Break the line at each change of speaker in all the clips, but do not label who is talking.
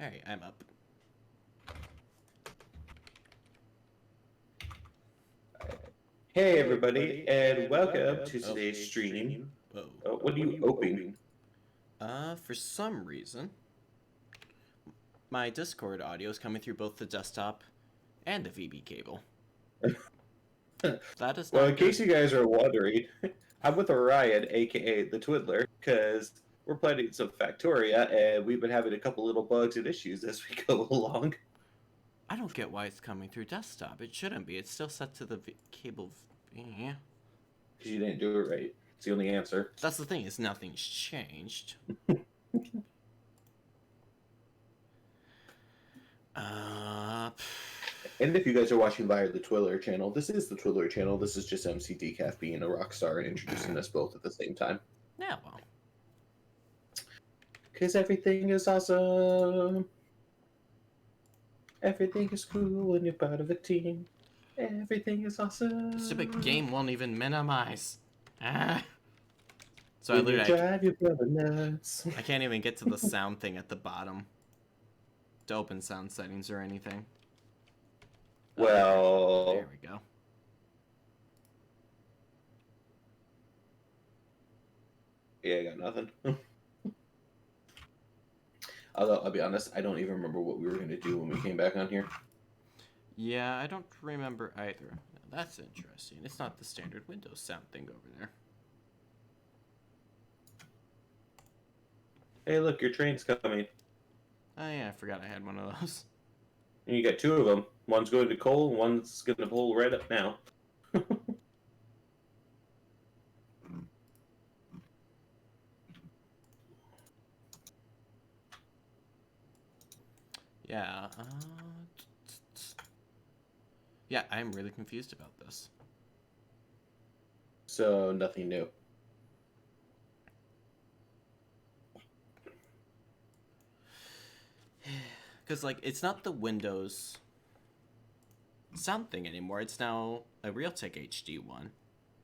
Alright, I'm up.
Hey everybody, and welcome to today's stream.
Whoa.
What are you opening?
For some reason, my Discord audio is coming through both the desktop and the VB cable. That is
Well,
not
in case
good.
you guys are wondering, I'm with Orion, aka the Twiddler, because we're playing some Factoria, and we've been having a couple little bugs and issues as we go along.
I don't get why it's coming through desktop. It shouldn't be. It's still set to the cable. Yeah.
Because you didn't do it right. It's the only answer.
That's the thing, is nothing's changed. Uh,
And if you guys are watching via the Twiddler channel, this is the Twiddler channel. This is just mcdkaf being a rock star and introducing us both at the same time.
yeah, well.
Because everything is awesome. Everything is cool when you're part of a team. Everything is awesome.
Stupid game won't even minimize. Ah. So
When you drive your brother nuts.
I can't even get to the sound thing at the bottom to open sound settings or anything.
Well,
there we go.
Yeah, I got nothing. Although, I'll be honest, I don't even remember what we were going to do when we came back on here.
Yeah, I don't remember either. That's interesting. It's not the standard Windows sound thing over there.
Hey, look, your train's coming.
Oh yeah, I forgot I had one of those.
And you got two of them. One's going to coal, and one's going to pull right up now.
Yeah. Yeah, I'm really confused about this.
So, nothing new.
Because, like, it's not the Windows sound thing anymore. It's now a Realtek HD one.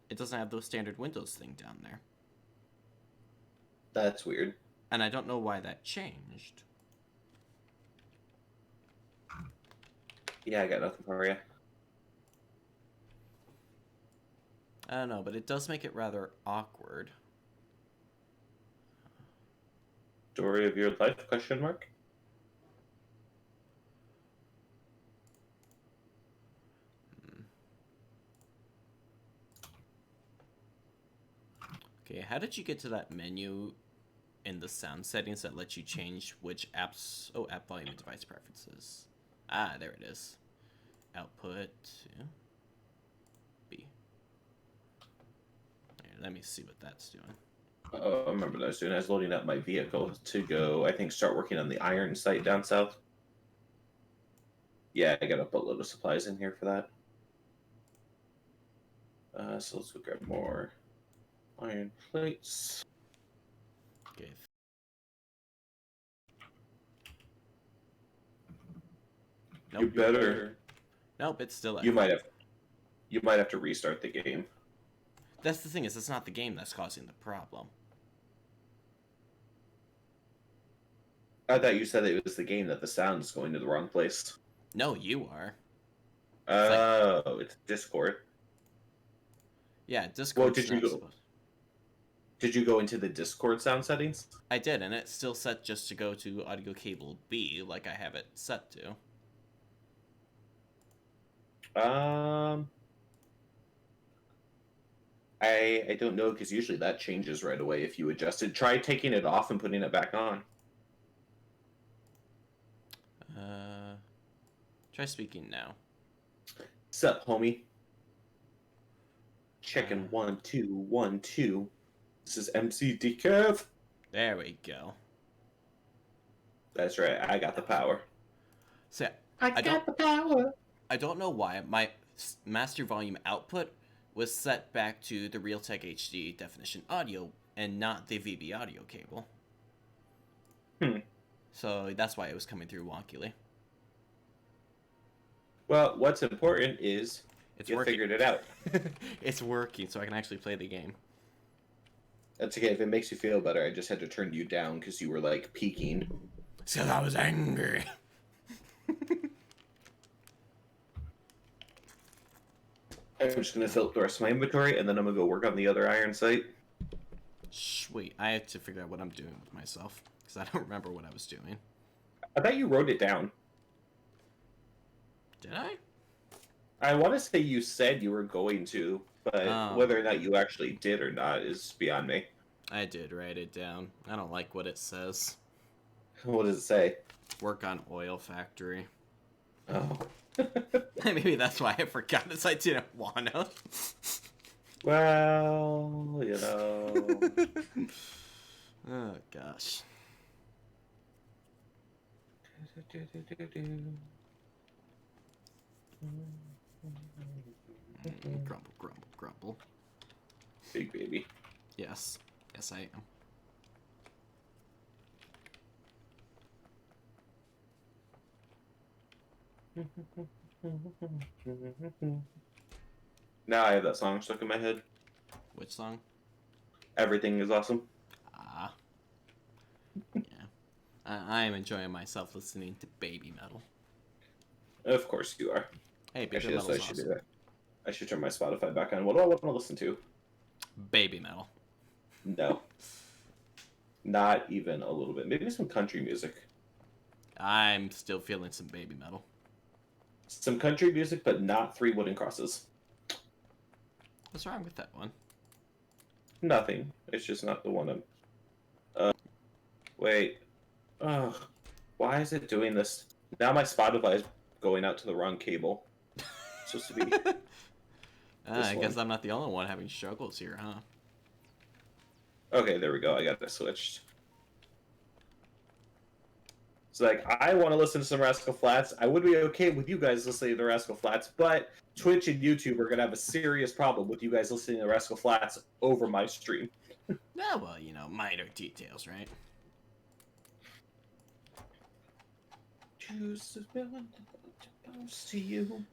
It doesn't have the standard Windows thing down there.
That's weird.
And I don't know why that changed.
Yeah, I got nothing for you.
I don't know, but it does make it rather awkward.
Story of your life, question mark?
Okay, how did you get to that menu in the sound settings that lets you change which apps... Oh, app volume and device preferences. Ah, there it is. Output... Yeah. B. Here, let me see what that's doing.
Oh, I remember that I was doing. I was loading up my vehicle to go, I think, start working on the iron site down south. Yeah, I got a boatload of supplies in here for that. So let's go grab more iron plates.
Okay. Nope.
You better.
Nope, it's still...
You might have to restart the game.
That's the thing, is it's not the game that's causing the problem.
I thought you said it was the game that the sound is going to the wrong place.
No, you are.
Oh, it's Discord.
Yeah, Discord.
Well, did you go into the Discord sound settings?
I did, and it's still set just to go to audio cable B, like I have it set to.
I don't know, because usually that changes right away if you adjust it. Try taking it off and putting it back on.
Try speaking now.
Sup, homie? Checking 1 2 1 2. This is mcdkaf.
There we go.
That's right. I got the power.
So
I got the power.
I don't know why my master volume output was set back to the Realtek HD definition audio and not the VB audio cable. So that's why it was coming through wonkily.
Well, what's important is you figured it out.
It's working, so I can actually play the game.
That's okay. If it makes you feel better, I just had to turn you down because you were, like, peaking.
because I was angry.
I'm just gonna fill up the rest of my inventory, and then I'm gonna go work on the other iron site.
Sweet. I have to figure out what I'm doing with myself, because I don't remember what I was doing.
I bet you wrote it down.
Did I?
I want to say you said you were going to, but
Oh.
whether or not you actually did or not is beyond me.
I did write it down. I don't like what it says.
What does it say?
Work on oil factory.
Oh.
Maybe that's why I forgot this. I didn't wanna.
Well, you know.
Oh gosh. Grumble, grumble, grumble.
Big baby.
Yes. Yes, I am.
Now I have that song stuck in my head.
Which song?
Everything is awesome.
Ah. Yeah. I am enjoying myself listening to baby metal.
Of course you are.
Hey, baby
Actually,
metal's
I should do
awesome.
that. I should turn my Spotify back on. What do I want to listen to?
Baby metal.
No. Not even a little bit. Maybe some country music.
I'm still feeling some baby metal.
Some country music, but not Three Wooden Crosses.
What's wrong with that one?
Nothing. It's just not the one I'm... wait. Ugh. Why is it doing this? Now my Spotify is going out to the wrong cable. It's supposed to be...
I guess I'm not the only one having struggles here, huh?
Okay, there we go. I got this switched. It's like, I want to listen to some Rascal Flats. I would be okay with you guys listening to Rascal Flats, but Twitch and YouTube are going to have a serious problem with you guys listening to Rascal Flats over my stream.
Yeah, well, you know, minor details, right?
Choose to you.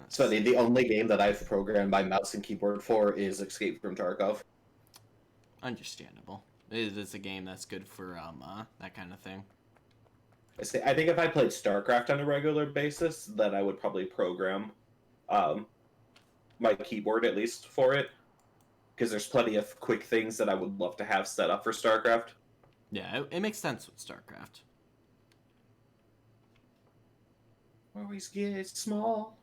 It's funny, the only game that I've programmed my mouse and keyboard for is Escape from Tarkov.
Understandable. It is a game that's good for that kind of thing.
I think if I played StarCraft on a regular basis, then I would probably program my keyboard at least for it. Because there's plenty of quick things that I would love to have set up for StarCraft.
Yeah, it makes sense with StarCraft.
Always get small.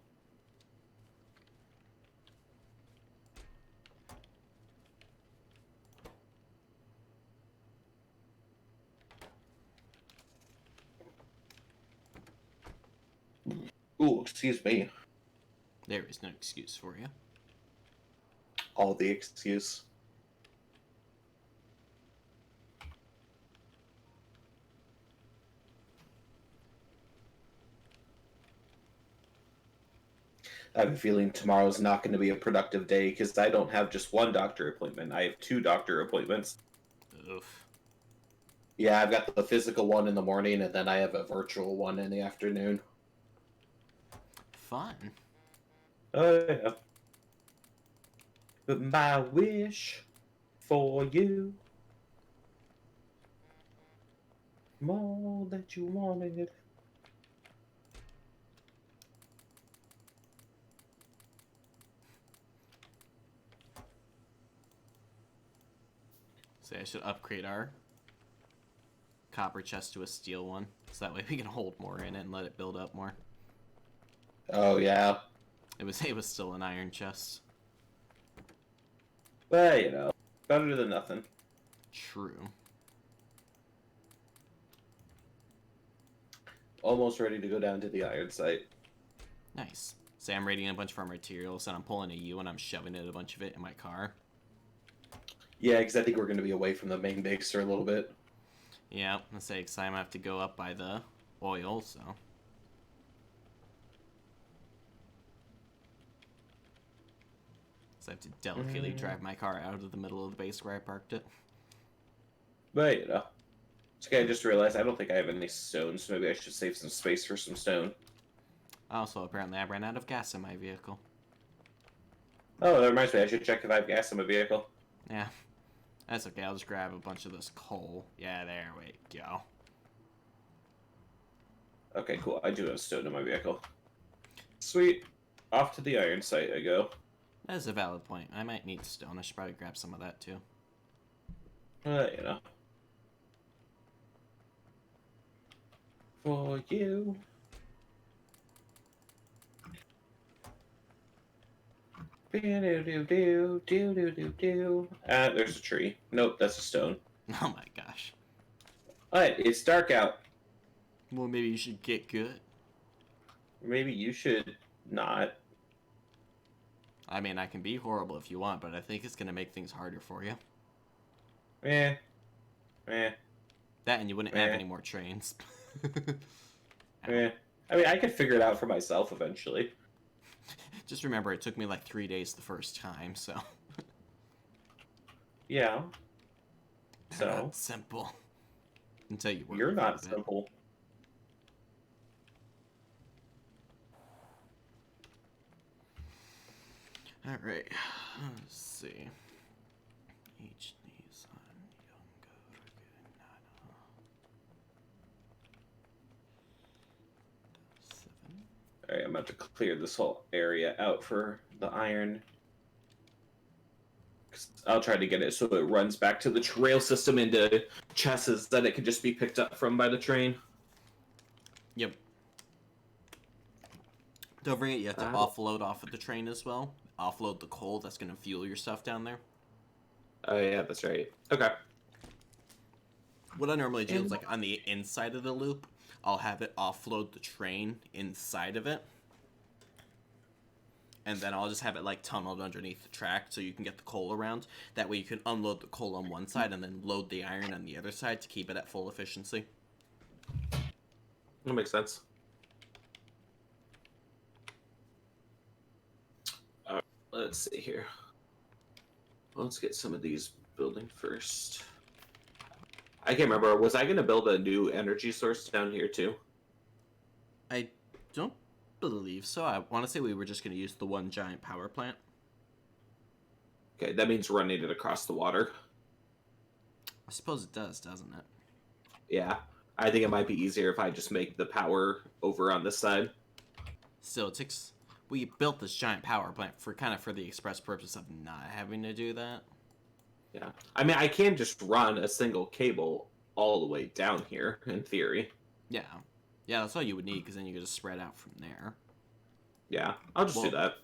Ooh, excuse me.
There is no excuse for you.
All the excuse. I have a feeling tomorrow's not going to be a productive day because I don't have just one doctor appointment. I have 2 doctor appointments.
Oof.
Yeah, I've got the physical one in the morning, and then I have a virtual one in the afternoon.
Fun.
Oh, yeah. But my wish for you, more that you wanted.
So I should upgrade our copper chest to a steel one, so that way we can hold more in it and let it build up more.
Oh, yeah.
It was still an iron chest.
But, you know, better than nothing.
True.
Almost ready to go down to the iron site.
Nice. Say I'm raiding a bunch of our materials, and I'm pulling a U, and I'm shoving a bunch of it in my car.
Yeah, because I think we're going to be away from the main base for a little bit.
Yeah, let's say because I'm gonna have to go up by the oil, so. So I have to delicately drive my car out of the middle of the base where I parked it.
But, you know. Okay, I just realized I don't think I have any stone, so maybe I should save some space for some stone.
Also, apparently I ran out of gas in my vehicle.
Oh, that reminds me, I should check if I have gas in my vehicle.
Yeah. That's okay. I'll just grab a bunch of this coal. Yeah, there we go.
Okay, cool. I do have stone in my vehicle. Sweet. Off to the iron site I go.
That's a valid point. I might need stone. I should probably grab some of that too.
You know. For you. There's a tree. Nope, that's a stone.
Oh my gosh.
Alright, it's dark out.
Well, maybe you should get good.
Maybe you should not.
I mean, I can be horrible if you want, but I think it's going to make things harder for you.
Eh. Eh.
That and you wouldn't have any more trains.
Eh. I mean, I could figure it out for myself eventually.
Just remember, it took me like 3 days the first time, so.
Yeah. So.
Not simple. Until you work.
You're not simple.
Alright. Let's see. Each Nissan
Alright, I'm about to clear this whole area out for the iron. I'll try to get it so it runs back to the trail system into chests that it can just be picked up from by the train.
Yep. Don't forget, you have to offload off of the train as well. Offload the coal that's going to fuel your stuff down there.
Oh, yeah, that's right. Okay.
What I normally do is, like, on the inside of the loop, I'll have it offload the train inside of it. And then I'll just have it, like, tunneled underneath the track so you can get the coal around. That way you can unload the coal on one side and then load the iron on the other side to keep it at full efficiency.
That makes sense. Let's see here. Let's get some of these building first. I can't remember. Was I going to build a new energy source down here too?
I don't believe so. I want to say we were just going to use the one giant power plant.
Okay, that means running it across the water.
I suppose it does, doesn't it?
Yeah. I think it might be easier if I just make the power over on this side.
Still, it takes... We built this giant power plant for the express purpose of not having to do that.
Yeah. I mean, I can just run a single cable all the way down here, in theory.
Yeah. Yeah, that's all you would need, because then you could just spread out from there.
Yeah, I'll just do that.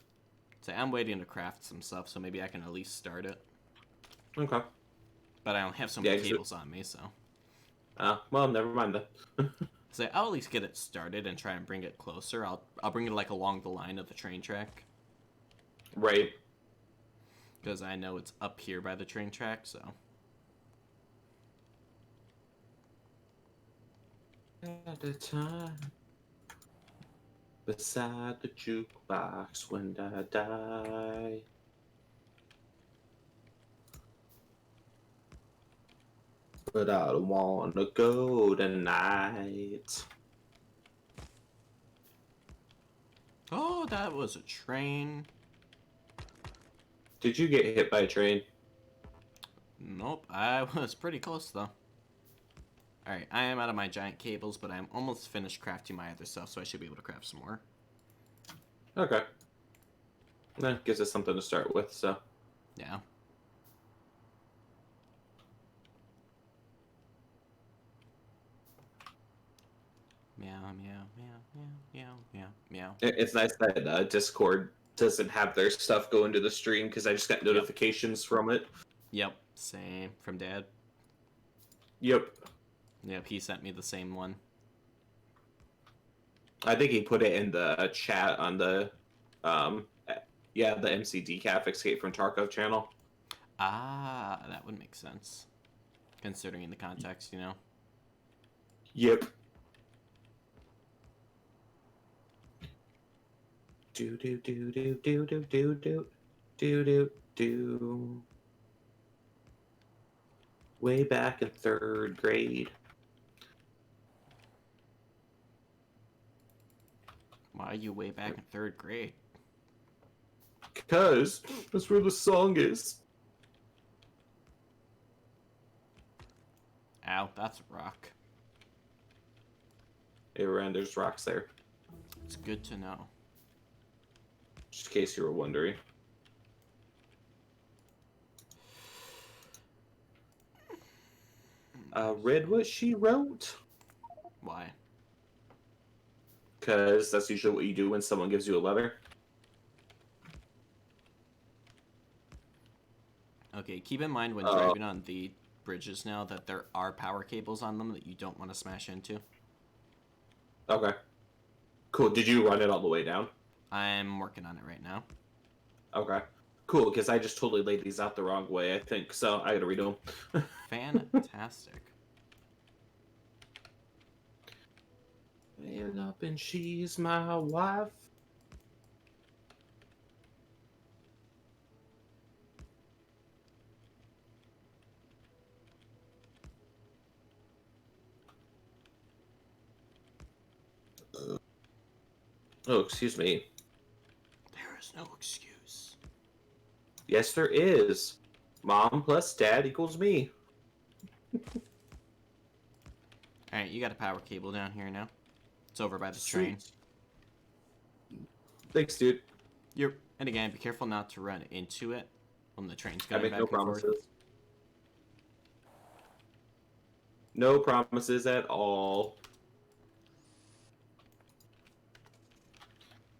So I'm waiting to craft some stuff, so maybe I can at least start it.
Okay.
But I don't have so many cables on me, so...
well, never mind then.
So I'll at least get it started and try and bring it closer. I'll bring it, like, along the line of the train track.
Right.
Because I know it's up here by the train track, so...
At a time beside the jukebox when I die. But I don't want to go tonight.
Oh, that was a train.
Did you get hit by a train?
Nope, I was pretty close, though. Alright, I am out of my giant cables, but I'm almost finished crafting my other stuff, so I should be able to craft some more.
Okay. That gives us something to start with, so.
Yeah. Meow, meow, meow, meow, meow, meow, meow.
It's nice that Discord doesn't have their stuff go into the stream, because I just got notifications from it.
Yep, same. From Dad.
Yep.
Yep, he sent me the same one.
I think he put it in the chat on the, the mcdkaf Escape from Tarkov channel.
Ah, that would make sense. Considering the context, you know?
Yep. Do do do do do do do do do do do. Way back in 3rd grade.
Why are you way back in 3rd grade?
Because that's where the song is.
Wow, that's a rock.
Hey, Ren, there's rocks there.
It's good to know.
Just in case you were wondering. Read what she wrote.
Why?
Because that's usually what you do when someone gives you a letter.
Okay, keep in mind when driving on the bridges now that there are power cables on them that you don't want to smash into.
Okay. Cool. Did you run it all the way down?
I'm working on it right now.
Okay. Cool, because I just totally laid these out the wrong way, I think. So I gotta redo them.
Fantastic.
And up and she's my wife. Oh, excuse me.
There is no excuse.
Yes, there is. Mom plus dad equals me.
Alright, you got a power cable down here now. It's over by the train.
Thanks, dude.
And again, be careful not to run into it when the train's
I
going
make
back
no
and forth.
promises. No promises at all.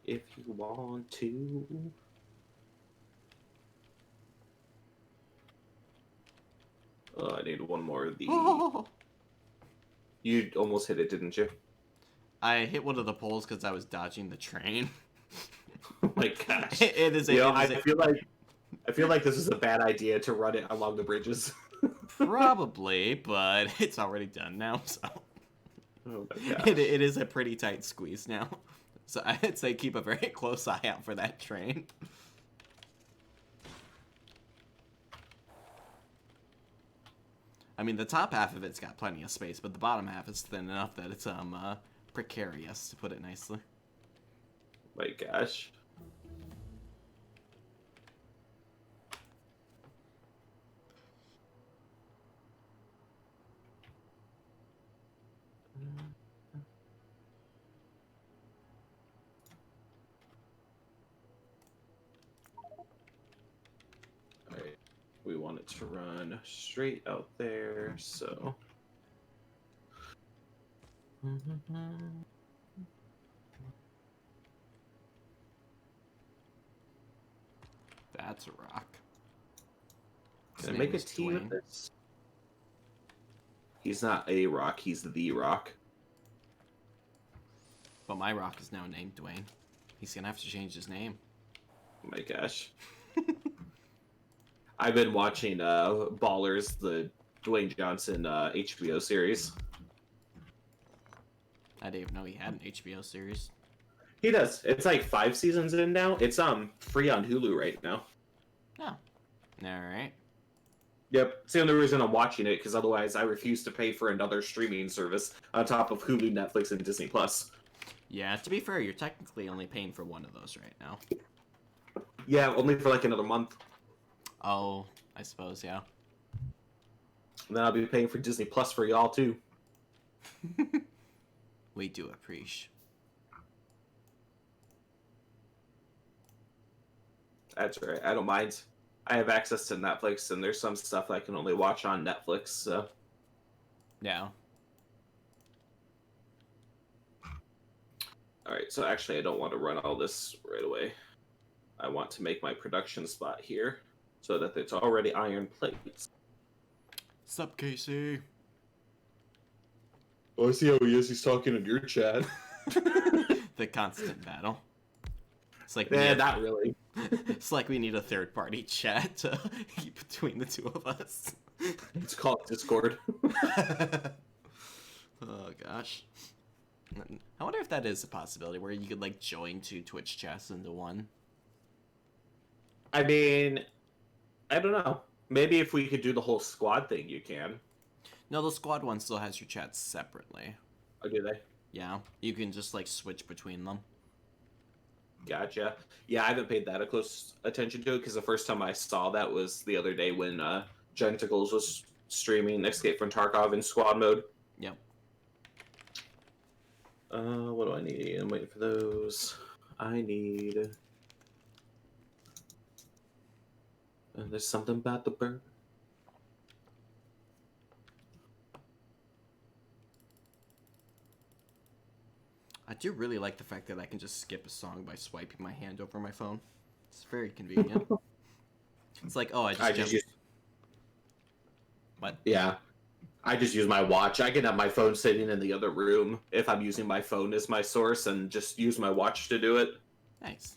If you want to. Oh, I need one more of these.
Oh!
You almost hit it, didn't you?
I hit one of the poles because I was dodging the train.
Oh my gosh. I feel like this is a bad idea to run it along the bridges.
Probably, but it's already done now, so.
Oh my gosh.
It is a pretty tight squeeze now. So I'd say keep a very close eye out for that train. I mean, the top half of it's got plenty of space, but the bottom half is thin enough that it's precarious, to put it nicely.
My gosh. Alright. We want it to run straight out there, so.
That's a rock. His
Can I
name
make a
is
T
Dwayne.
with this? He's not a rock, he's the rock.
But my rock is now named Dwayne. He's gonna have to change his name.
Oh my gosh. I've been watching Ballers, the Dwayne Johnson HBO series.
I didn't even know he had an HBO series.
He does. It's like 5 seasons in now. It's free on Hulu right now.
Oh. Alright.
Yep. It's the only reason I'm watching it, because otherwise I refuse to pay for another streaming service on top of Hulu, Netflix, and Disney Plus.
Yeah, to be fair, you're technically only paying for one of those right now.
Yeah, only for like another month.
Oh, I suppose, yeah.
And then I'll be paying for Disney Plus for y'all too.
We do appreciate.
That's right. I don't mind. I have access to Netflix, and there's some stuff I can only watch on Netflix, so.
Yeah.
Alright, so actually I don't want to run all this right away. I want to make my production spot here, so that it's already iron plates.
Sup, Casey?
Oh, I see how he is. He's talking in your chat.
The constant battle. It's like
Not really.
It's like we need a third-party chat to keep between the two of us.
It's called Discord.
Oh gosh. I wonder if that is a possibility where you could like join two Twitch chats into one.
I mean, I don't know. Maybe if we could do the whole squad thing, you can.
No, the squad one still has your chats separately.
Oh, do they?
Yeah, you can just like switch between them.
Gotcha. Yeah, I haven't paid that a close attention to it, because the first time I saw that was the other day when Genticles was streaming Escape from Tarkov in squad mode.
Yep.
What do I need? I'm waiting for those. I need. There's something about the bird.
I do really like the fact that I can just skip a song by swiping my hand over my phone. It's very convenient. It's like, oh,
I just use.
What?
Yeah, I just use my watch. I can have my phone sitting in the other room if I'm using my phone as my source, and just use my watch to do it.
Nice.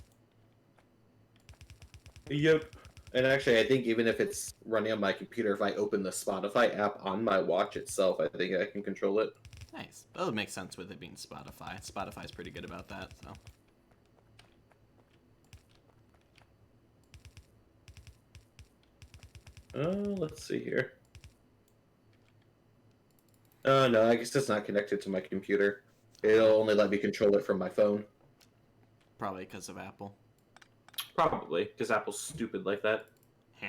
Yep. And actually, I think even if it's running on my computer, if I open the Spotify app on my watch itself, I think I can control it.
Nice. That would make sense with it being Spotify. Spotify's pretty good about that, so.
Let's see here. Oh, no, I guess it's not connected to my computer. It'll only let me control it from my phone.
Probably because of Apple.
Probably, because Apple's stupid like that.
You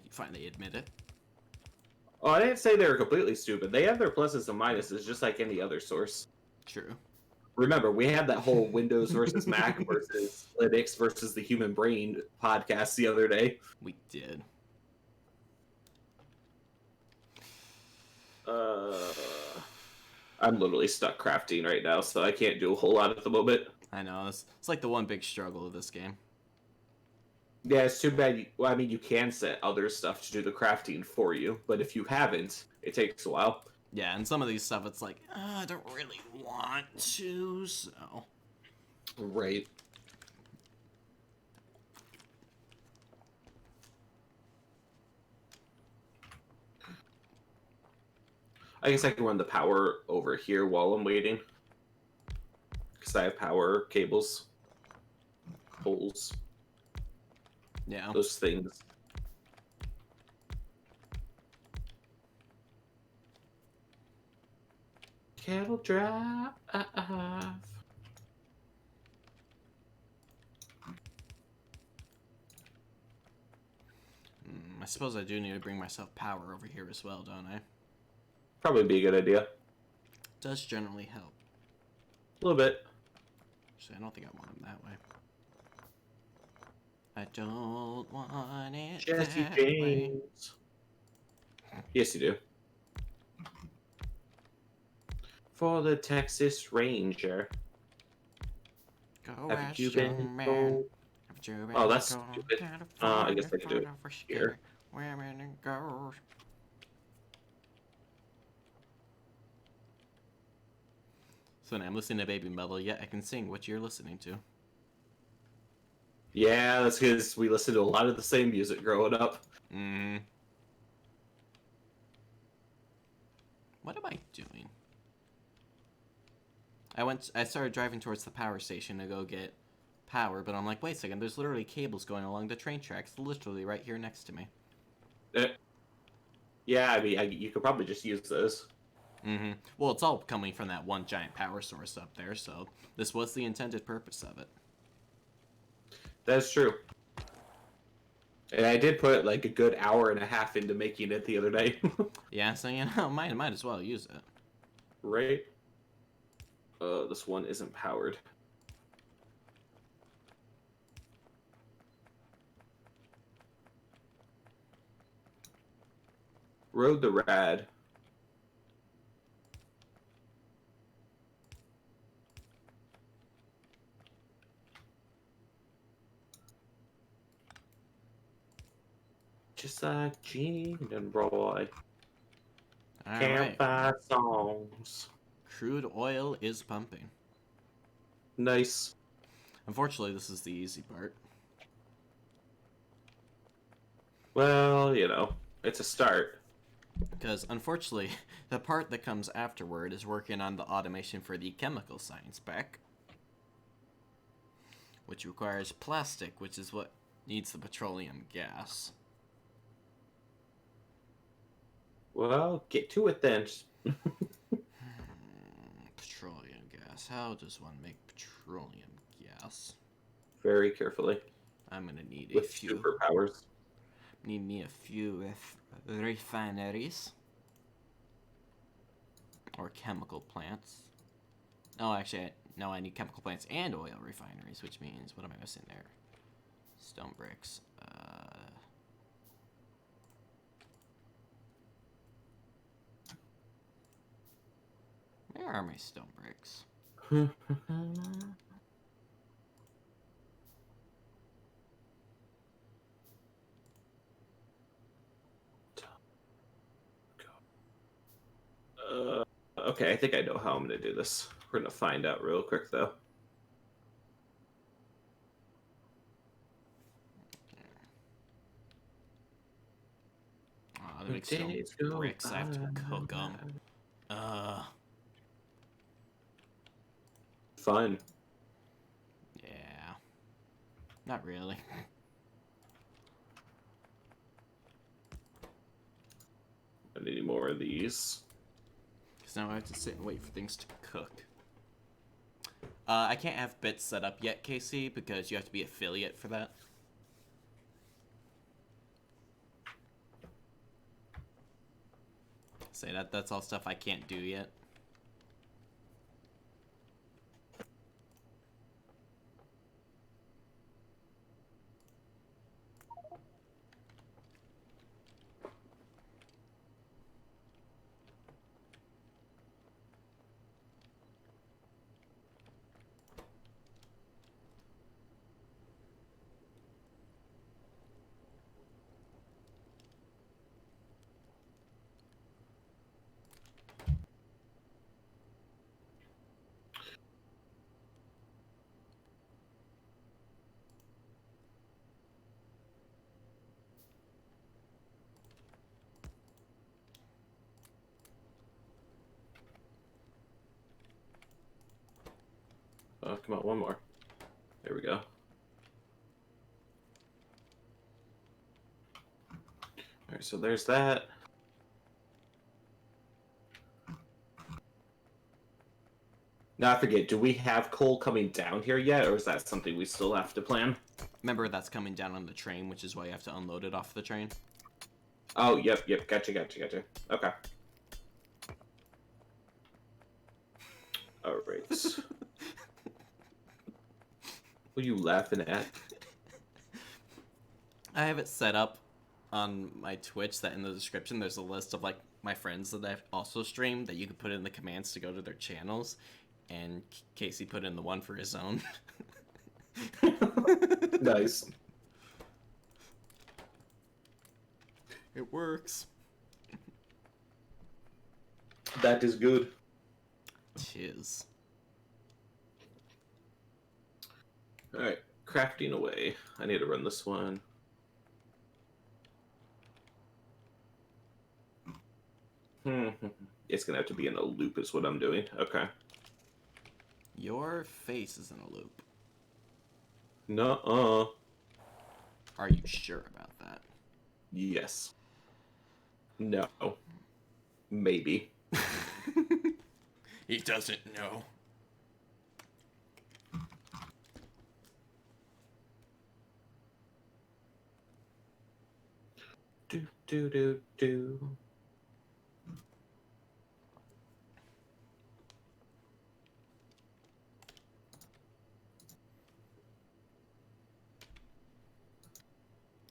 finally admit it.
Oh, I didn't say they were completely stupid. They have their pluses and minuses, just like any other source.
True.
Remember, we had that whole Windows versus Mac versus Linux versus the human brain podcast the other day.
We did.
I'm literally stuck crafting right now, so I can't do a whole lot at the moment.
I know. It's like the one big struggle of this game.
Yeah, it's too bad. Well, I mean, you can set other stuff to do the crafting for you, but if you haven't, it takes a while.
Yeah, and some of these stuff, it's like, I don't really want to, so.
Right. I guess I can run the power over here while I'm waiting. Because I have power cables. Poles.
Yeah.
Those things. Cattle drive.
I suppose I do need to bring myself power over here as well, don't I?
Probably be a good idea.
Does generally help.
A little bit.
Actually, I don't think I want him that way. I don't want it
Jesse
that
James.
way.
Yes, you do. For the Texas Ranger.
Go
Have
ask
you
your
been
man.
told?
Have you been
Oh, that's
told
stupid.
that
I guess I can do it
for
here.
women and girls. So now I'm listening to Baby Metal, yet I can sing what you're listening to.
Yeah, that's because we listened to a lot of the same music growing up.
What am I doing? I started driving towards the power station to go get power, but I'm like, wait a second, there's literally cables going along the train tracks, literally right here next to me.
Yeah, I mean, you could probably just use those.
Well, it's all coming from that one giant power source up there, so this was the intended purpose of it.
That's true. And I did put like a good hour and a half into making it the other day.
Yeah, so you know, might as well use it.
Right? This one isn't powered. Road the Rad. Just like Gene and Roy. Campfire songs.
Crude oil is pumping.
Nice.
Unfortunately, this is the easy part.
Well, you know, it's a start.
Because, unfortunately, the part that comes afterward is working on the automation for the chemical science pack. Which requires plastic, which is what needs the petroleum gas.
Well, get to it then.
Petroleum gas. How does one make petroleum gas?
Very carefully.
I'm gonna need
With
a few.
superpowers.
Need me a few refineries. Or chemical plants. No, actually, no, I need chemical plants and oil refineries, which means, what am I missing there? Stone bricks. Where are my stone bricks?
Okay, I think I know how I'm going to do this. We're going to find out real quick, though.
Oh, the big stone bricks, I have to cook them.
Fun.
Yeah. Not really.
I need more of these.
Because now I have to sit and wait for things to cook. I can't have bits set up yet, Casey, because you have to be affiliate for that. Say that's all stuff I can't do yet.
Oh, come on, one more. There we go. Alright, so there's that. Now I forget, do we have coal coming down here yet, or is that something we still have to plan?
Remember, that's coming down on the train, which is why you have to unload it off the train.
Oh, yep, gotcha. Okay. Alright. What are you laughing at?
I have it set up on my Twitch that in the description there's a list of like my friends that I've also streamed that you can put in the commands to go to their channels, and Casey put in the one for his own.
Nice.
It works.
That is good.
Tis.
Alright, crafting away. I need to run this one. It's gonna have to be in a loop is what I'm doing. Okay.
Your face is in a loop.
Nuh-uh.
Are you sure about that?
Yes. No. Maybe.
He doesn't know.
Do.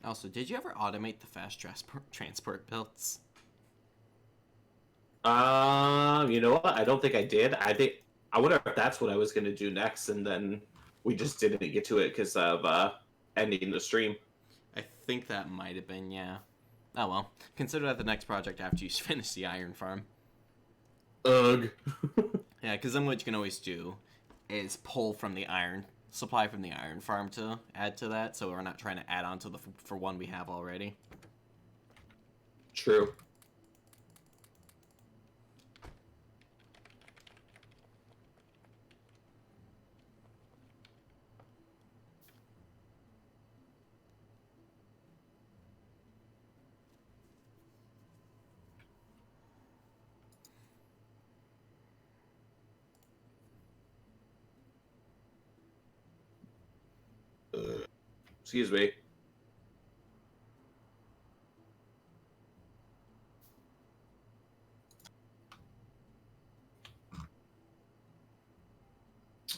Also, did you ever automate the fast transport belts?
You know what? I don't think I did. I wonder if that's what I was gonna do next, and then we just didn't get to it because of ending the stream.
I think that might have been, yeah. Oh well. Consider that the next project after you finish the iron farm.
Ugh.
Yeah, because then what you can always do is pull from the iron supply from the iron farm to add to that, so we're not trying to add on to the for one we have already.
True. Excuse me.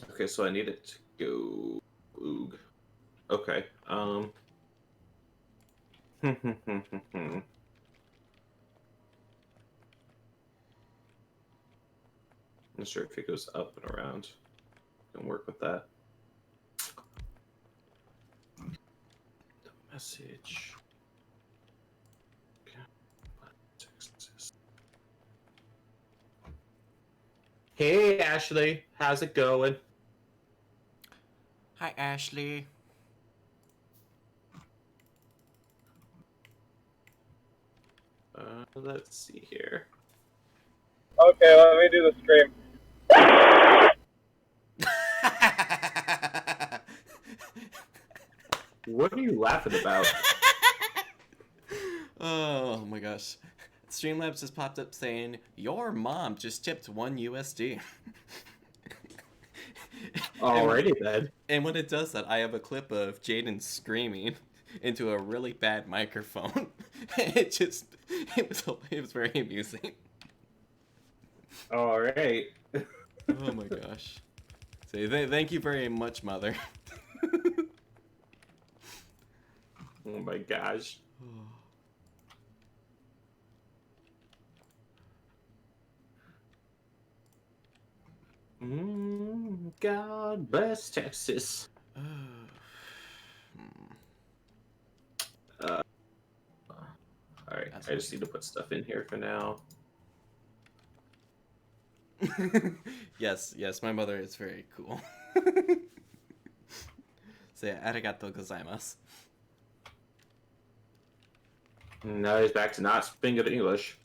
Okay, so I need it to go. Oog. Okay. Not sure if it goes up and around. Can work with that. Message. Hey Ashley, how's it going?
Hi, Ashley.
Let's see here.
Okay, let me do the scream.
What are you laughing about?
Oh my gosh. Streamlabs just popped up saying, "Your mom just tipped $1 USD."
Alrighty then.
And when it does that, I have a clip of Jaden screaming into a really bad microphone. It was very amusing.
Alright.
Oh my gosh. So thank you very much, mother.
Oh my gosh. God bless Texas. Alright, I just need to put stuff in here for now.
Yes, my mother is very cool. Say, arigato gozaimasu.
Now he's back to not speaking good English.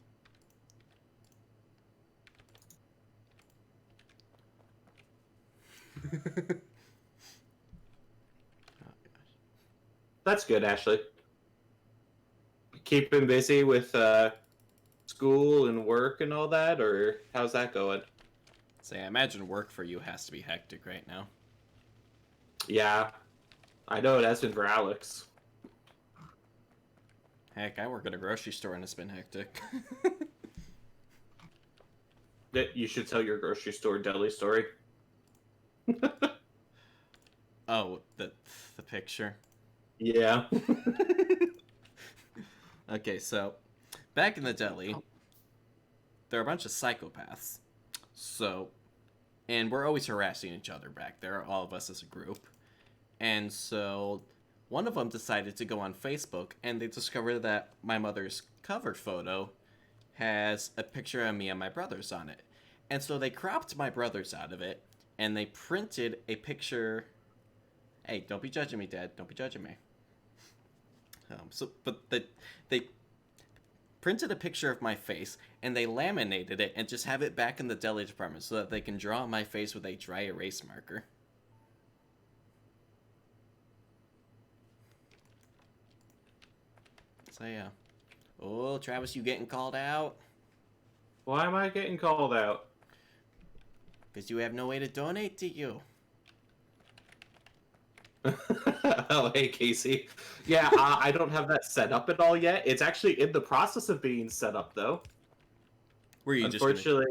That's good, Ashley. Keep him busy with school and work and all that, or how's that going?
Say, I imagine work for you has to be hectic right now.
Yeah, I know it has been for Alex.
Heck, I work at a grocery store and it's been hectic.
You should tell your grocery store deli story.
Oh, the picture.
Yeah.
Okay, so back in the deli, there are a bunch of psychopaths. So, and we're always harassing each other back there, all of us as a group. And so, one of them decided to go on Facebook, and they discovered that my mother's cover photo has a picture of me and my brothers on it. And so they cropped my brothers out of it, and they printed a picture. Hey, don't be judging me, Dad. Don't be judging me. They printed a picture of my face and they laminated it and just have it back in the deli department so that they can draw my face with a dry erase marker. So yeah. Oh, Travis, you getting called out?
Why am I getting called out?
Because you have no way to donate to you.
Oh, hey, Casey. Yeah, I don't have that set up at all yet. It's actually in the process of being set up, though.
Were you
Unfortunately,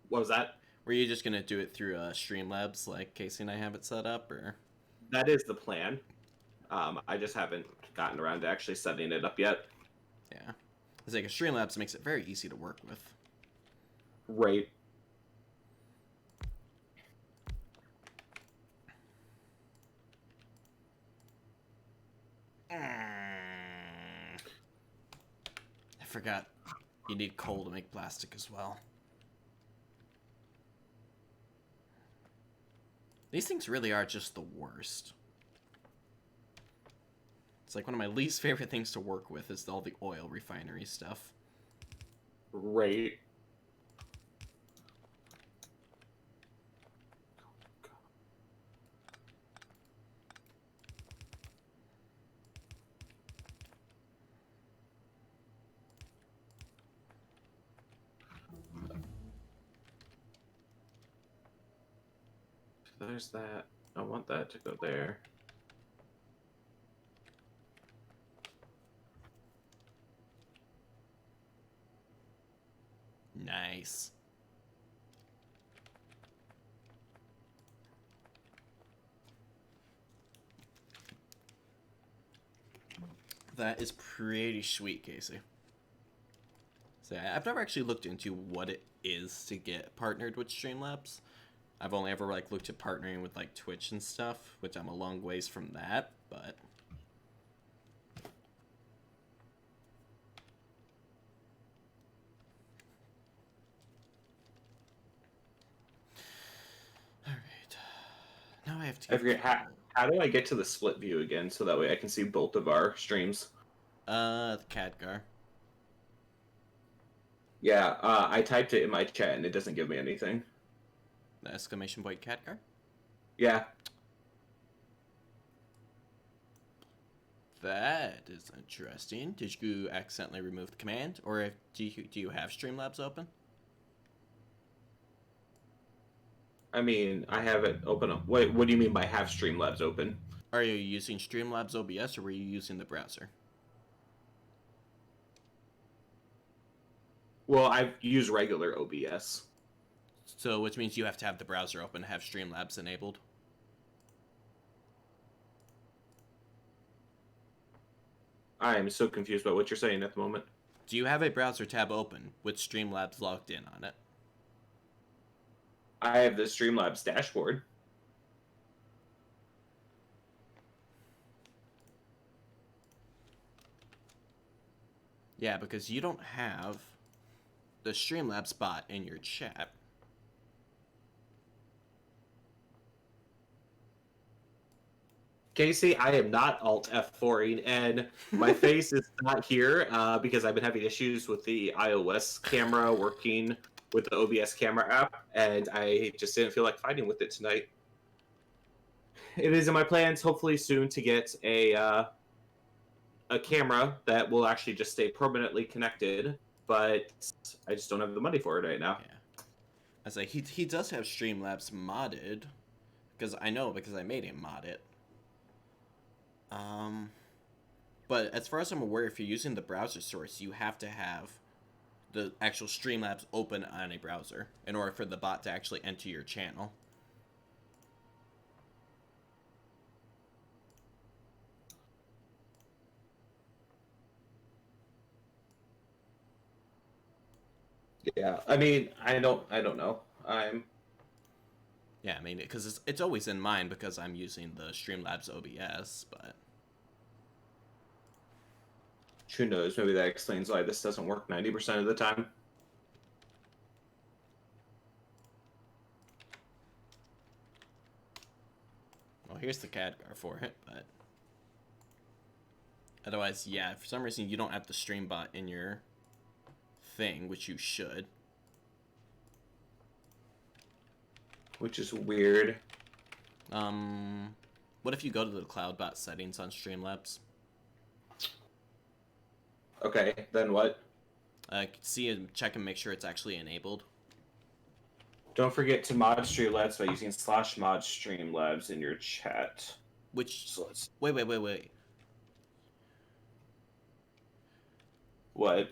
what was that?
Were you just gonna do it through Streamlabs like Casey and I have it set up, or?
That is the plan. I just haven't gotten around to actually setting it up yet.
Yeah. It's like a Streamlabs makes it very easy to work with.
Right.
I forgot. You need coal to make plastic as well. These things really are just the worst. It's like one of my least favorite things to work with is all the oil refinery stuff.
Right. There's that. I want that to go there.
Nice. That is pretty sweet, Casey. So I've never actually looked into what it is to get partnered with Streamlabs. I've only ever like looked at partnering with like Twitch and stuff, which I'm a long ways from that, but all right. Now I have to.
I forget how do I get to the split view again so that way I can see both of our streams.
The Khadgar.
Yeah, I typed it in my chat and it doesn't give me anything.
The exclamation point Khadgar.
Yeah.
That is interesting. Did you accidentally remove the command, or do you have Streamlabs open?
I mean, I have it open up. Wait, what do you mean by have Streamlabs open?
Are you using Streamlabs OBS, or were you using the browser?
Well, I've used regular OBS.
So, which means you have to have the browser open to have Streamlabs enabled.
I am so confused about what you're saying at the moment.
Do you have a browser tab open with Streamlabs logged in on it?
I have the Streamlabs dashboard.
Yeah, because you don't have the Streamlabs bot in your chat.
Casey, I am not Alt F4ing, and my face is not here because I've been having issues with the iOS camera working with the OBS camera app, and I just didn't feel like fighting with it tonight. It is in my plans, hopefully soon, to get a camera that will actually just stay permanently connected, but I just don't have the money for it right now.
Yeah. I was like, he does have Streamlabs modded, because I know because I made him mod it. But as far as I'm aware, if you're using the browser source, you have to have the actual Streamlabs open on a browser in order for the bot to actually enter your channel.
Yeah, I mean, I don't know.
Yeah, I mean, because it's always in mind because I'm using the Streamlabs OBS, but
Who knows? Maybe that explains why this doesn't work 90% of the time.
well, here's the Khadgar for it, but otherwise, yeah, for some reason you don't have the stream bot in your thing, which you should.
Which is weird.
What if you go to the CloudBot settings on Streamlabs?
Okay, then what?
See and check and make sure it's actually enabled.
Don't forget to mod Streamlabs by using /mod Streamlabs in your chat.
Which,
So let's...
wait.
What?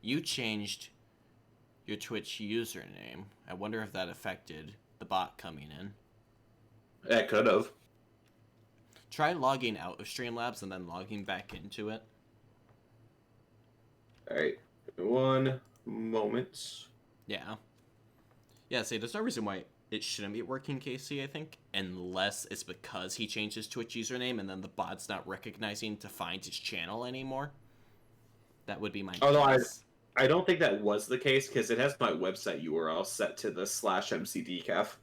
You changed your Twitch username. I wonder if that affected the bot coming in.
That could have.
Try logging out of Streamlabs and then logging back into it.
Alright, one moment.
Yeah. Yeah, see, there's no reason why it shouldn't be working, Casey, I think, unless it's because he changed his Twitch username and then the bot's not recognizing to find his channel anymore. That would be my
Although
guess.
I don't think that was the case because it has my website URL set to the /mcdkaf.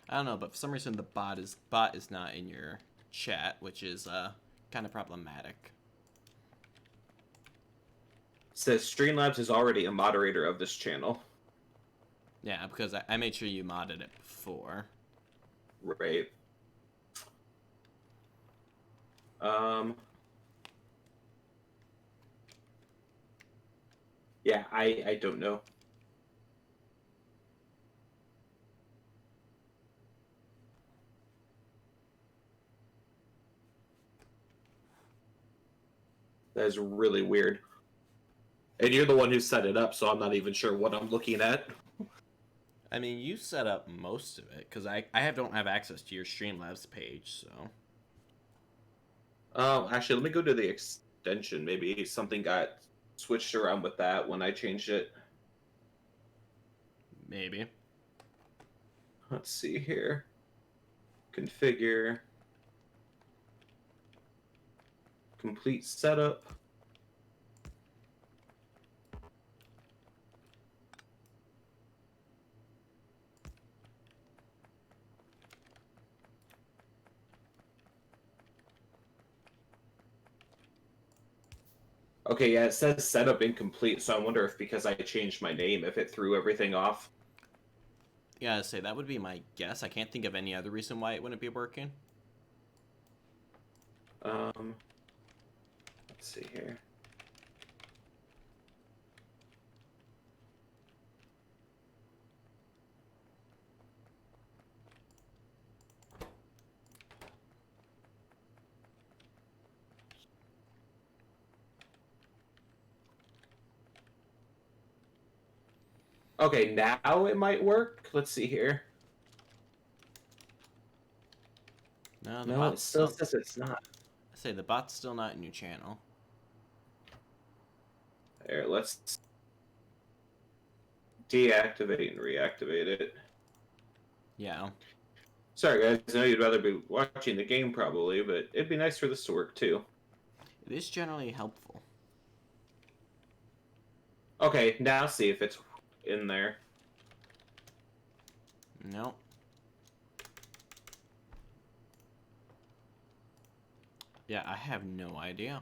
I don't know, but for some reason the bot is not in your chat, which is kind of problematic.
Says Streamlabs is already a moderator of this channel.
Yeah, because I made sure you modded it before.
Right. Yeah, I don't know. That is really weird. And you're the one who set it up, so I'm not even sure what I'm looking at.
I mean, you set up most of it, because I don't have access to your Streamlabs page, so...
Actually, let me go to the extension. Maybe something got switched around with that when I changed it.
Maybe.
Let's see here. Configure. Complete setup. Okay, yeah, it says setup incomplete, so I wonder if because I changed my name, if it threw everything off.
Yeah, I'd say that would be my guess. I can't think of any other reason why it wouldn't be working.
Let's see here. Okay, now it might work. Let's see here.
No, the
No, it
bot's
still
still.
says it's not.
I say the bot's still not in your channel.
There, let's deactivate and reactivate it.
Yeah.
Sorry, guys. I know you'd rather be watching the game probably, but it'd be nice for this to work too.
It is generally helpful.
Okay, now see if it's in there.
No. Yeah, I have no idea.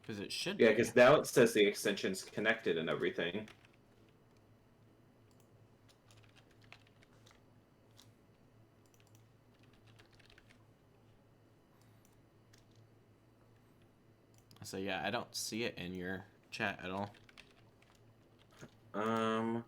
Because it should
Yeah,
be.
because now it says the extension's connected and everything.
So yeah, I don't see it in your chat at all. Hmm.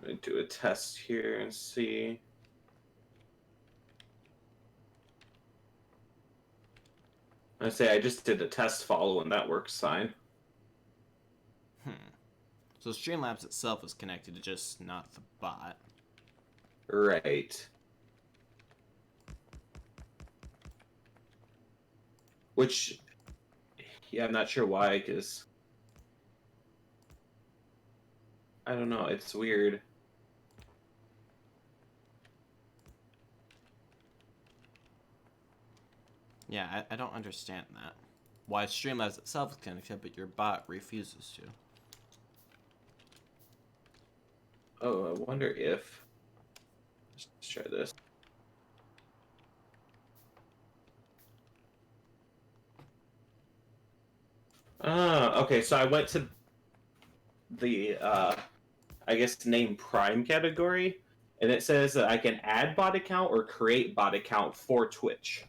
Let me do a test here and see. I say I just did a test follow and that works fine.
Hmm. So Streamlabs itself is connected, just not the bot.
Right. Which, yeah, I'm not sure why, because I don't know, it's weird.
Yeah, I don't understand that. Why Streamlabs itself is connected, but your bot refuses to.
Oh, I wonder if. Let's try this. Okay, so I went to the, I guess, name Prime category, and it says that I can add bot account or create bot account for Twitch.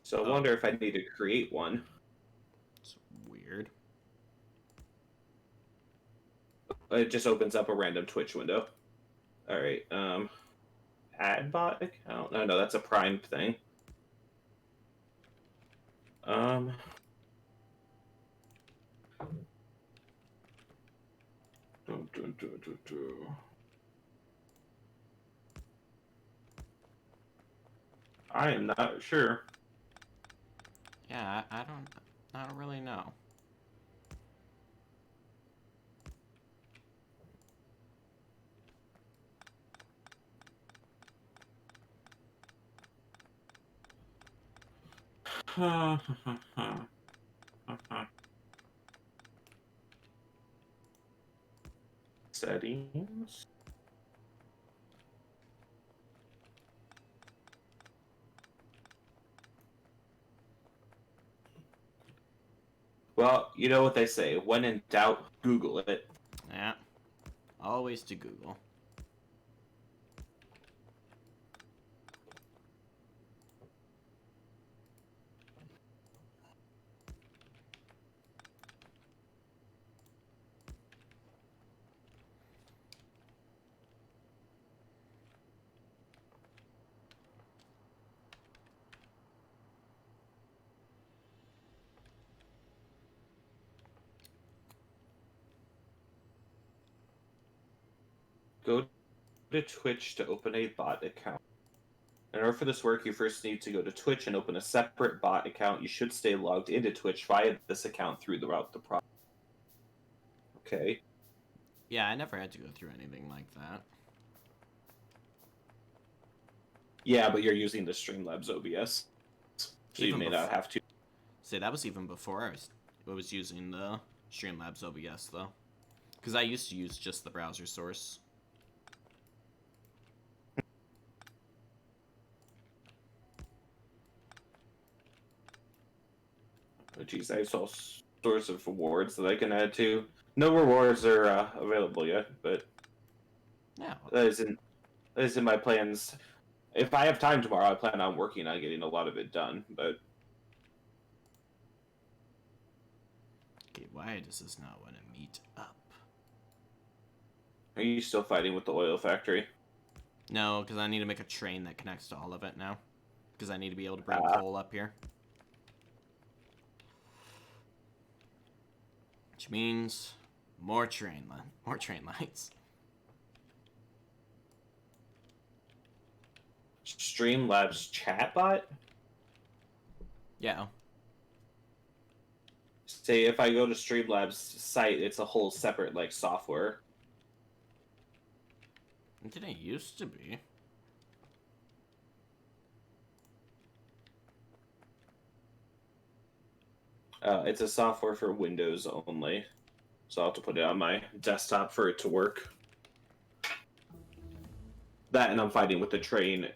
So I wonder if I need to create one.
It's weird.
It just opens up a random Twitch window. All right. Add bot account. No, that's a Prime thing. Um. I am not sure.
Yeah, I don't really know.
Settings. Well, you know what they say. When in doubt, Google it.
Yeah, always to Google.
Go to Twitch to open a bot account. In order for this to work, you first need to go to Twitch and open a separate bot account. You should stay logged into Twitch via this account throughout the process. Okay.
Yeah, I never had to go through anything like that.
Yeah, but you're using the Streamlabs OBS, so you
Even
may not have to.
See, that was even before I was using the Streamlabs OBS, though. Because I used to use just the browser source.
Oh, geez, I saw stores of rewards that I can add to. No rewards are available yet, but
Yeah.
that isn't my plans. If I have time tomorrow, I plan on working on getting a lot of it done. But
Okay, why does this not want to meet up?
are you still fighting with the oil factory?
No, because I need to make a train that connects to all of it now. Because I need to be able to bring coal up here. Which means more train lines.
Streamlabs chatbot?
Yeah.
Say if I go to Streamlabs site, it's a whole separate like software.
It didn't used to be.
It's a software for Windows only, so I'll have to put it on my desktop for it to work. That, and I'm fighting with the train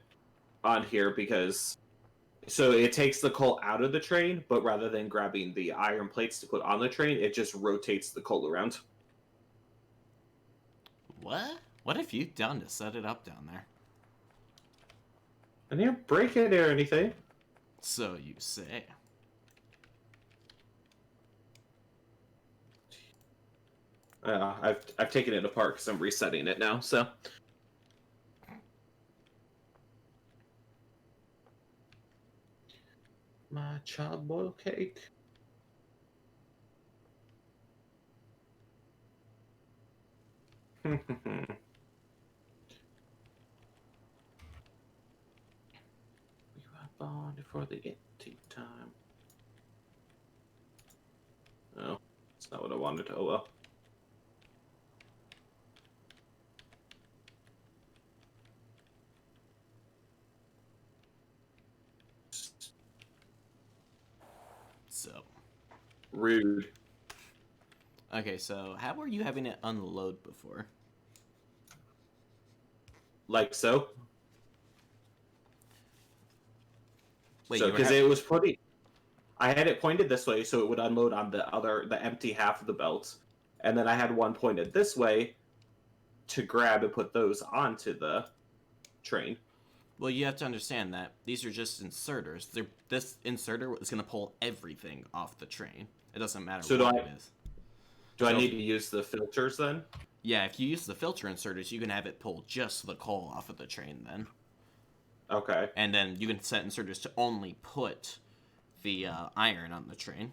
on here because so it takes the coal out of the train, but rather than grabbing the iron plates to put on the train, it just rotates the coal around.
What? What have you done to set it up down there?
I didn't break it or anything.
So you say.
I've taken it apart because I'm resetting it now. So my child boiled cake. We were born for the empty time. Oh, that's not what I wanted. Oh well.
So.
Rude.
Okay, so how were you having it unload before?
Like so.
Wait,
So
you were
because it was pretty. I had it pointed this way so it would unload on the empty half of the belt, and then I had one pointed this way to grab and put those onto the train.
Well, you have to understand that these are just inserters. This inserter is going to pull everything off the train. It doesn't matter
So
what it is.
Do I need to use the filters then?
Yeah, if you use the filter inserters, you can have it pull just the coal off of the train then.
Okay.
And then you can set inserters to only put the iron on the train.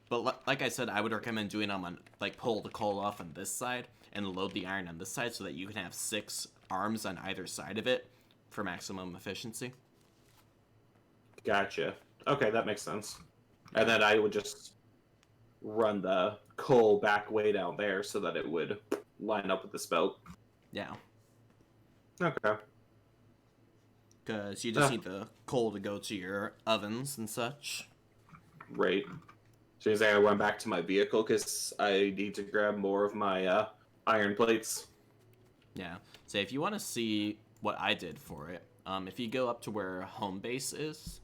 But like I said, I would recommend doing them on, like, pull the coal off on this side and load the iron on this side so that you can have 6 arms on either side of it for maximum efficiency.
Gotcha. Okay, that makes sense. And then I would just run the coal back way down there so that it would line up with the belt.
Yeah.
Okay.
Because you just need the coal to go to your ovens and such.
Right. So I went back to my vehicle because I need to grab more of my iron plates.
Yeah. So if you want to see what I did for it, if you go up to where home base is,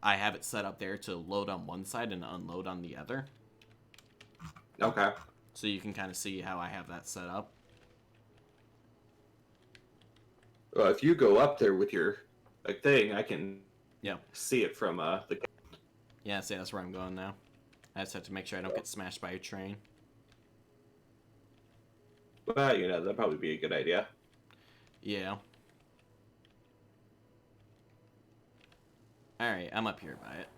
I have it set up there to load on one side and unload on the other.
Okay.
So you can kind of see how I have that set up.
Well, if you go up there with your thing, I can see it from the...
Yeah, see, that's where I'm going now. I just have to make sure I don't get smashed by a train.
Well, that'd probably be a good idea.
Yeah. Alright, I'm up here by it.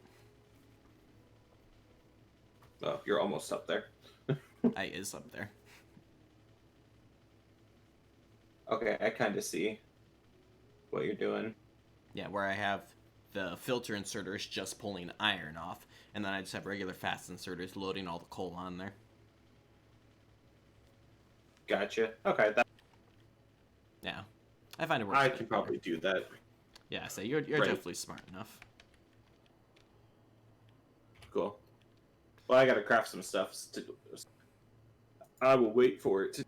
Oh, you're almost up there.
I is up there.
Okay, I kind of see what you're doing.
Yeah, where I have the filter inserters just pulling iron off, and then I just have regular fast inserters loading all the coal on there.
Gotcha. Okay,
Yeah, I find it works.
I
a bit
can
better.
probably do that.
Yeah, so you're
Right.
definitely smart enough.
Cool. Well, I gotta craft some stuff. I will wait for it to.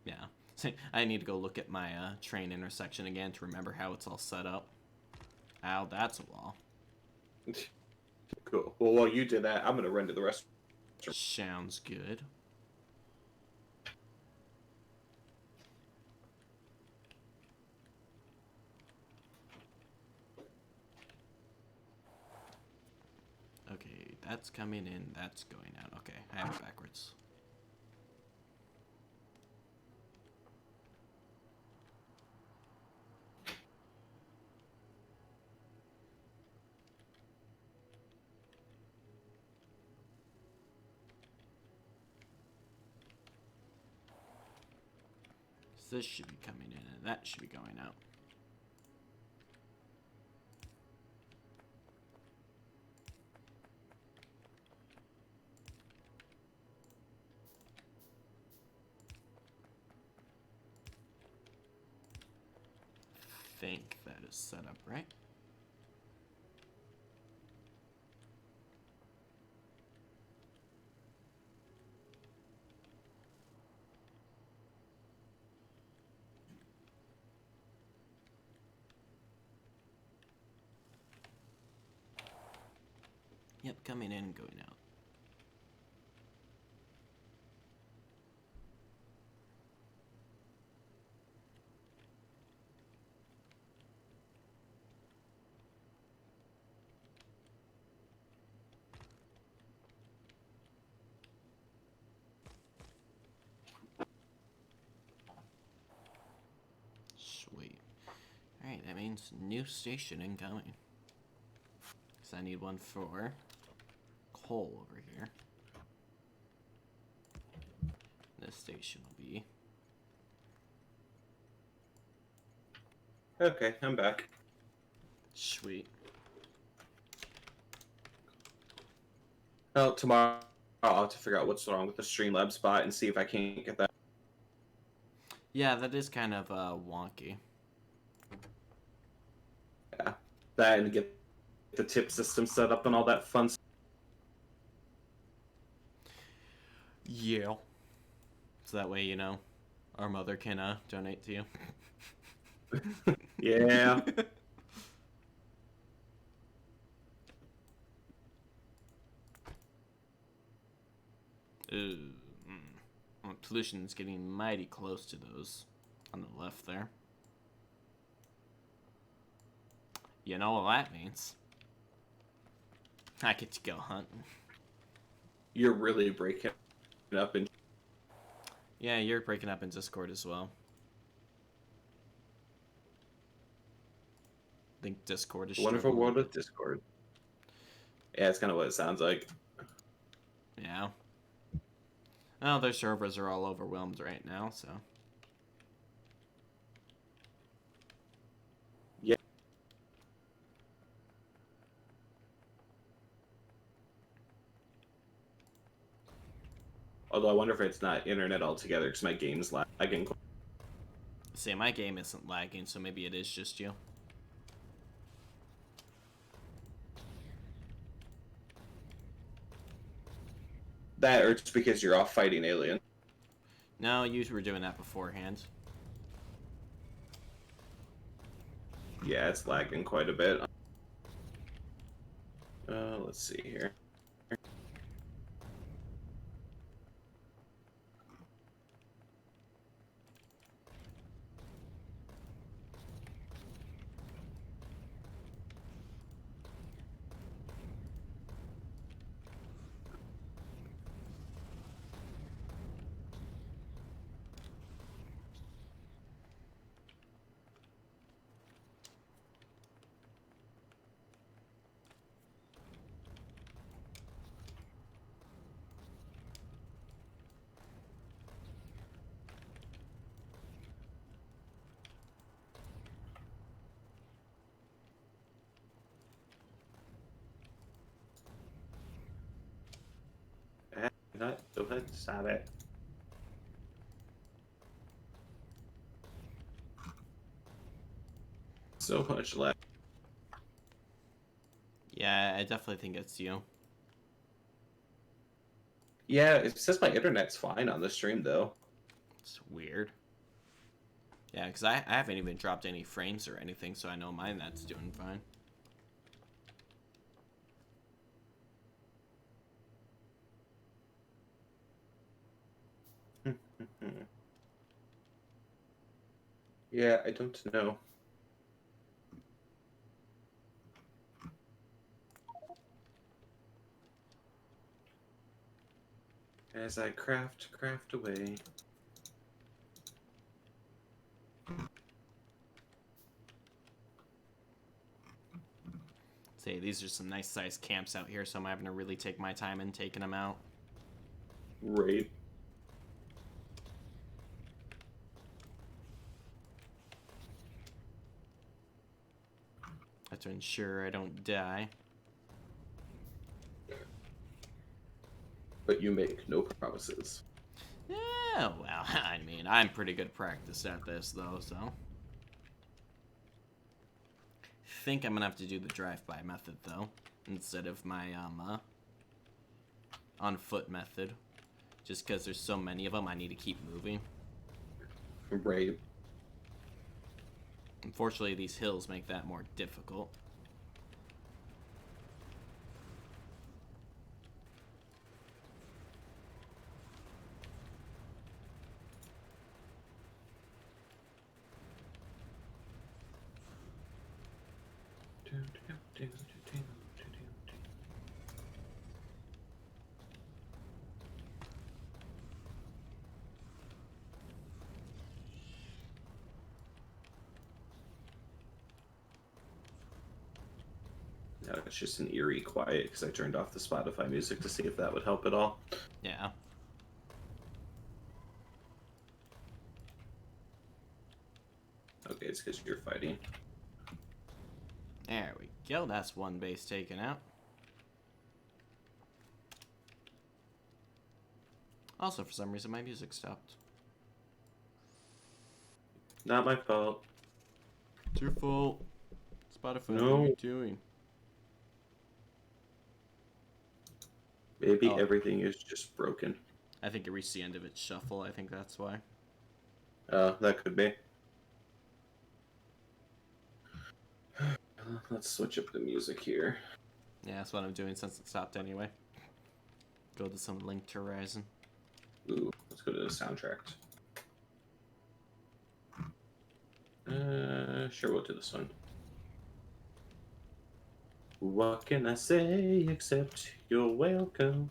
Yeah, so I need to go look at my train intersection again to remember how it's all set up. Ow, that's a wall.
Cool. Well, while you did that, I'm gonna run to the rest.
Sounds good. Okay, that's coming in, that's going out. Okay, I have it backwards. So this should be coming in, and that should be going out. Think that is set up right. Yep, coming in and going out. Sweet. Alright, that means new station incoming. So I need one for coal over here. This station will be...
Okay, I'm back.
Sweet.
Well, tomorrow I'll have to figure out what's wrong with the Streamlabs bot and see if I can't get that.
Yeah, that is kind of wonky.
Yeah, that and get the tip system set up and all that fun stuff.
Yeah. So that way, you know, our mother can donate to you.
Yeah.
Ooh, well, pollution's getting mighty close to those on the left there. You know what that means? I get to go hunting.
You're really breaking it up in.
Yeah, you're breaking up in Discord as well. I think Discord is
Wonderful
struggling.
world of Discord. Yeah, it's kind of what it sounds like.
Yeah. Oh, their servers are all overwhelmed right now, so.
Yeah. Although I wonder if it's not internet altogether because my game's lagging.
See, my game isn't lagging, so maybe it is just you.
That or just because you're off fighting aliens.
No, you were doing that beforehand.
Yeah, it's lagging quite a bit. Let's see here. stop it. So much left.
Yeah, I definitely think it's you.
Yeah, it says my internet's fine on the stream though.
It's weird. Yeah, because I haven't even dropped any frames or anything, so I know my net's doing fine.
Yeah, I don't know. As I craft away.
Say, these are some nice sized camps out here, so I'm having to really take my time in taking them out.
Right.
I have to ensure I don't die.
But you make no promises.
Yeah, well, I mean, I'm pretty good practice at this, though, so. Think I'm gonna have to do the drive-by method, though, instead of my, on-foot method. Just because there's so many of them, I need to keep moving.
Right.
Unfortunately, these hills make that more difficult.
No, it's just an eerie quiet because I turned off the Spotify music to see if that would help at all.
Yeah.
Okay, it's because you're fighting.
There we go. That's one base taken out. Also, for some reason, my music stopped.
Not my fault.
It's your fault. Spotify,
No.
what are you doing?
Maybe
Oh.
everything is just broken.
I think it reached the end of its shuffle. I think that's why.
That could be. Let's switch up the music here.
Yeah, that's what I'm doing since it stopped anyway. Go to some Linked Horizon.
Ooh, let's go to the soundtrack. Sure, we'll do this one. What can I say except you're welcome?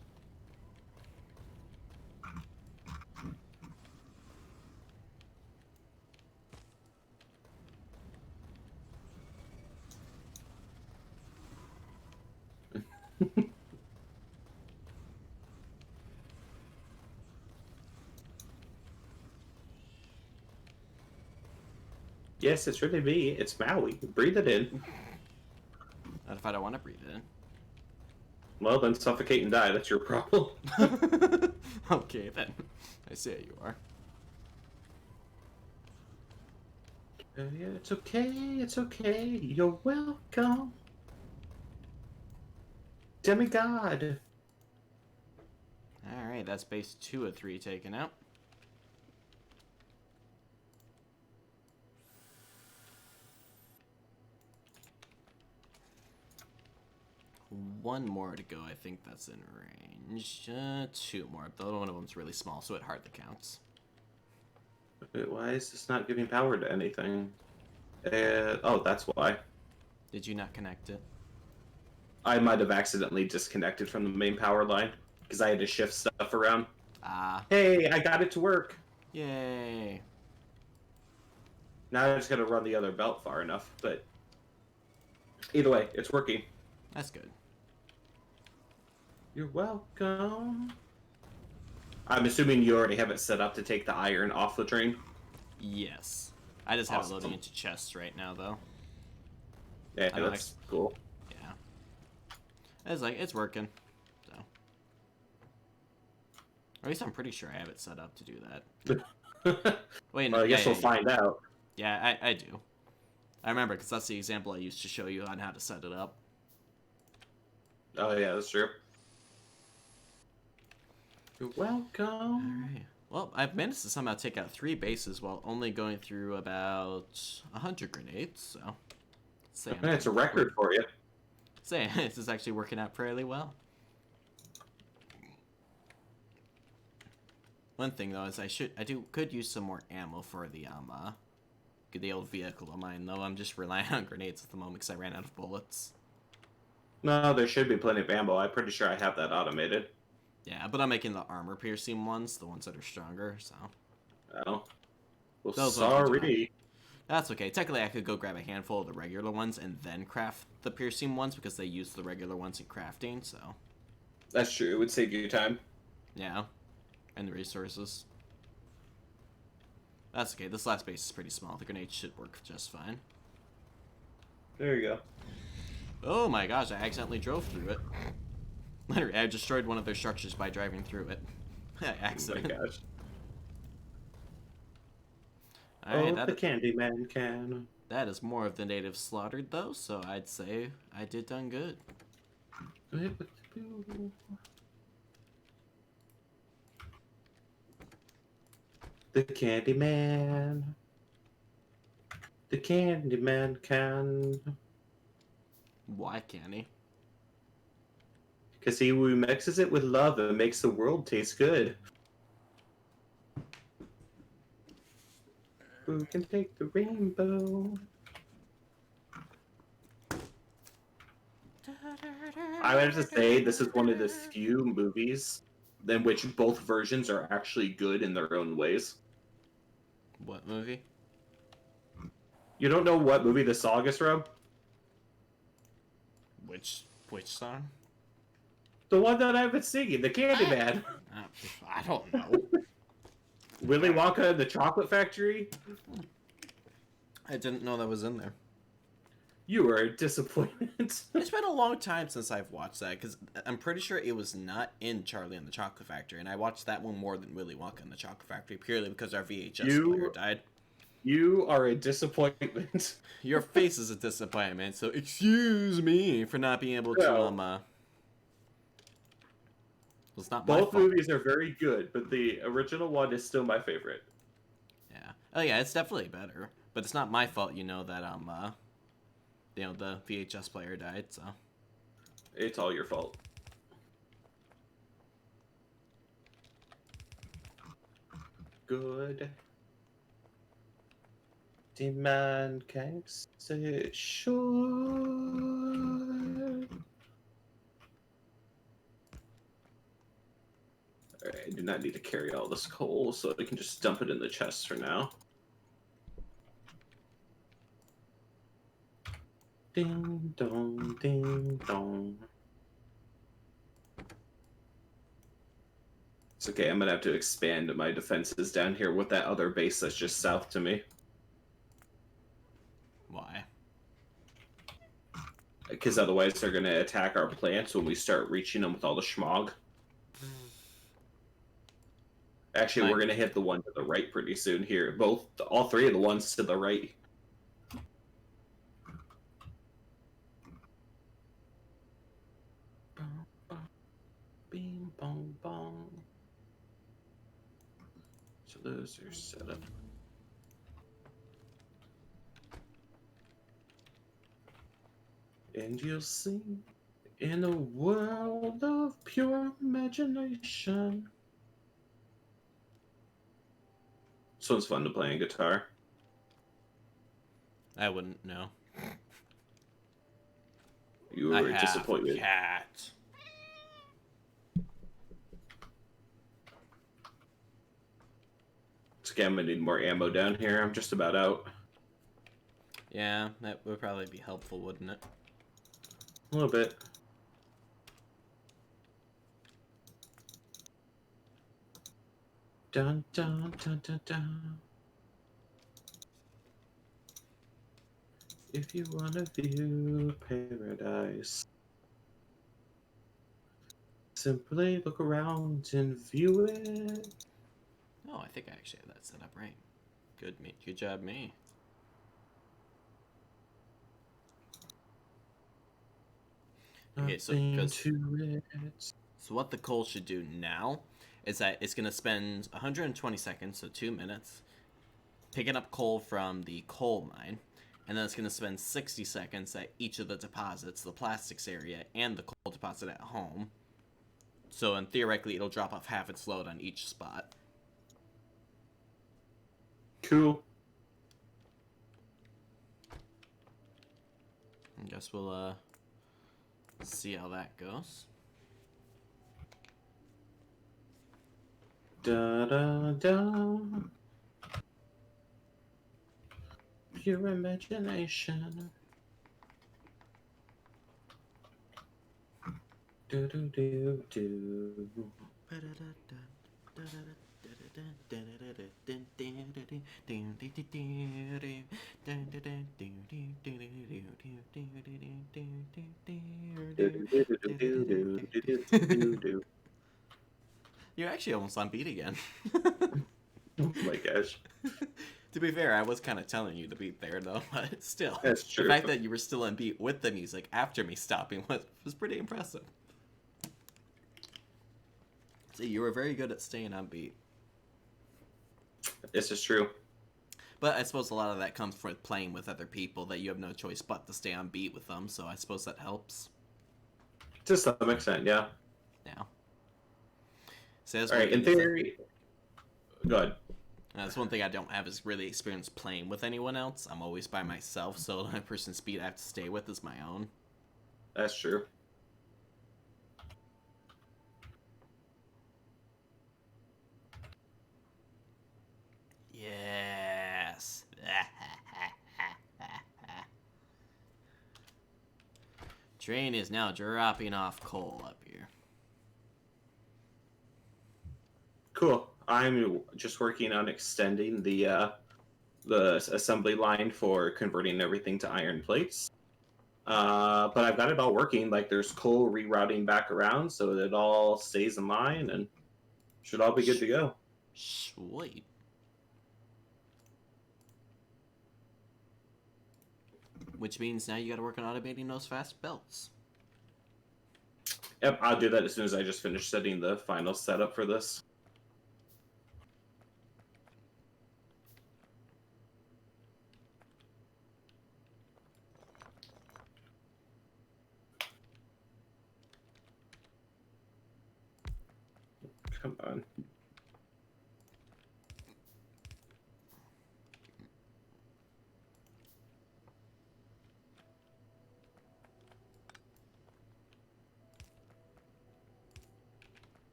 Yes, it's really me. It's Maui. Breathe it in.
Not if I don't want to breathe it
Well, then suffocate and die. That's your problem.
in. Okay, then. I see how you are.
Yeah, it's okay. It's okay. You're welcome. Demigod.
Alright, that's base 2 of 3 taken out. One more to go. I think that's in range. 2 more. The other one of them's really small, so it hardly counts.
Wait, why is this not giving power to anything? Oh, that's why.
Did you not connect it?
I might have accidentally disconnected from the main power line because I had to shift stuff around.
Ah.
Hey, I got it to work.
Yay.
Now I just gotta run the other belt far enough, but either way, it's working.
That's good.
You're welcome. I'm assuming you already have it set up to take the iron off the train.
Yes. I just have it
Awesome.
loading into chests right now, though.
Yeah,
I don't
that's cool.
Yeah. It's like, it's working. So. At least I'm pretty sure I have it set up to do that. Wait, no,
Well, I guess
yeah,
we'll find out.
Yeah, I do. I remember because that's the example I used to show you on how to set it up.
Oh yeah, that's true. You're welcome.
Alright. Well, I've managed to somehow take out 3 bases while only going through about 100 grenades, so...
It's a record for you.
Say, this is actually working out fairly well. One thing though is could use some more ammo for the old vehicle of mine, though. I'm just relying on grenades at the moment because I ran out of bullets.
No, there should be plenty of ammo. I'm pretty sure I have that automated.
Yeah, but I'm making the armor piercing ones, the ones that are stronger, so...
Oh. Well,
Those
sorry.
That's okay. Technically, I could go grab a handful of the regular ones and then craft the piercing ones because they use the regular ones in crafting, so...
That's true. It would save you time.
Yeah. And the resources. That's okay. This last base is pretty small. The grenades should work just fine.
There you go.
Oh my gosh, I accidentally drove through it. Literally, I destroyed one of their structures by driving through it. Accident.
Oh my gosh.
Alright,
the Candyman can.
That is more of the natives slaughtered, though, so I'd say I did done good.
The Candyman. The Candyman can.
Why can't he?
Because he who mixes it with love and makes the world taste good. Who can take the rainbow? I have to say, this is one of the few movies in which both versions are actually good in their own ways.
What movie?
You don't know what movie the song is from?
Which song?
The one that I've been singing, the Candyman.
I don't know.
Willy Wonka and the Chocolate Factory?
I didn't know that was in there.
You are a disappointment.
It's been a long time since I've watched that, because I'm pretty sure it was not in Charlie and the Chocolate Factory, and I watched that one more than Willy Wonka and the Chocolate Factory, purely because our VHS player died.
You are a disappointment.
Your face is a disappointment, so excuse me for not being able to, it's not my fault.
Both movies are very good, but the original one is still my favorite.
Yeah. Oh yeah, it's definitely better. But it's not my fault, that the VHS player died, so.
It's all your fault. Good. Demand can say sure. Alright, I do not need to carry all this coal, so I can just dump it in the chest for now. Ding dong, ding dong. It's okay, I'm gonna have to expand my defenses down here with that other base that's just south to me.
Why?
Because otherwise they're gonna attack our plants when we start reaching them with all the schmog. Actually, we're gonna hit the one to the right pretty soon here. All three of the ones to the right. Bing bong bong. So those are set up. And you'll see in a world of pure imagination. So it's fun to play on guitar.
I wouldn't know.
You were disappointed.
Cat.
It's okay, I'm gonna need more ammo down here. I'm just about out.
Yeah, that would probably be helpful, wouldn't it?
A little bit. Dun dun dun dun dun. If you wanna view paradise, Simply look around and view it.
Oh, I think I actually have that set up right. Good job, me. Okay, so
Nothing to it.
So what the coal should do now is that it's going to spend 120 seconds, so 2 minutes, picking up coal from the coal mine, and then it's going to spend 60 seconds at each of the deposits, the plastics area and the coal deposit at home. So, and theoretically, it'll drop off half its load on each spot.
Cool.
I guess we'll see how that goes.
Da da da. Pure imagination. Do do do do.
You're actually almost on beat again.
Oh my gosh.
To be fair, I was kind of telling you to beat there, though, but still.
That's true.
The fact that you were still on beat with the music after me stopping was pretty impressive. See, you were very good at staying on beat.
This is true.
But I suppose a lot of that comes from playing with other people that you have no choice but to stay on beat with them, so I suppose that helps.
To some extent, yeah.
Yeah. So that's
Alright, in theory. Go ahead.
That's one thing I don't have is really experience playing with anyone else. I'm always by myself, so the only person speed I have to stay with is my own.
That's true.
Yes. Train is now dropping off coal up here.
Cool. I'm just working on extending the assembly line for converting everything to iron plates. But I've got it all working. Like there's coal rerouting back around, so it all stays in line and should all be good to go.
Sweet. Which means now you gotta work on automating those fast belts.
Yep, I'll do that as soon as I just finish setting the final setup for this. Come on.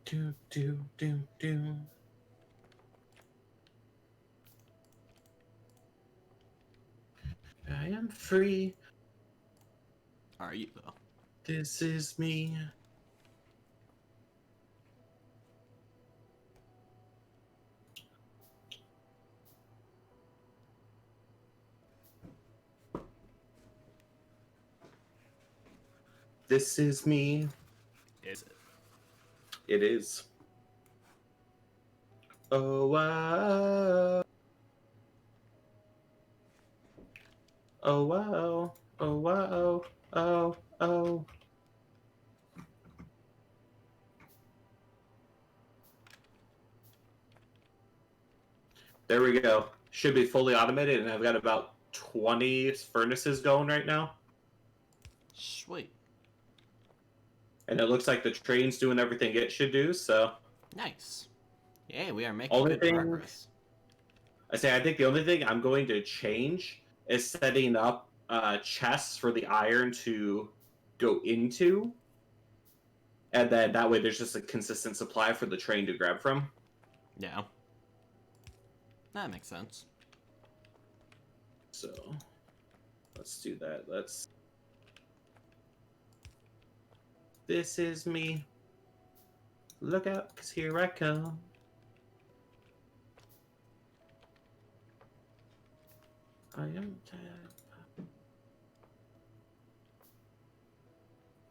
Do do do do. I am free.
Are you though?
This is me. This is me.
Is it?
It is. Oh wow. Oh wow. Oh wow. Oh oh. There we go. Should be fully automated, and I've got about 20 furnaces going right now.
Sweet.
And it looks like the train's doing everything it should do, so.
Nice. Yeah, we are making
Only
good
thing-
progress.
I think the only thing I'm going to change is setting up chests for the iron to go into. And then that way there's just a consistent supply for the train to grab from.
Yeah. That makes sense.
So let's do that. This is me. Look out, because here I come. I am tired.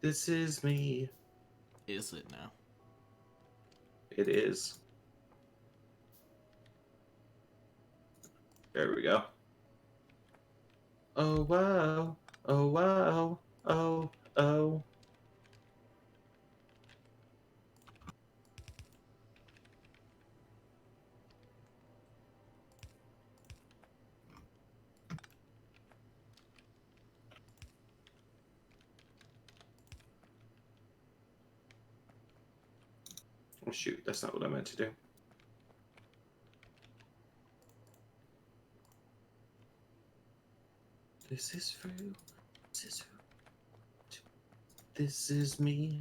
This is me.
Is it now?
It is. There we go. Oh wow. Oh wow. Oh oh. Oh shoot, that's not what I meant to do. This is for you. This is for you. This is me.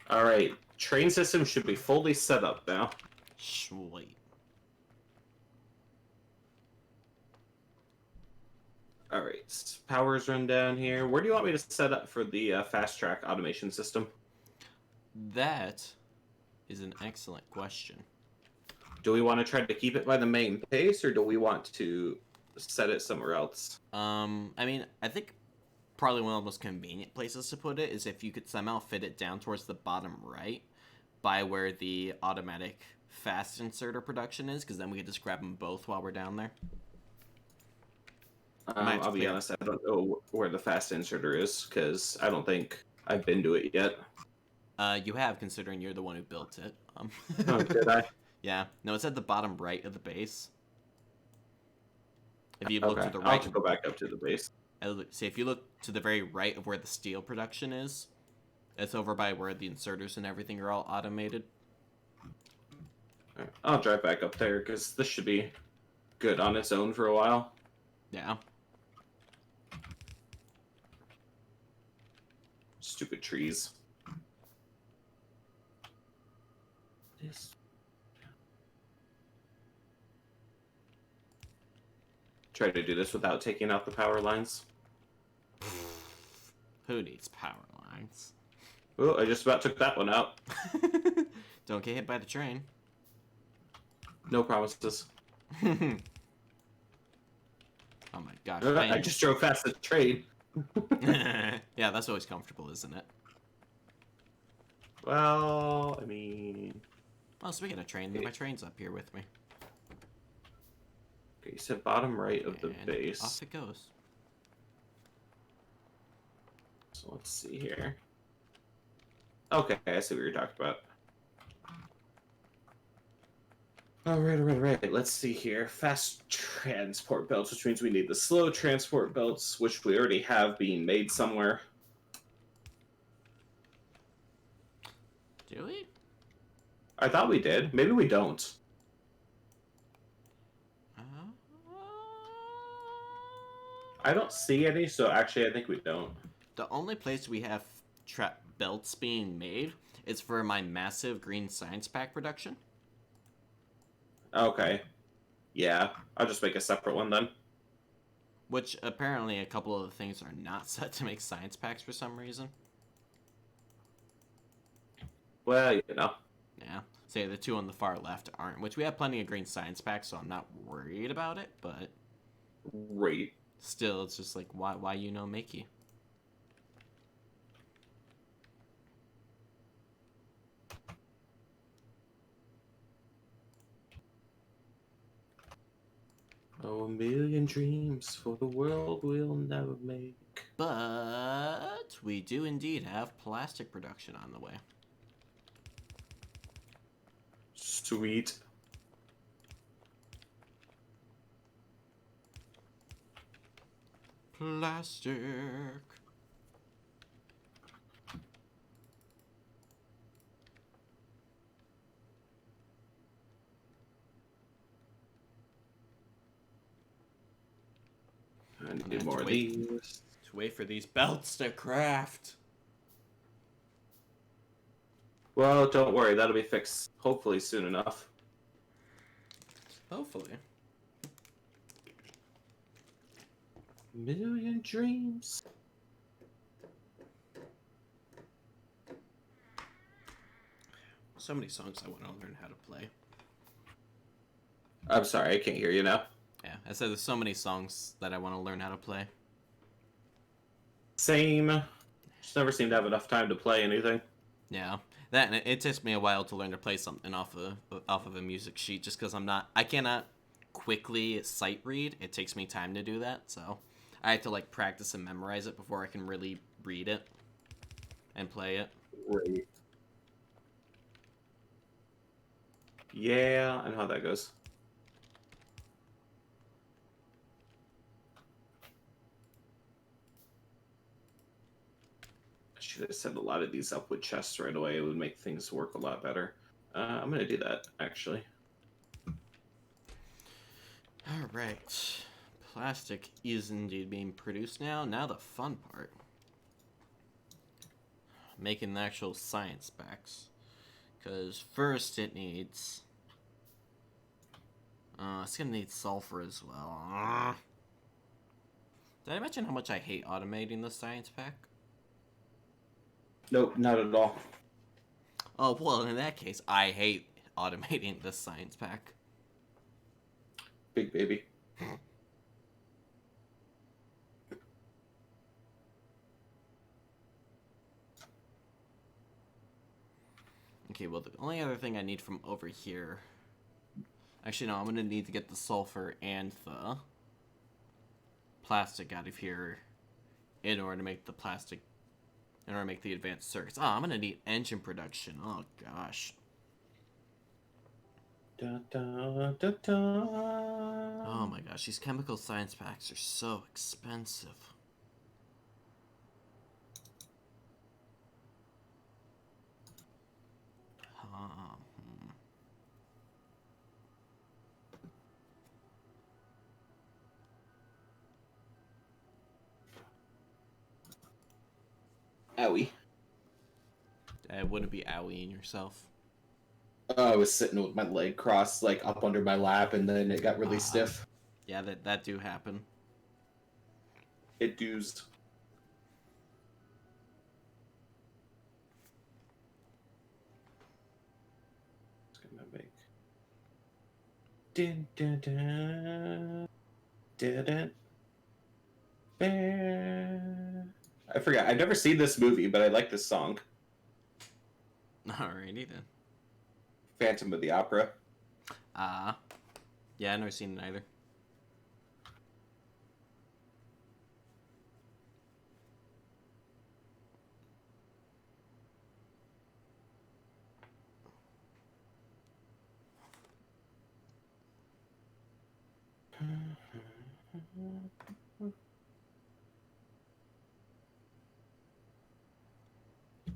All right, train system should be fully set up now.
Sweet.
All right, power's run down here. Where do you want me to set up for the fast track automation system?
That is an excellent question.
Do we want to try to keep it by the main pace, or do we want to set it somewhere else?
I mean, I think probably one of the most convenient places to put it is if you could somehow fit it down towards the bottom right by where the automatic fast inserter production is, because then we could just grab them both while we're down there.
I'll be honest, I don't know where the fast inserter is, because I don't think I've been to it yet.
You have, considering you're the one who built it.
Oh, did I?
Yeah. No, it's at the bottom right of the base. If you look
Okay,
to the
I'll
right,
have to go back up to the base.
say if you look to the very right of where the steel production is, it's over by where the inserters and everything are all automated.
All right, I'll drive back up there, because this should be good on its own for a while.
Yeah.
Stupid trees. This. Try to do this without taking out the power lines.
Who needs power lines?
Oh, I just about took that one out.
Don't get hit by the train.
No promises.
Oh my gosh.
I just drove past the train.
Yeah, that's always comfortable, isn't it?
Well, I mean...
Oh, speaking of train, my train's up here with me.
Okay, you said bottom right of the
And
base.
off it goes.
So let's see here. Okay, I see what you're talking about. Alright. Let's see here. Fast transport belts, which means we need the slow transport belts, which we already have being made somewhere.
Do we?
I thought we did. Maybe we don't. I don't see any, so actually I think we don't.
The only place we have belts being made is for my massive green science pack production.
Okay. Yeah, I'll just make a separate one then.
Which apparently a couple of the things are not set to make science packs for some reason.
Well, you know.
Yeah. Say the two on the far left aren't, which we have plenty of green science packs, so I'm not worried about it, but
Right.
still, it's just like, why you know Mickey?
Oh, a million dreams for the world we'll never make.
But we do indeed have plastic production on the way.
Sweet.
Plastic.
I need more of these.
To wait for these belts to craft.
Well, don't worry, that'll be fixed hopefully soon enough.
Hopefully.
Million dreams.
So many songs I want to learn how to play.
I'm sorry, I can't hear you now.
Yeah, I said there's so many songs that I want to learn how to play.
Same. Just never seem to have enough time to play anything.
Yeah, that and it takes me a while to learn to play something off of a music sheet, just because I cannot quickly sight read. It takes me time to do that, so I have to like practice and memorize it before I can really read it and play it.
Right. Yeah, I know how that goes. I should have set a lot of these up with chests right away. It would make things work a lot better. I'm gonna do that, actually.
All right, plastic is indeed being produced now. Now the fun part, making the actual science packs. Because first it needs... it's gonna need sulfur as well. Did I mention how much I hate automating the science pack?
Nope, not at all.
Oh, well, in that case, I hate automating the science pack.
Big baby.
Okay, well, the only other thing I need from over here... Actually, no, I'm gonna need to get the sulfur and the plastic out of here in order to make the plastic... In order to make the advanced circuits. Oh, I'm gonna need engine production. Oh, gosh.
Da, da, da, da.
Oh my gosh, these chemical science packs are so expensive. Hmm.
Owie.
It wouldn't be owie yourself.
I was sitting with my leg crossed, like up under my lap, and then it got really stiff.
Yeah, that do happen.
It does. It's gonna make. Dun, dun, dun. Dun, dun. I forgot. I've never seen this movie, but I like this song.
Alrighty then.
Phantom of the Opera.
Yeah, I've never seen it either.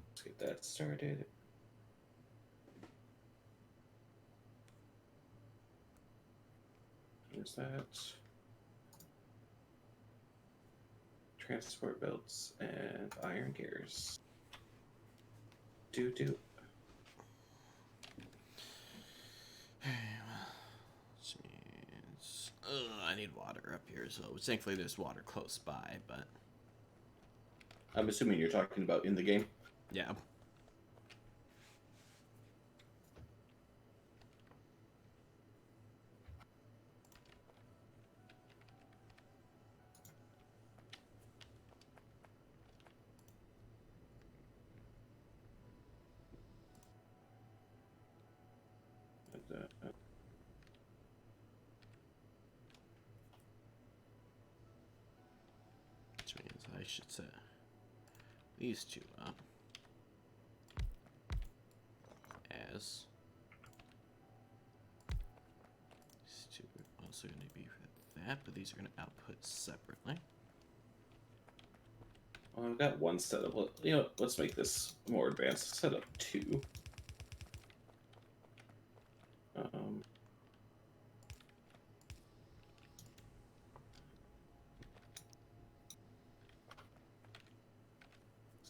Let's get that started. Where's that? Transport belts and iron gears. Do.
Which means... I need water up here, so thankfully there's water close by, but...
I'm assuming you're talking about in the game.
Yeah. Which means I should set these two up as... These two are also going to be for that, but these are going to output separately.
Well, I've got one setup. Let's make this more advanced. Set up two.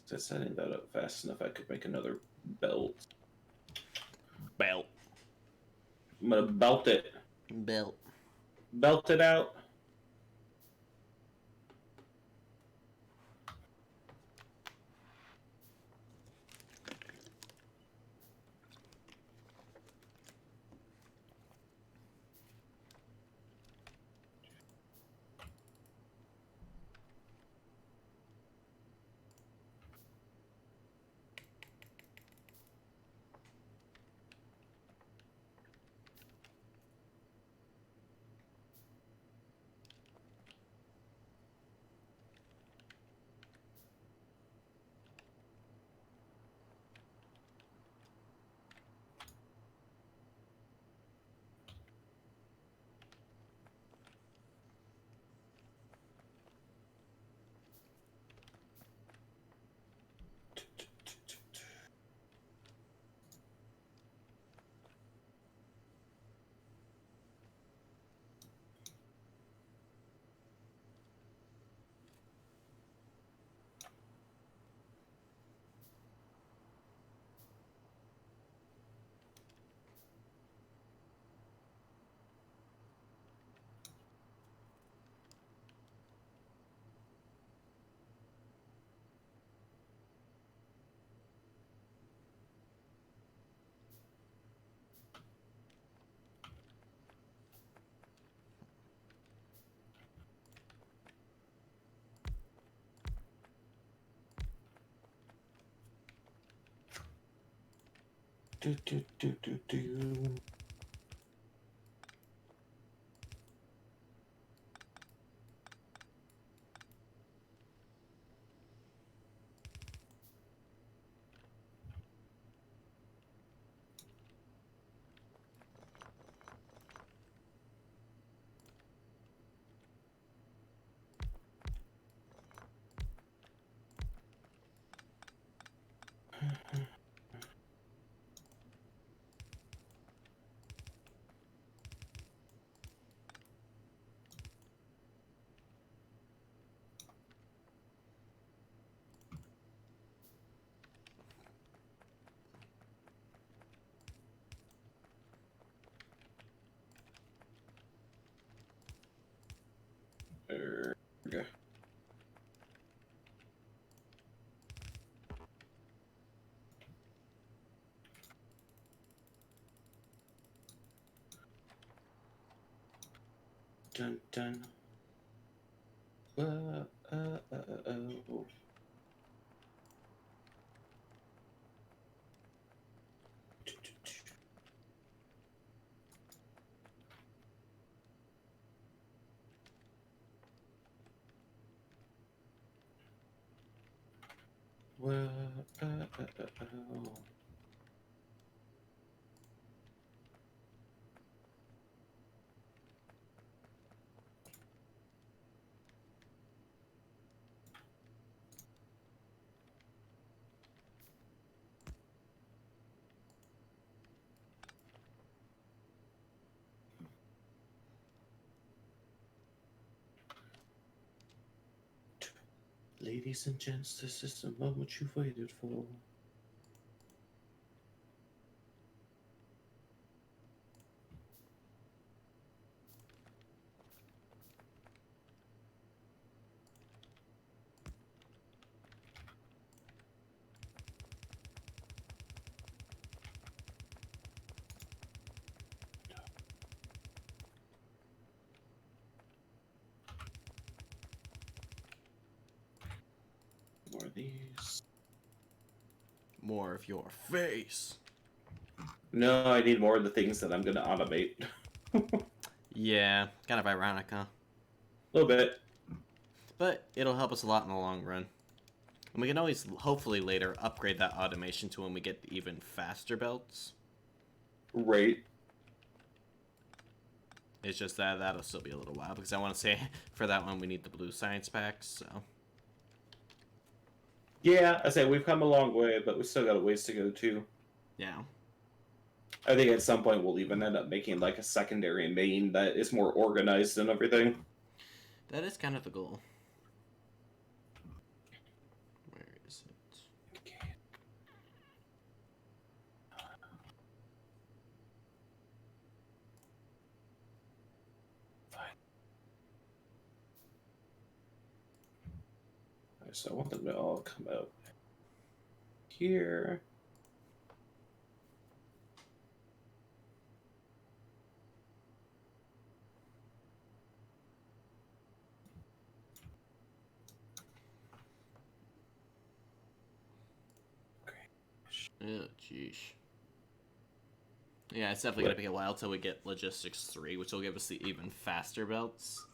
Just setting that up fast enough, I could make another belt.
Belt.
I'm gonna belt it.
Belt.
Belt it out. There we go. Dun dun. Oh. Oh. Ladies and gents, this is the moment you've waited for. More of these.
More of your face.
No, I need more of the things that I'm going to automate.
Yeah, kind of ironic, huh?
A little bit.
But it'll help us a lot in the long run. And we can always, hopefully later, upgrade that automation to when we get even faster belts.
Right.
It's just that that'll still be a little while, because I want to say, for that one, we need the blue science packs, so...
Yeah, I say we've come a long way, but we still got a ways to go, too.
Yeah.
I think at some point we'll even end up making like a secondary main that is more organized and everything.
That is kind of the goal. Where is it?
Okay. Fine. So I want them to all come out here.
Oh, jeez. Yeah, it's definitely going to take a while till we get Logistics 3, which will give us the even faster belts.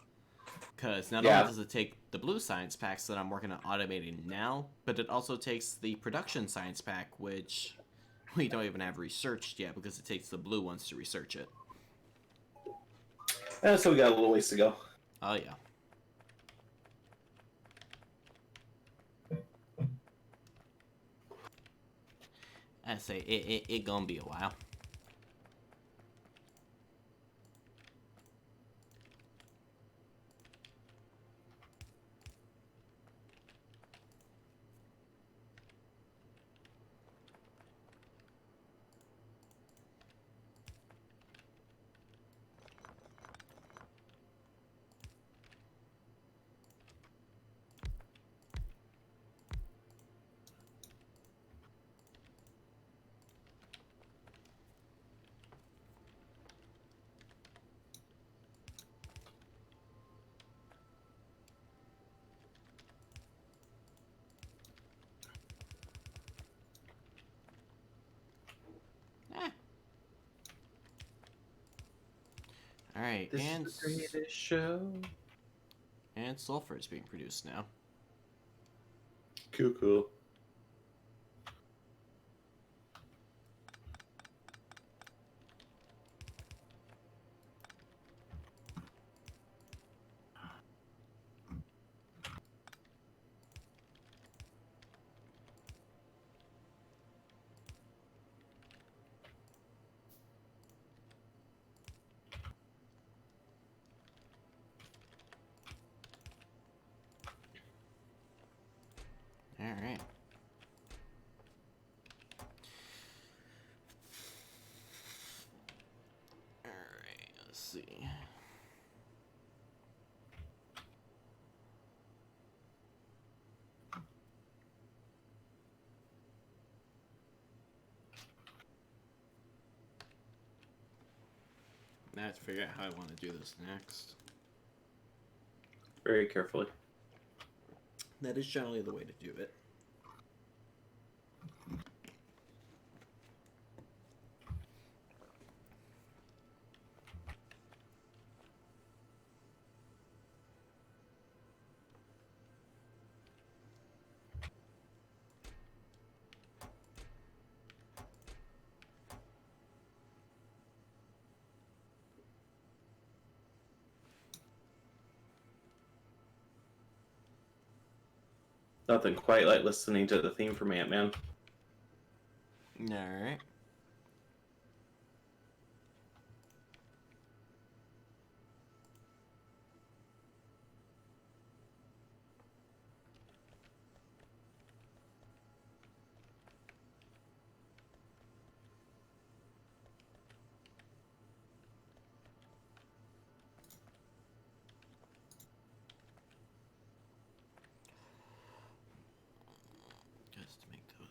Because not only does it take the blue science packs that I'm working on automating now, but it also takes the production science pack, which we don't even have researched yet, because it takes the blue ones to research it.
So we got a little ways to go.
Oh, yeah. I say, it gonna be a while. Alright,
This is the greatest show.
and sulfur is being produced now.
Cool.
Alright. Alright, let's see. Now I have to figure out how I want to do this next.
Very carefully.
That is generally the way to do it.
Nothing quite like listening to the theme from Ant-Man.
Alright. Just to make those.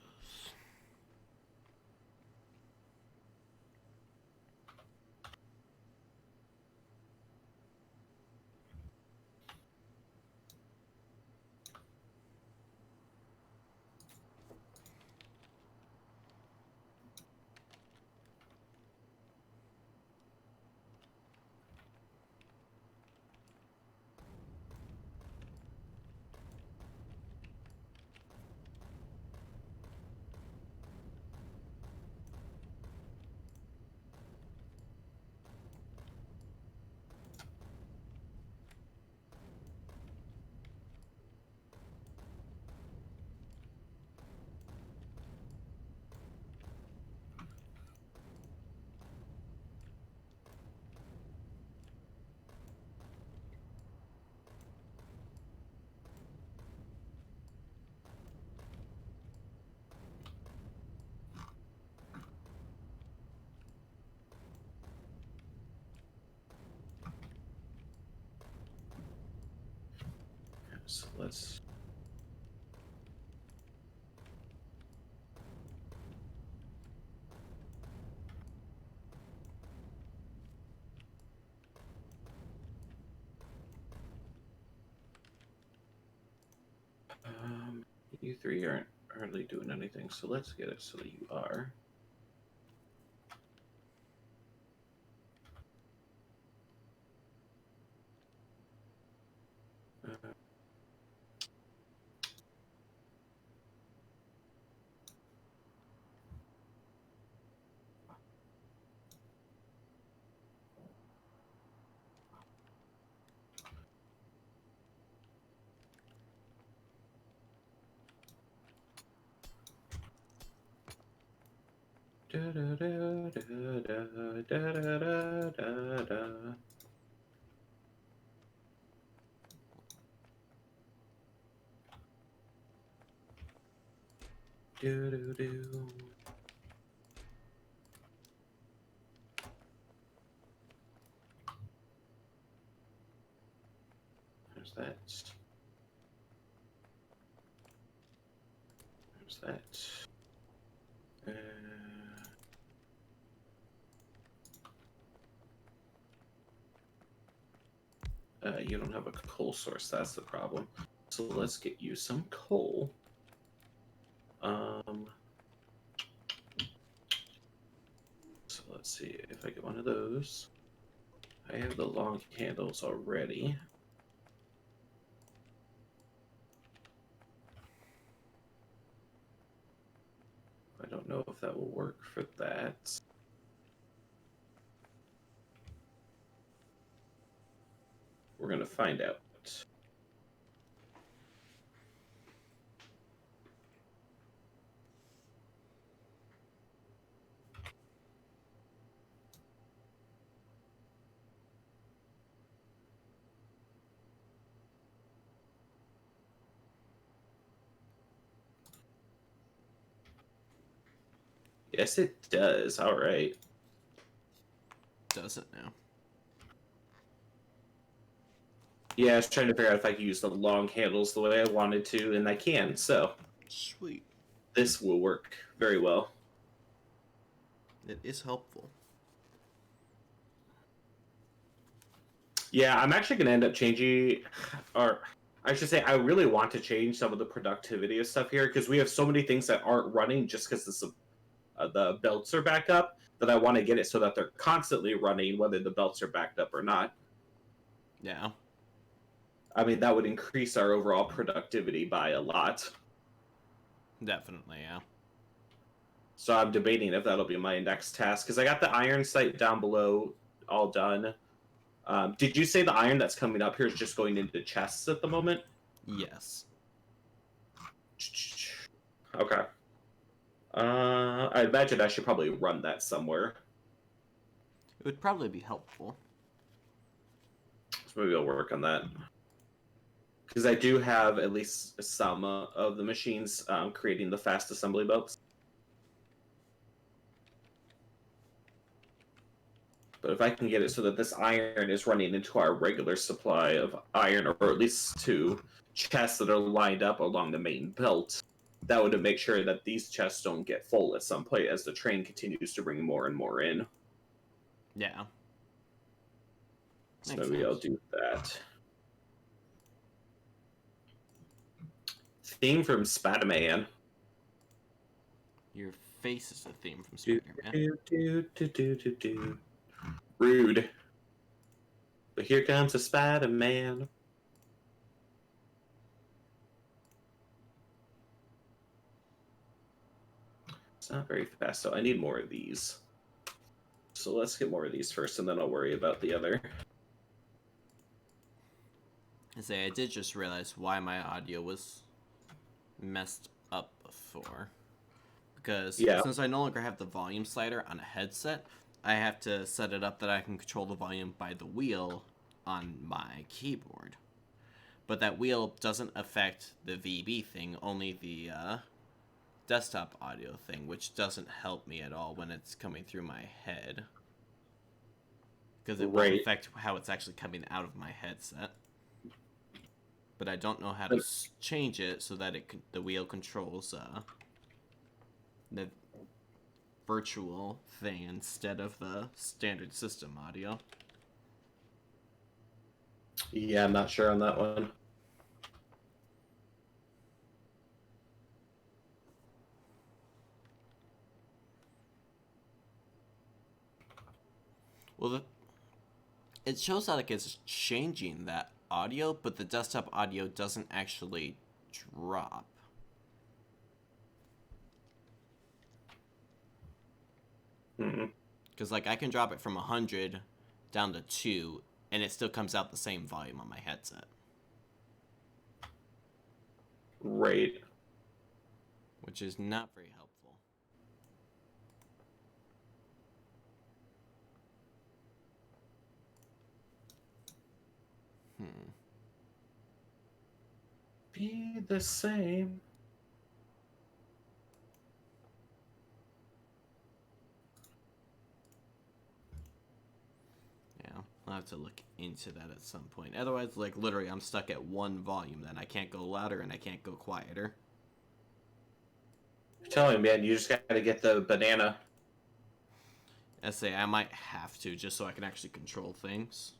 So let's... you three aren't hardly doing anything, so let's get it so that you are. Da, da, da, da, da, da, da, da, da. Do, do, do. There's that. There's that. You don't have a coal source, that's the problem. So let's get you some coal. So let's see if I get one of those. I have the long handles already. I don't know if that will work for that. We're going to find out. Yes, it does. All right.
Does it now?
Yeah, I was trying to figure out if I could use the long handles the way I wanted to, and I can. So
Sweet.
this will work very well.
It is helpful.
Yeah, I'm actually going to end up changing, or I should say, I really want to change some of the productivity of stuff here because we have so many things that aren't running just because the belts are backed up that I want to get it so that they're constantly running whether the belts are backed up or not.
Yeah.
I mean, that would increase our overall productivity by a lot.
Definitely, yeah.
So I'm debating if that'll be my next task because I got the iron sight down below all done. Did you say the iron that's coming up here is just going into chests at the moment?
Yes.
Okay. I imagine I should probably run that somewhere.
It would probably be helpful.
So maybe I'll work on that. Because I do have at least some of the machines creating the fast assembly belts. But if I can get it so that this iron is running into our regular supply of iron, or at least to chests that are lined up along the main belt, that would make sure that these chests don't get full at some point as the train continues to bring more and more in.
Yeah.
So
Makes
maybe I'll
sense.
do that. Theme from Spider-Man.
Your face is a theme from Spider-Man.
Do. Rude. But here comes a Spider-Man. It's not very fast, so I need more of these. So let's get more of these first, and then I'll worry about the other.
I did just realize why my audio was messed up before. Because since I no longer have the volume slider on a headset, I have to set it up that I can control the volume by the wheel on my keyboard. But that wheel doesn't affect the VB thing, only the desktop audio thing, which doesn't help me at all when it's coming through my head. Because it won't affect how it's actually coming out of my headset. But I don't know how to change it so that the wheel controls the virtual thing instead of the standard system audio.
Yeah, I'm not sure on that one.
Well, it shows that it's changing that audio, but the desktop audio doesn't actually drop. Because I can drop it from 100 down to 2, and it still comes out the same volume on my headset.
Right.
Which is not very helpful.
Be the same.
Yeah, I'll have to look into that at some point. Otherwise, literally, I'm stuck at one volume. Then I can't go louder and I can't go quieter.
I'm telling you, man, you just gotta get the banana.
I might have to just so I can actually control things.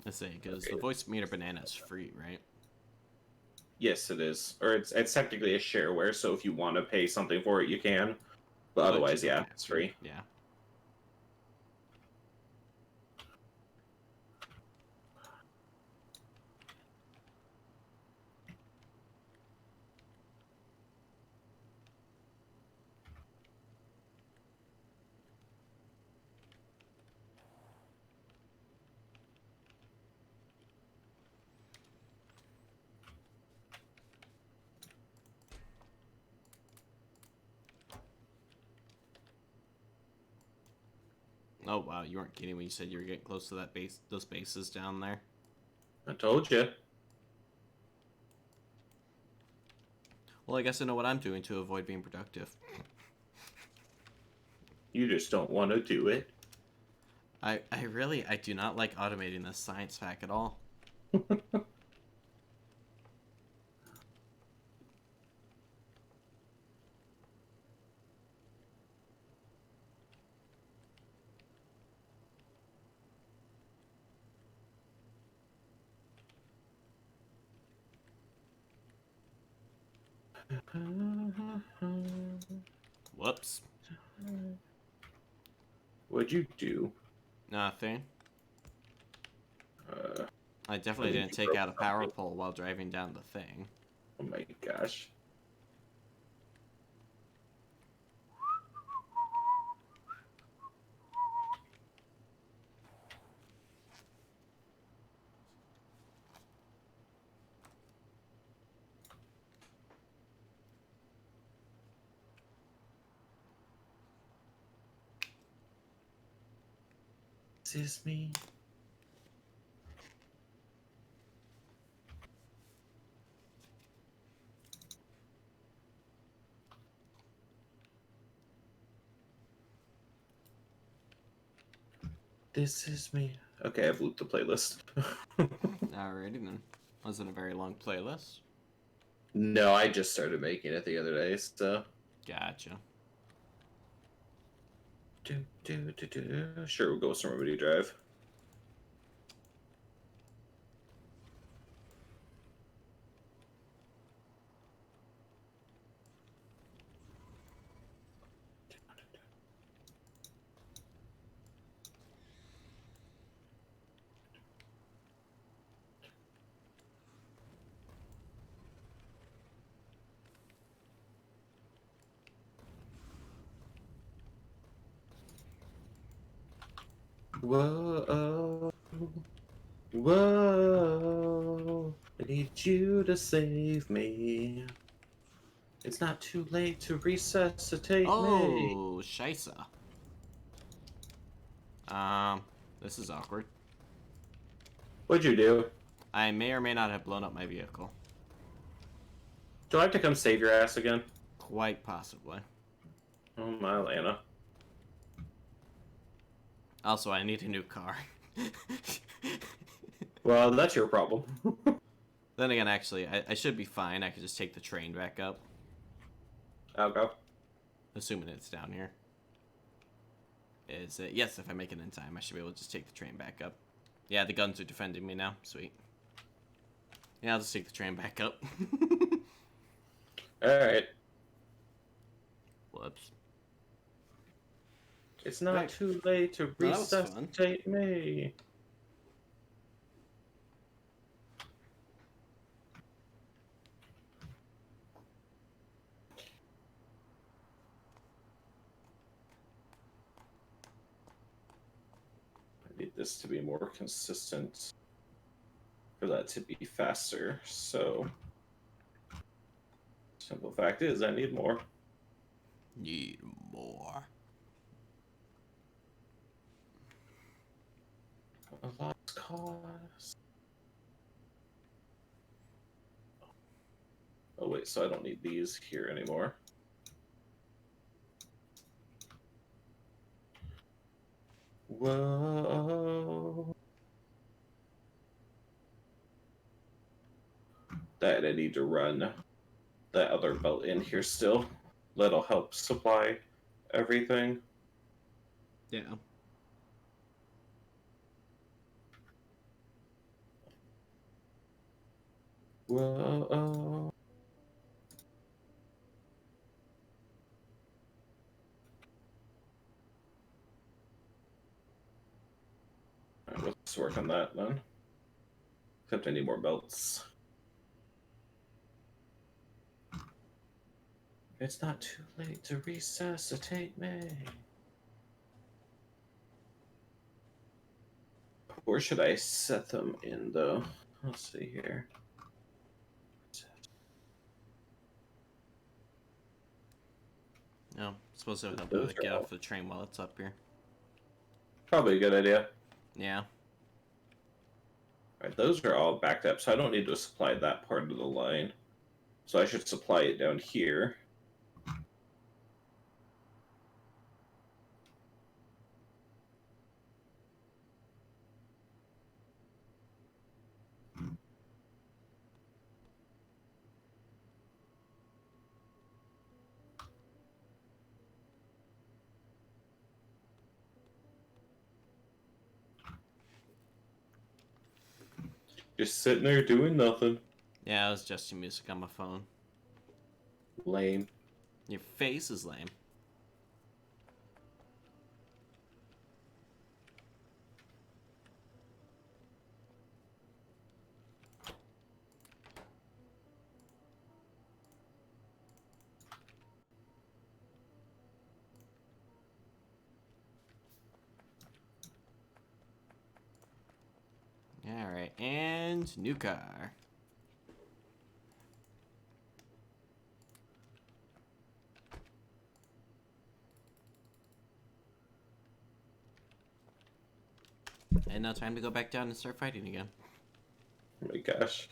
I say, because
Okay.
the voice meter banana is free, right?
Yes, it is. Or it's technically a shareware, so if you want to pay something for it, you can. But
But you
otherwise,
don't
yeah,
have
it's
to.
free.
Yeah. Oh wow, you weren't kidding when you said you were getting close to that base, those bases down there.
I told you.
Well, I guess I know what I'm doing to avoid being productive.
You just don't want to do it.
I do not like automating this science pack at all. Whoops.
What'd you do?
Nothing.
Uh,
I
I
definitely
think
didn't
you
take
broke
out a power
something.
pole while driving down the thing.
Oh my gosh. This is me. This is me. Okay, I've looped the playlist.
Alrighty then. Wasn't a very long playlist.
No, I just started making it the other day, so.
Gotcha.
Sure, we'll go with some Remedy Drive. Whoa, whoa, I need you to save me. It's not too late to resuscitate me.
Oh, Shisa. This is awkward.
What'd you do?
I may or may not have blown up my vehicle.
Do I have to come save your ass again?
Quite possibly.
Oh my Lana.
Also, I need a new car.
Well, that's your problem.
Then again, actually, I should be fine. I could just take the train back up.
I'll go.
Assuming it's down here. Is it? Yes, if I make it in time, I should be able to just take the train back up. Yeah, the guns are defending me now. Sweet. Yeah, I'll just take the train back up.
Alright.
Whoops.
It's not
Right.
too late to
Well, that was fun.
resuscitate me. I need this to be more consistent for that to be faster. So, simple fact is, I need more.
Need more.
A lost cause. Oh wait, so I don't need these here anymore. Whoa. That I need to run that other belt in here still. That'll help supply everything.
Yeah.
Whoa. Alright, let's work on that then. Except I need more belts. It's not too late to resuscitate me. Where should I set them in, though? Let's see here.
No, suppose I would help
Those are
get
all-
off the train while it's up here.
Probably a good idea.
Yeah.
Alright, those are all backed up, so I don't need to supply that part of the line. So I should supply it down here. Just sitting there doing nothing.
Yeah, I was adjusting music on my phone.
Lame.
Your face is lame. Alright, and new car. And now time to go back down and start fighting again.
Oh my gosh.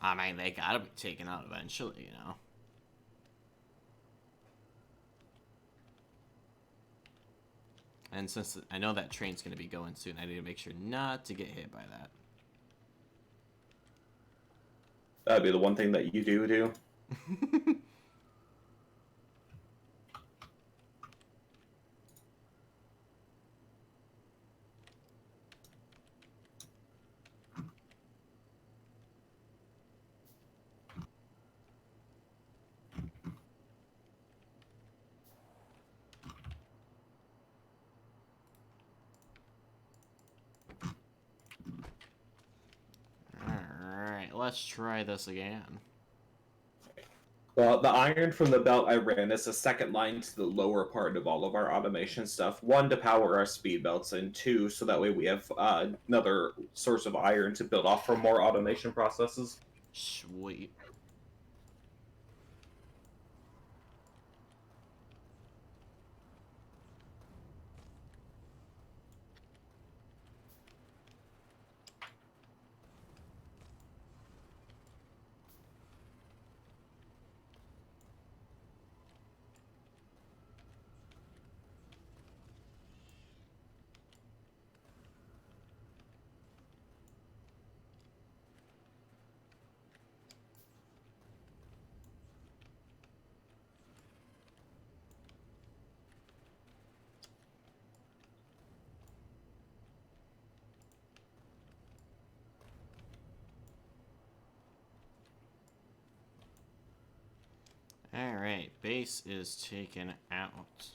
I mean, they gotta be taken out eventually, you know. And since I know that train's gonna be going soon, I need to make sure not to get hit by that.
That'd be the one thing that you do.
Alright, let's try this again.
Well, the iron from the belt I ran is the second line to the lower part of all of our automation stuff. One, to power our speed belts, and two, so that way we have another source of iron to build off for more automation processes.
Sweet. Alright, base is taken out.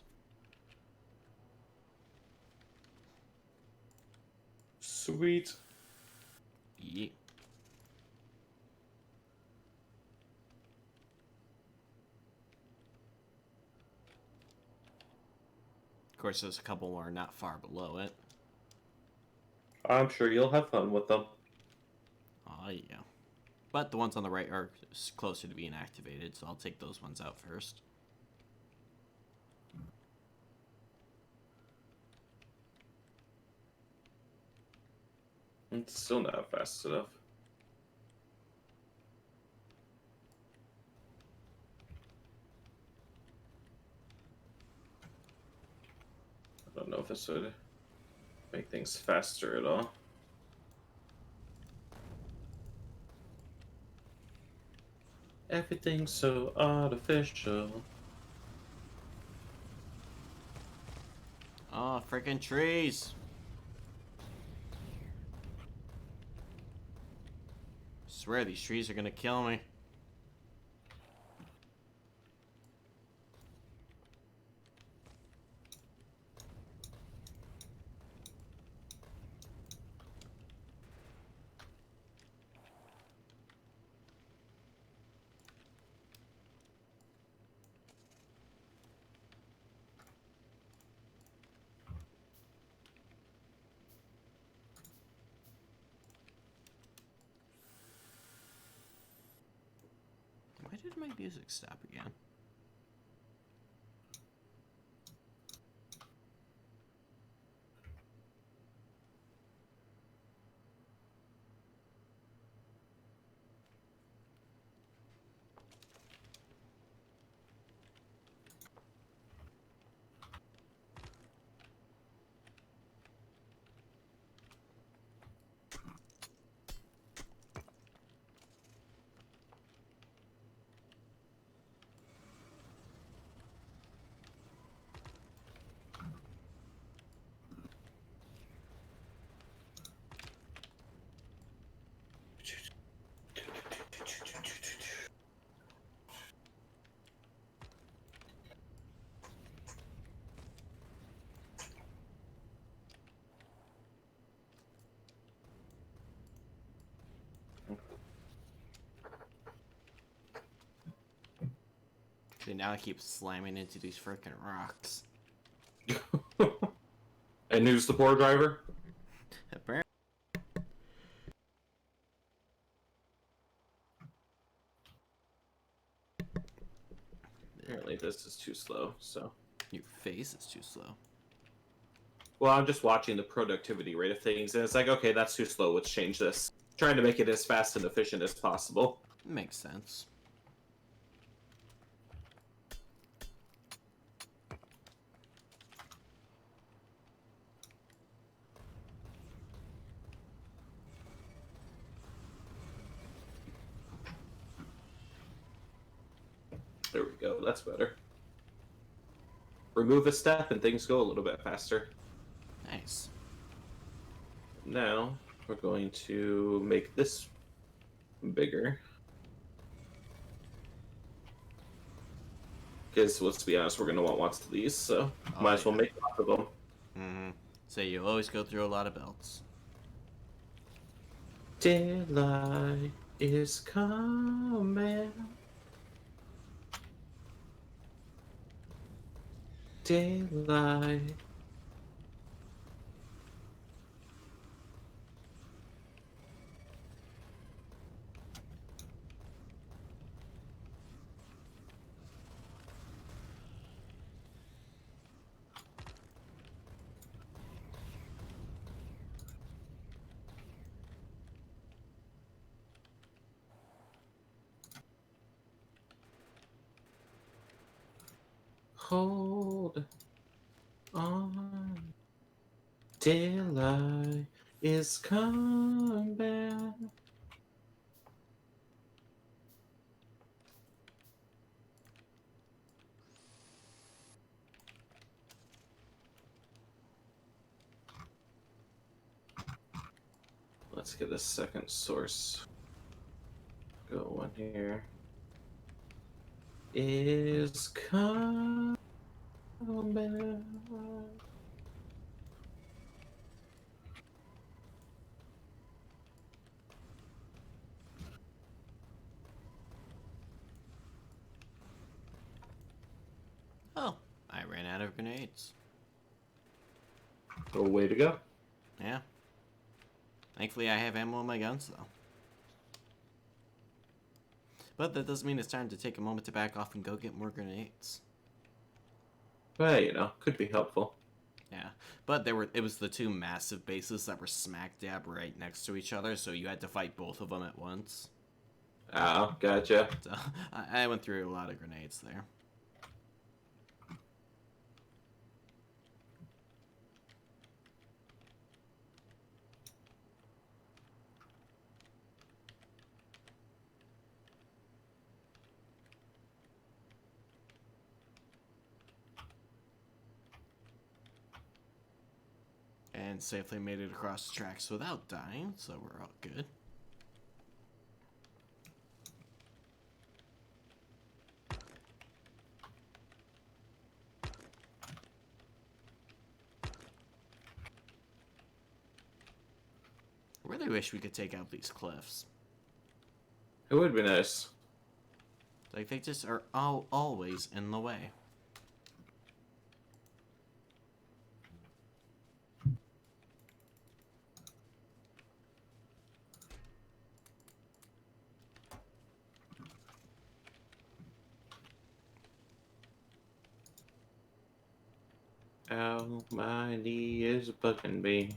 Sweet.
Yeah. Of course, there's a couple more not far below it.
I'm sure you'll have fun with them.
Oh, yeah. But the ones on the right are closer to being activated, so I'll take those ones out first.
It's still not fast enough. I don't know if this would make things faster at all. Everything's so artificial.
Oh, freaking trees! swear these trees are gonna kill me. Why did my music stop again? See, now I keep slamming into these freaking rocks.
And who's the poor driver?
Apparently.
Apparently this is too slow, so...
Your face is too slow.
Well, I'm just watching the productivity rate of things, and it's like, okay, that's too slow, let's change this. Trying to make it as fast and efficient as possible.
Makes sense.
There we go, that's better. Remove a step and things go a little bit faster.
Nice.
Now, we're going to make this bigger. Because, let's be honest, we're going to want lots of these, so
Oh,
might as well
yeah.
make lots of them.
Mm-hmm. So you always go through a lot of belts.
Daylight is coming. Daylight. Hold on. Daylight is coming. Let's get a second source going here. Is coming.
Oh, I ran out of grenades.
Oh, way to go.
Yeah. Thankfully, I have ammo in my guns, though. But that doesn't mean it's time to take a moment to back off and go get more grenades.
Well, you know, could be helpful.
Yeah, but it was the two massive bases that were smack dab right next to each other, so you had to fight both of them at once.
Oh, gotcha.
So I went through a lot of grenades there. And safely made it across the tracks without dying, so we're all good. I really wish we could take out these cliffs.
It would be nice.
Like, they just are always in the way.
Ow, my knee is bugging me.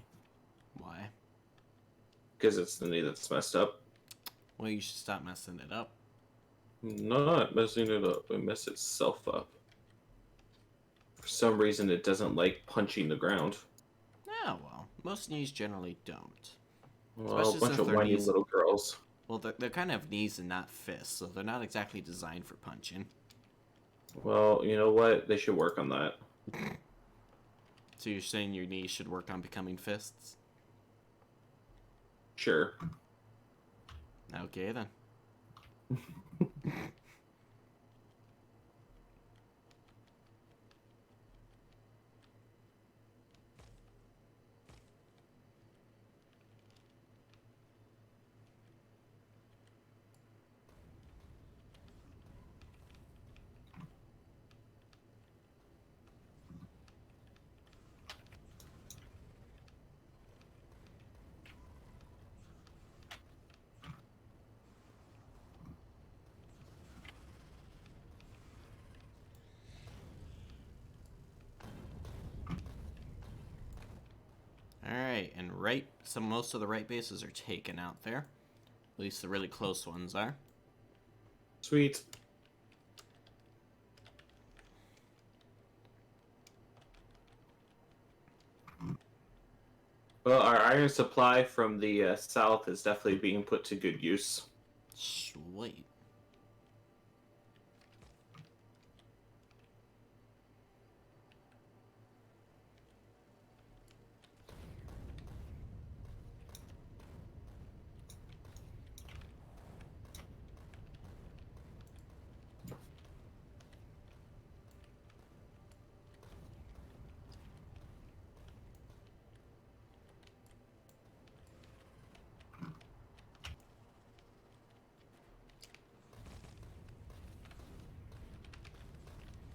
Why?
Because it's the knee that's messed up.
Well, you should stop messing it up.
Not messing it up. It messed itself up. For some reason, it doesn't like punching the ground.
Yeah, well, most knees generally don't.
Well, a
Especially
bunch
since
of
their
whiny
knees...
little girls.
Well, they're kind of knees and not fists, so they're not exactly designed for punching.
Well, you know what? They should work on that.
So you're saying your knees should work on becoming fists?
Sure.
Okay, then. Alright, and most of the right bases are taken out there. At least the really close ones are.
Sweet. Well, our iron supply from the south is definitely being put to good use.
Sweet.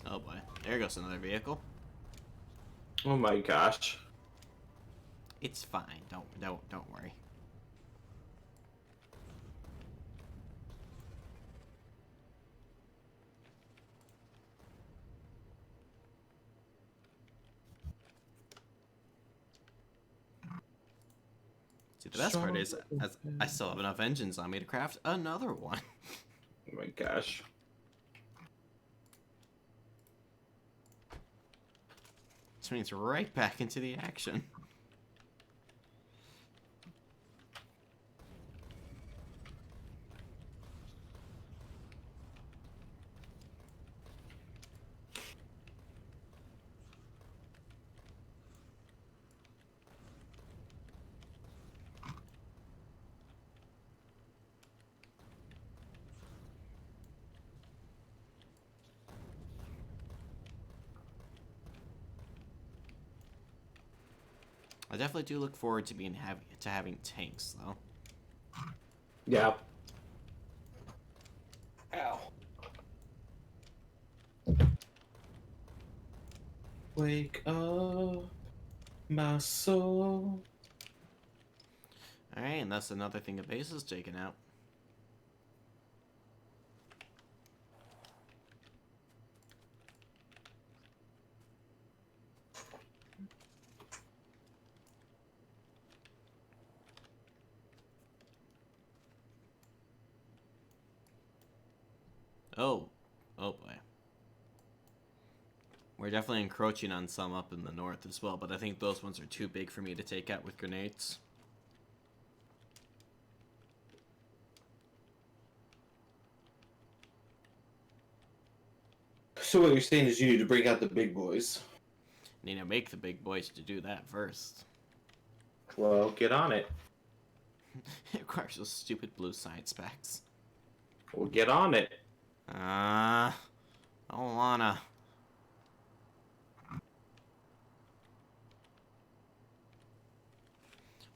Oh boy. There goes another vehicle.
Oh my gosh.
It's fine. Don't worry. See, the best part is, as I still have enough engines on me to craft another one.
Oh my gosh.
Which means right back into the action. I definitely do look forward to having tanks, though.
Yeah.
Ow.
Wake up, my soul.
Alright, and that's another thing of bases taken out. Oh. Oh boy. We're definitely encroaching on some up in the north as well, but I think those ones are too big for me to take out with grenades.
So what you're saying is you need to bring out the big boys.
Need to make the big boys to do that first.
Well, get on it.
It requires those stupid blue science specs.
Well, get on it.
I don't wanna.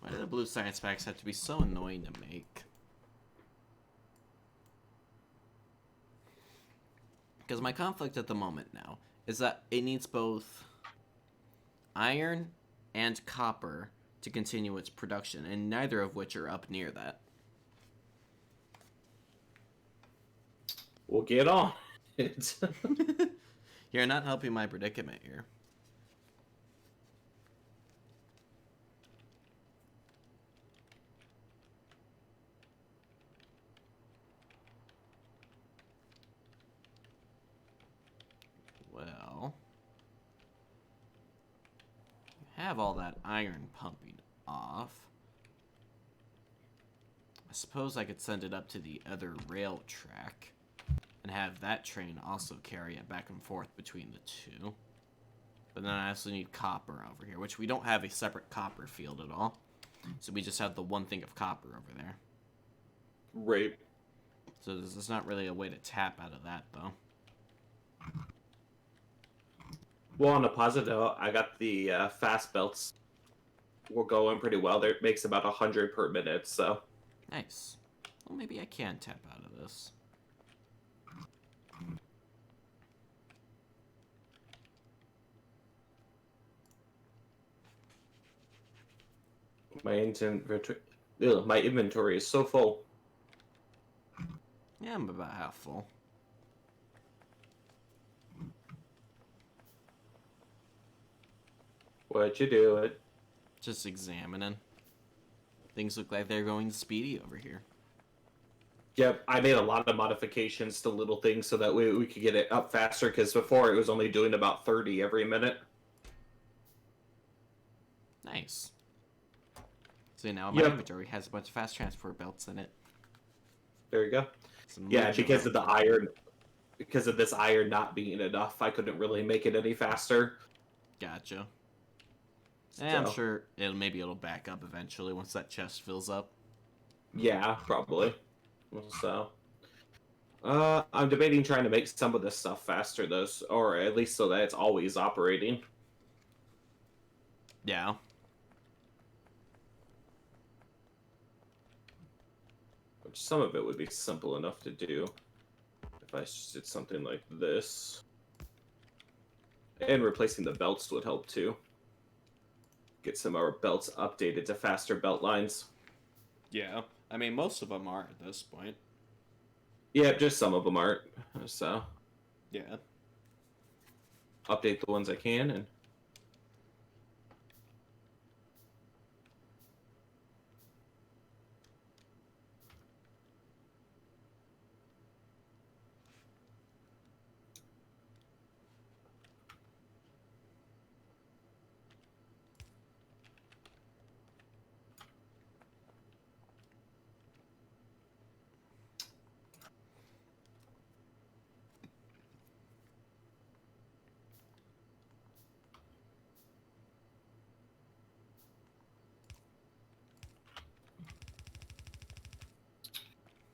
Why do the blue science packs have to be so annoying to make? Because my conflict at the moment now is that it needs both iron and copper to continue its production, and neither of which are up near that.
We'll get on it.
You're not helping my predicament here. Well, you have all that iron pumping off. I suppose I could send it up to the other rail track and have that train also carry it back and forth between the two. But then I also need copper over here, which we don't have a separate copper field at all. So we just have the one thing of copper over there.
Right.
So there's not really a way to tap out of that, though.
Well, on a positive note, I got the fast belts. We're going pretty well. There, it makes about 100 per minute, so.
Nice. Well, maybe I can tap out of this.
My inventory is so full.
Yeah, I'm about half full.
What you do?
Just examining. Things look like they're going speedy over here.
Yep, I made a lot of modifications to little things so that we could get it up faster, because before it was only doing about 30 every minute.
Nice. See, now my inventory has a bunch of fast transport belts in it.
There you go. Yeah, because of the iron, because of this iron not being enough, I couldn't really make it any faster.
Gotcha. Yeah, I'm sure maybe it'll back up eventually once that chest fills up.
Yeah, probably. So, I'm debating trying to make some of this stuff faster, though, or at least so that it's always operating.
Yeah.
Which some of it would be simple enough to do if I just did something like this. And replacing the belts would help too. Get some of our belts updated to faster belt lines.
Yeah. I mean, most of them are at this point.
Yeah, just some of them aren't. So,
yeah.
Update the ones I can and.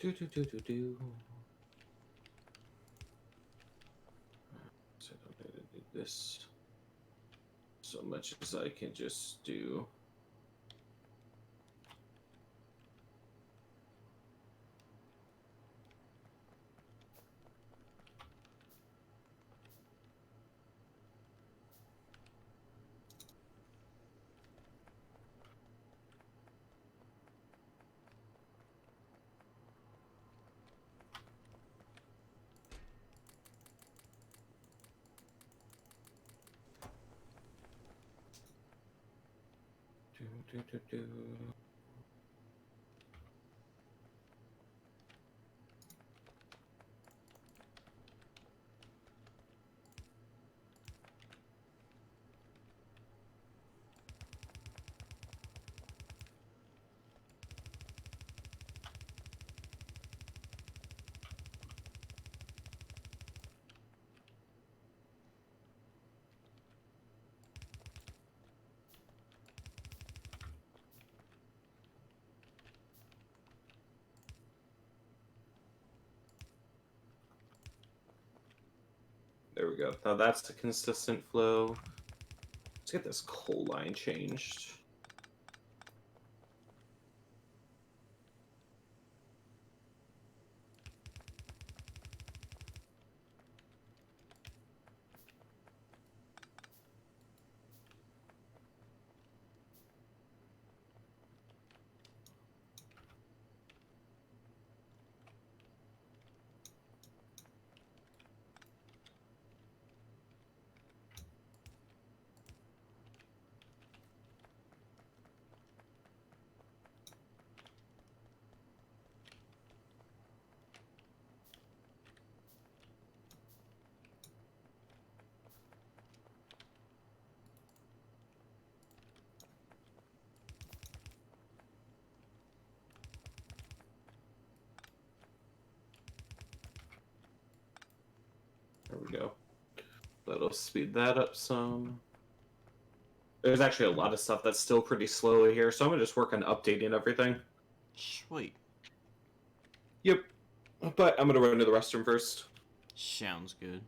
So I don't need to do this so much as I can just do. Do. There we go. Now that's a consistent flow. Let's get this coal line changed. There we go. That'll speed that up some. There's actually a lot of stuff that's still pretty slow here, so I'm gonna just work on updating everything.
Sweet.
Yep. But I'm gonna run to the restroom first.
Sounds good.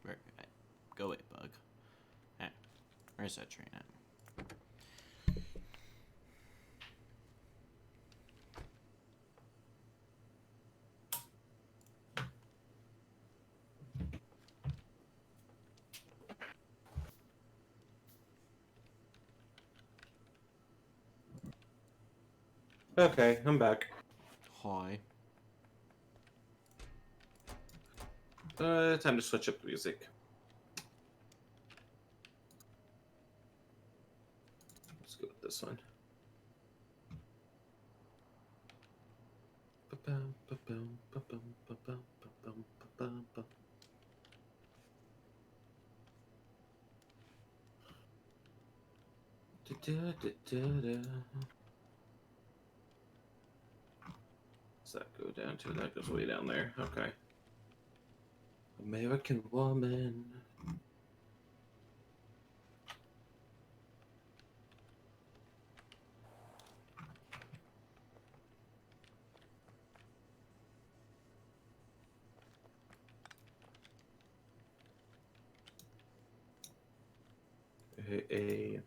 Where? Go away, bug. Hey, where's that train at?
Okay, I'm back.
Hi.
Time to switch up the music. Let's go with this one. Does that go down to? That goes way down there. Okay. American woman. A.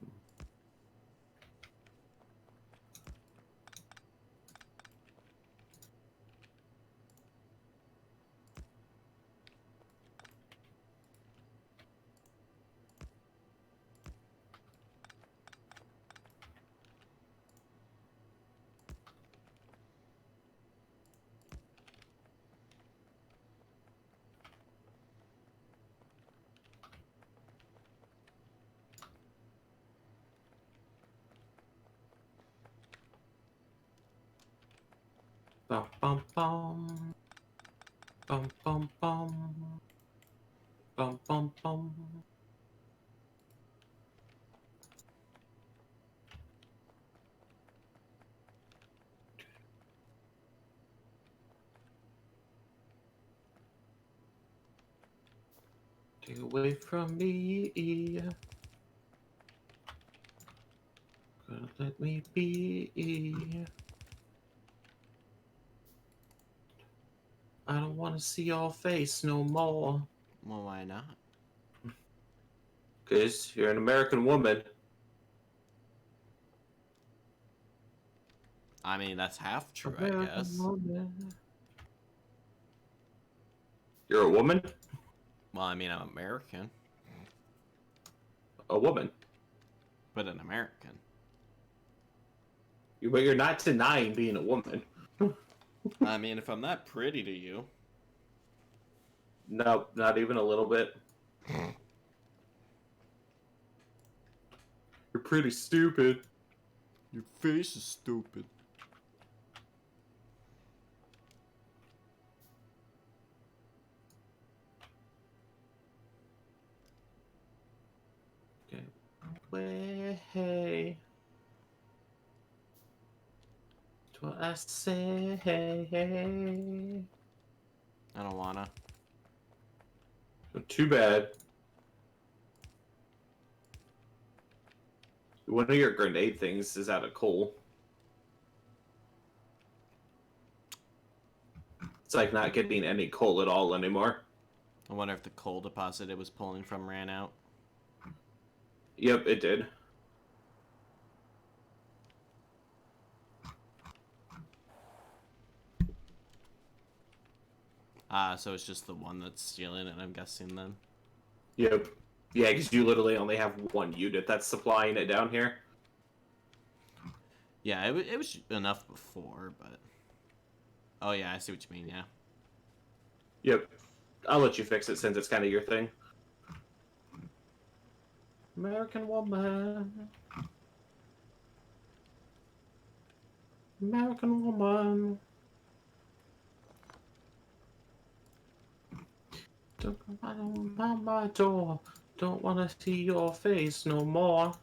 Bum bum bum. Bum bum bum. Bum bum bum. Take away from me. Gonna let me be. I don't want to see your face no more.
Well, why not?
Because you're an American woman.
I mean, that's half true, I
American
guess.
woman. You're a woman?
Well, I mean, I'm American.
A woman.
But an American.
But you're not denying being a woman.
I mean, if I'm not pretty to you.
No, not even a little bit. You're pretty stupid.
Your face is stupid.
Okay. Way. That's what I say.
I don't wanna.
Too bad. One of your grenade things is out of coal. It's like not getting any coal at all anymore.
I wonder if the coal deposit it was pulling from ran out.
Yep, it did.
Ah, so it's just the one that's stealing it, I'm guessing then.
Yep. Yeah, because you literally only have one unit that's supplying it down here.
Yeah, it was enough before, but... Oh yeah, I see what you mean, yeah.
Yep. I'll let you fix it since it's kind of your thing. American woman. American woman. Don't come by my door. Don't want to see your face no more.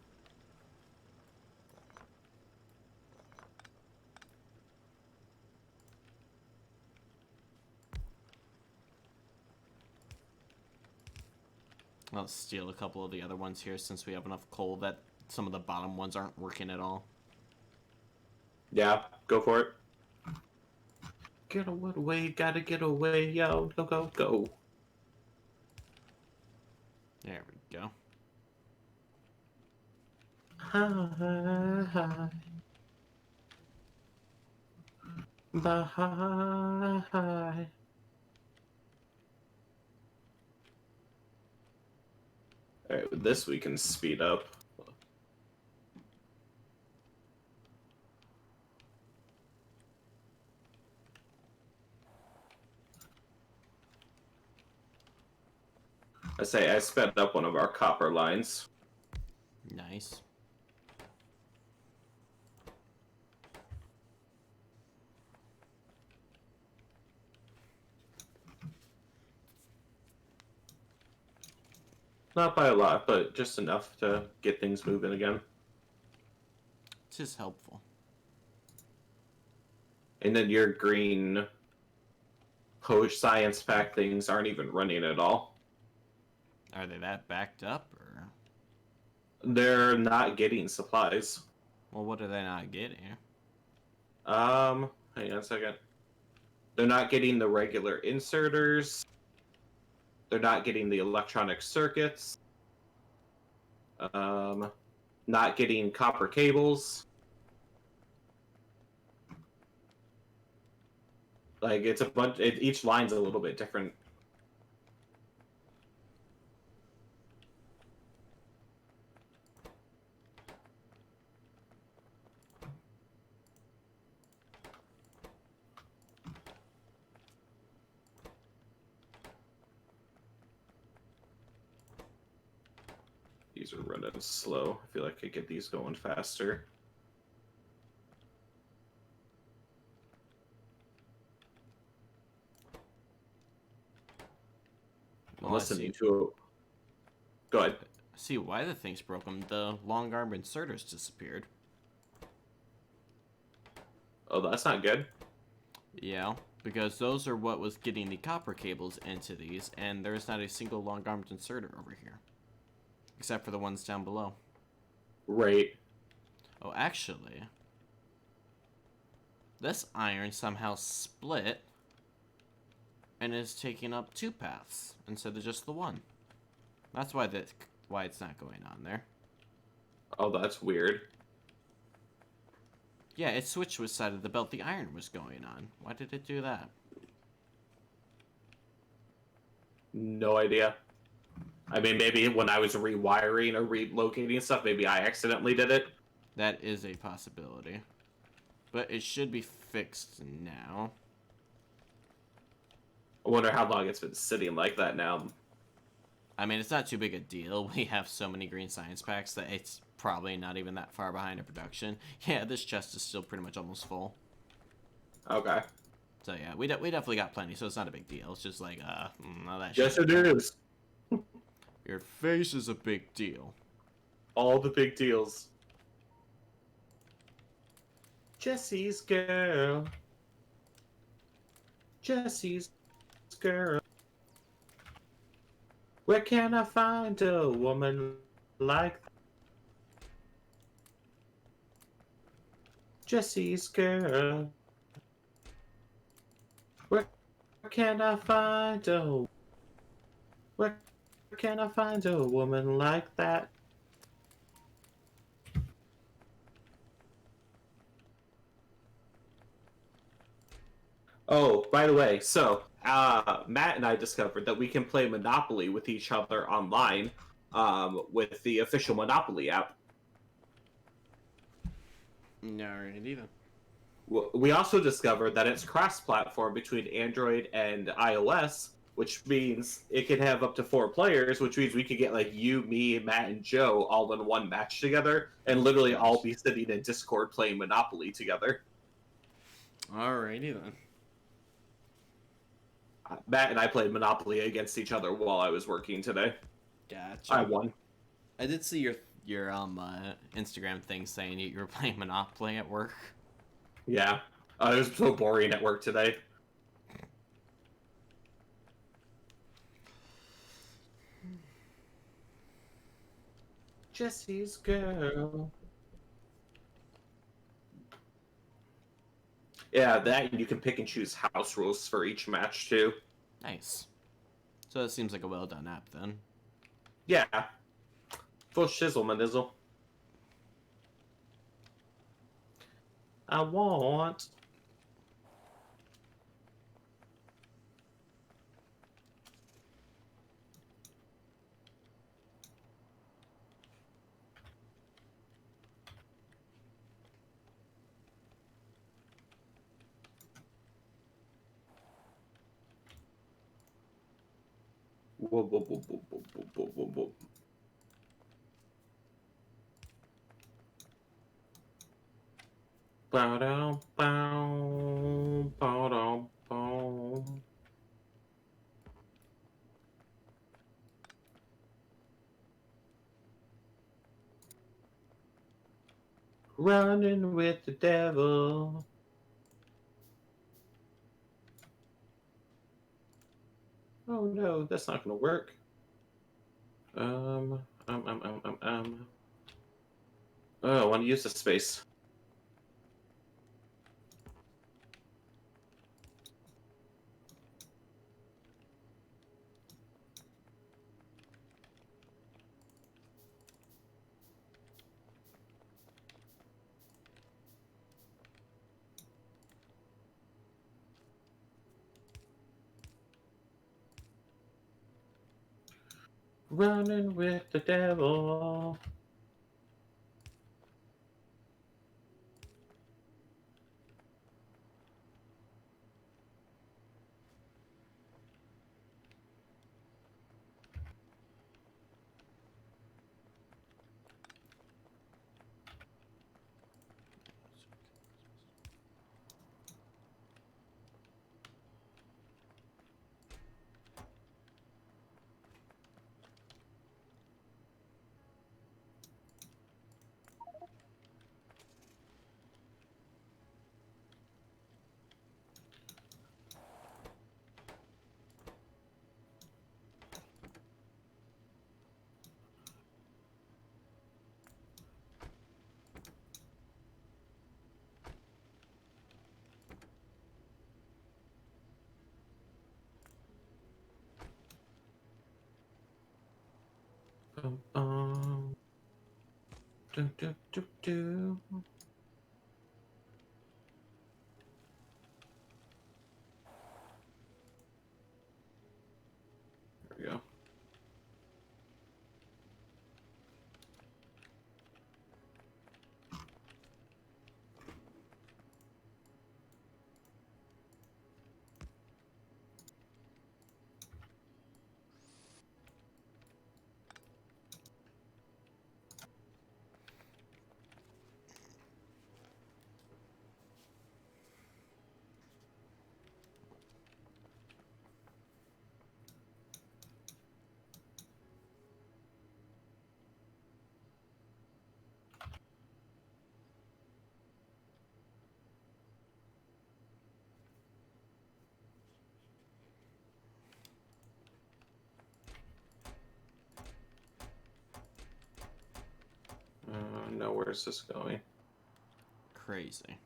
I'll steal a couple of the other ones here since we have enough coal that some of the bottom ones aren't working at all.
Yeah, go for it. Get away, gotta get away, yo, go, go, go.
There we go.
Hi. Bye. Alright, with this we can speed up. I sped up one of our copper lines.
Nice.
Not by a lot, but just enough to get things moving again.
It's just helpful.
And then your green post science pack things aren't even running at all.
Are they that backed up, or...?
They're not getting supplies.
Well, what are they not getting?
Hang on a second. They're not getting the regular inserters. They're not getting the electronic circuits. Not getting copper cables. Like, it's a bunch... each line's a little bit different. These are running slow. I feel like I could get these going faster. I'm
Well,
listening to a... Go ahead.
See why the thing's broken. The long arm inserters disappeared.
Oh, that's not good.
Yeah, because those are what was getting the copper cables into these, and there's not a single long-armed inserter over here. Except for the ones down below.
Right.
Oh, actually... this iron somehow split and is taking up 2 paths instead of just the one. That's why why it's not going on there.
Oh, that's weird.
Yeah, it switched which side of the belt the iron was going on. Why did it do that?
No idea. I mean, maybe when I was rewiring or relocating stuff, maybe I accidentally did it.
That is a possibility. But it should be fixed now.
I wonder how long it's been sitting like that now.
I mean, it's not too big a deal. We have so many green science packs that it's probably not even that far behind in production. Yeah, this chest is still pretty much almost full.
Okay.
So yeah, we definitely got plenty, so it's not a big deal. It's just like, no, that
Yes,
shit.
it is.
Your face is a big deal.
All the big deals. Jesse's girl. Jesse's girl. Where can I find a woman like that? Jesse's girl. Where can I find a Where can I find a woman like that? Oh, by the way, so Matt and I discovered that we can play Monopoly with each other online with the official Monopoly app.
No, right either.
We also discovered that it's cross-platform between Android and iOS, which means it can have up to 4 players, which means we could get like you, me, Matt, and Joe all in one match together and literally all be sitting in Discord playing Monopoly together.
Alrighty then.
Matt and I played Monopoly against each other while I was working today.
Gotcha.
I won.
I did see your Instagram thing saying you were playing Monopoly at work.
Yeah. It was so boring at work today. Jesse's girl. Yeah, that and you can pick and choose house rules for each match too.
Nice. So that seems like a well done app then.
Yeah. Full shizzle, manizzle. I want. Whoa, whoa, whoa, whoa, whoa, whoa, whoa, whoa. Bow down, bow, bow down, bow. Running with the devil. Oh no, that's not gonna work. Oh, I want to use the space. Running with the devil. Do, do, do, do. There we go. Now where's this going?
Crazy.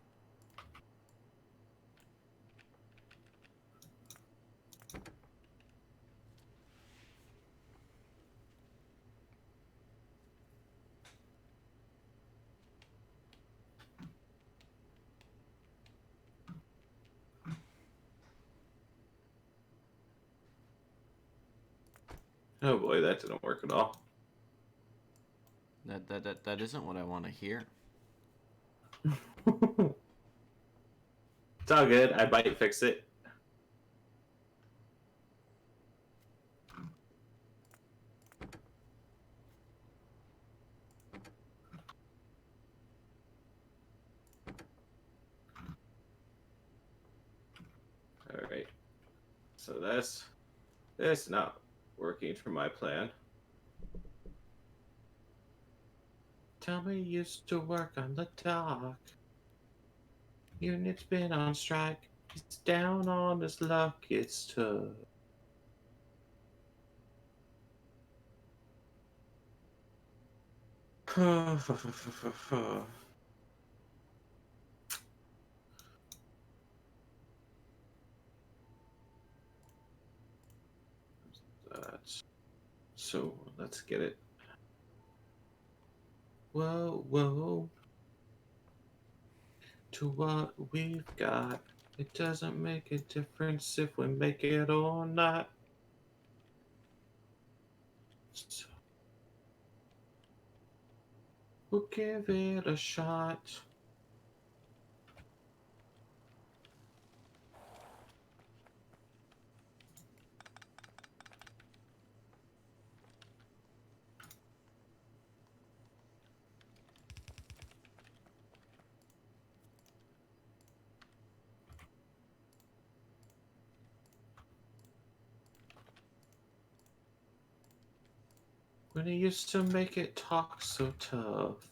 Oh boy, that didn't work at all.
That isn't what I want to hear.
It's all good. I might fix it. All right. So that's not working for my plan. Tommy used to work on the dock. Unit's been on strike. He's down on his luck. It's tough. That's, so let's get it. Whoa, whoa. To what we've got, it doesn't make a difference if we make it or not. So we'll give it a shot. When he used to make it talk so tough.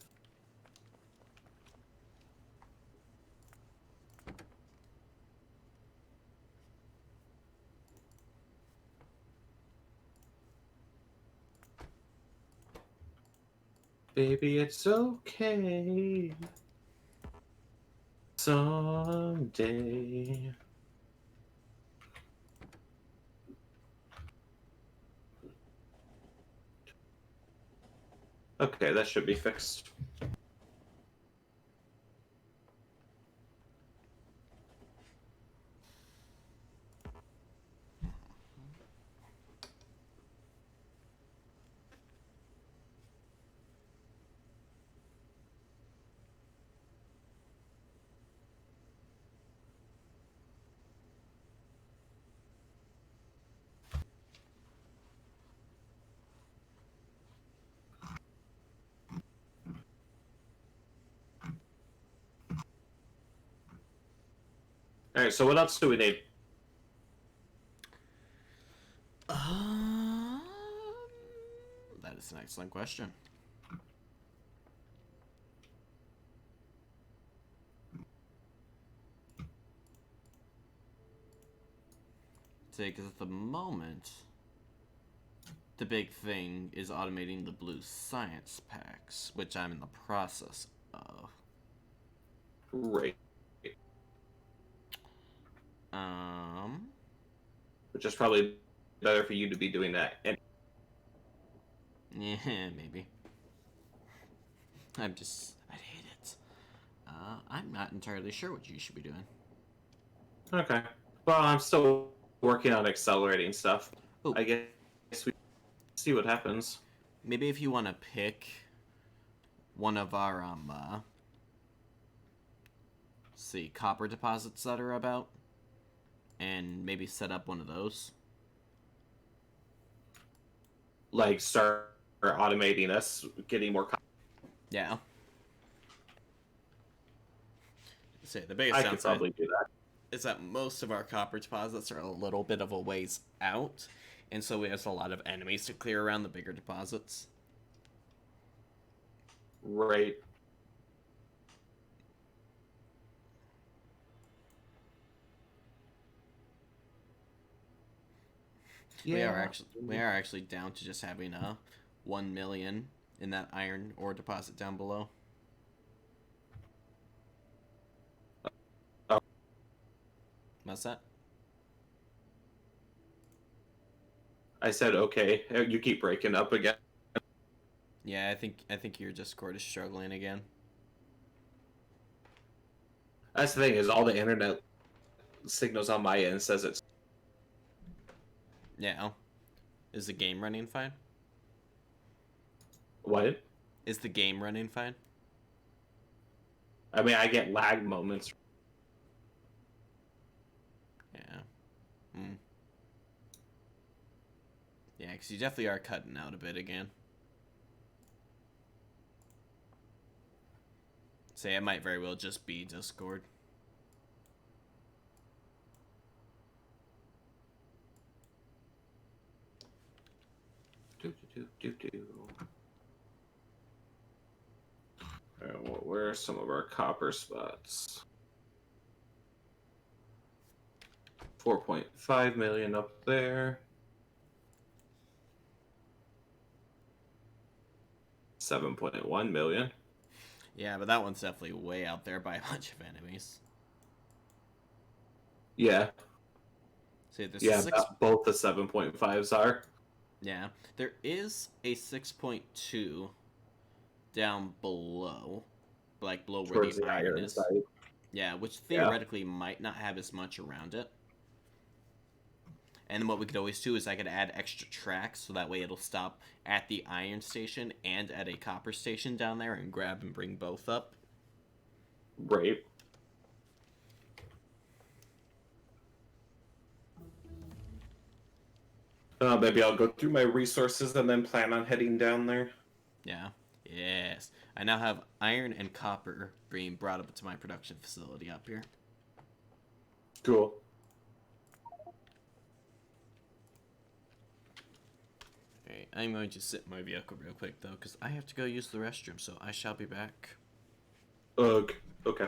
Baby, it's okay. Someday. Okay, that should be fixed. All right, so what else do we need?
Um, that is an excellent question. See, because at the moment, the big thing is automating the blue science packs, which I'm in the process of.
Great. Which is probably better for you to be doing that. And
Yeah, maybe. I hate it. I'm not entirely sure what you should be doing.
okay. Well, I'm still working on accelerating stuff.
Ooh.
I guess we see what happens.
Maybe if you want to pick one of our, see, copper deposits that are about, and maybe set up one of those.
Like, start automating us getting more.
Yeah. See, the biggest
I could
downside
probably do that.
is that most of our copper deposits are a little bit of a ways out, and so there's a lot of enemies to clear around the bigger deposits.
Right. Yeah.
We are actually down to just having 1 million in that iron ore deposit down below. What's that?
I said okay. You keep breaking up again.
Yeah, I think your Discord is struggling again.
That's the thing is all the internet signals on my end says it's
Yeah. Is the game running fine?
what?
Is the game running fine?
I mean, I get lag moments.
Yeah. Hmm. Yeah, because you definitely are cutting out a bit again. Say it might very well just be Discord.
Alright, well, where are some of our copper spots? 4.5 million up there. 7.1 million.
Yeah, but that one's definitely way out there by a bunch of enemies.
Yeah.
See, there's
Yeah,
a six.
both the 7.5s are.
Yeah, there is a 6.2 down below, like below where
Towards
the
the
iron
iron
is.
side.
Yeah, which
Yeah.
theoretically might not have as much around it. And then what we could always do is I could add extra tracks so that way it'll stop at the iron station and at a copper station down there and grab and bring both up.
Right.
Maybe I'll go through my resources and then plan on heading down there.
Yeah. Yes. I now have iron and copper being brought up to my production facility up here.
Cool.
Okay, I'm going to sit in my vehicle real quick though, because I have to go use the restroom, so I shall be back.
Ugh. Okay.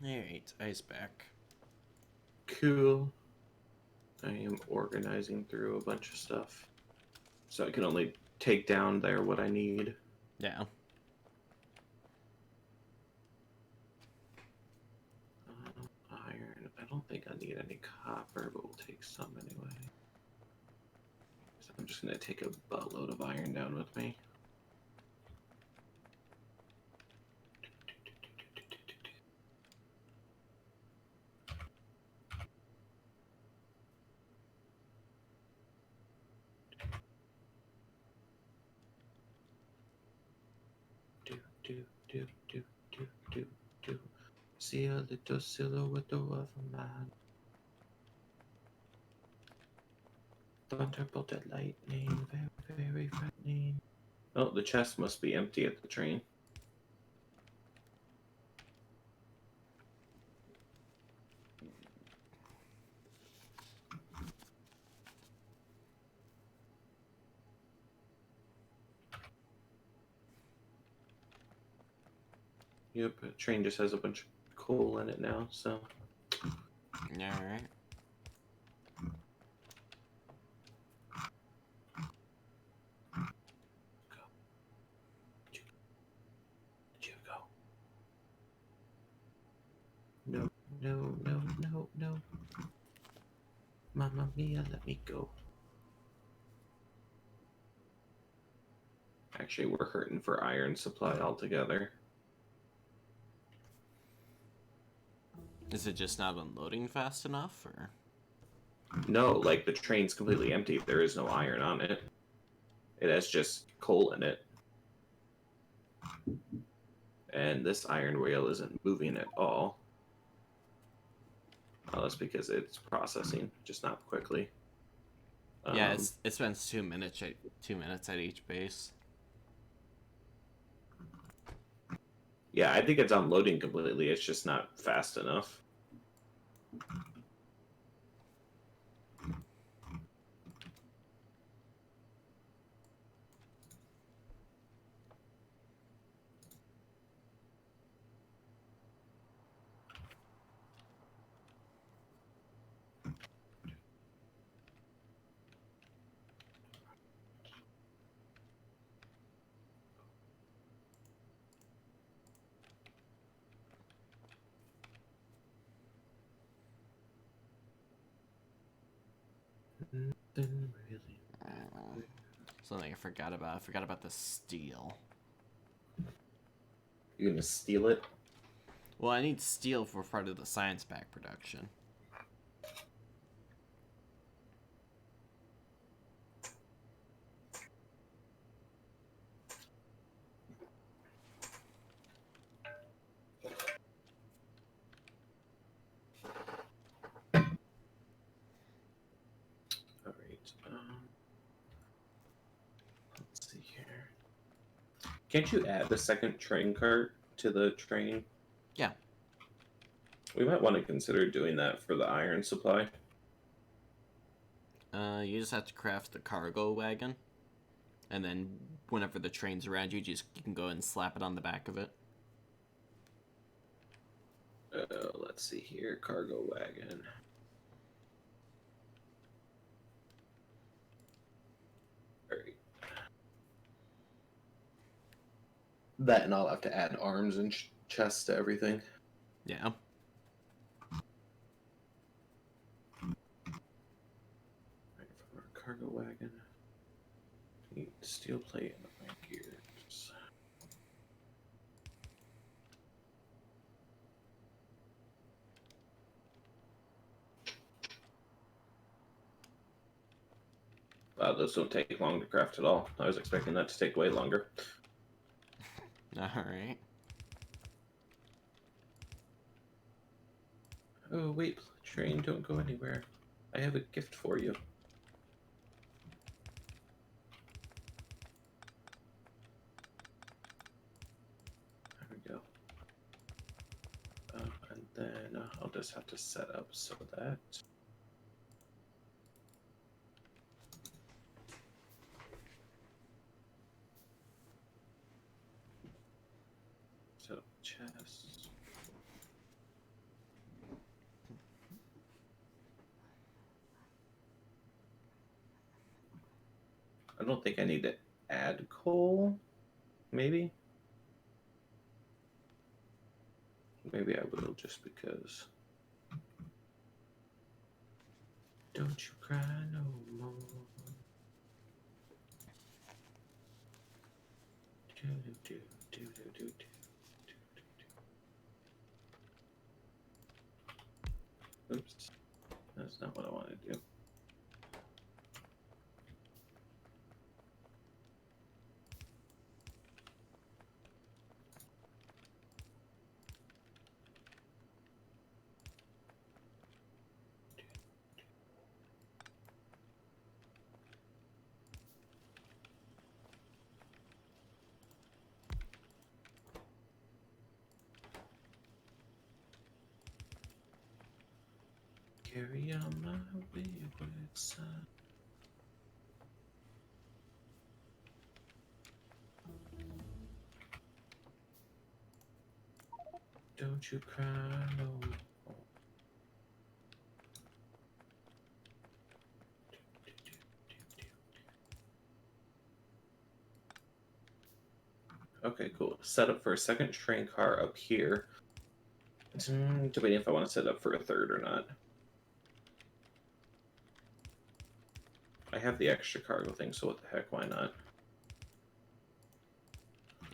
Alright, Ice back.
Cool. I am organizing through a bunch of stuff. So I can only take down there what I need.
Yeah.
Iron. I don't think I need any copper, but we'll take some anyway. So I'm just going to take a buttload of iron down with me. do, do, do, do, do. See a little silhouette of a man. Thunderbolt and lightning, very, very frightening. Oh, the chest must be empty at the train. Yep, the train just has a bunch of coal in it now, so.
Alright.
Where'd you go? No, no, no, no, no. Mamma mia, let me go. Actually, we're hurting for iron supply altogether.
Is it just not unloading fast enough, or?
No, like the train's completely empty. There is no iron on it. It has just coal in it. And this iron rail isn't moving at all. Well, that's because it's processing, just not quickly.
Yeah, it spends 2 minutes at each base.
Yeah, I think it's unloading completely. It's just not fast enough. Nothing really.
Something I forgot about. I forgot about the steel.
You're gonna steal it?
Well, I need steel for part of the science pack production.
Alright. Let's see here. Can't you add the second train cart to the train?
Yeah.
We might want to consider doing that for the iron supply.
You just have to craft the cargo wagon, and then whenever the train's around you, you can go and slap it on the back of it.
Let's see here. Cargo wagon. Alright. That and I'll have to add arms and chests to everything.
Yeah.
Right, for our cargo wagon. Need steel plate and my gears. Wow, those don't take long to craft at all. I was expecting that to take way longer.
Alright.
Oh, wait, train, don't go anywhere. I have a gift for you. There we go. And then I'll just have to set up so that... Set up chest. I don't think I need to add coal. Maybe? Maybe I will just because. Don't you cry no more. Do, do, do, do, do, do, do. Oops. That's not what I want to do.
Carry on my wayward son. Don't you cry no more. Okay, cool. Set up for a second train car up here. Debating if I want to set up for a third or not. I have the extra cargo thing, so what the heck, why not?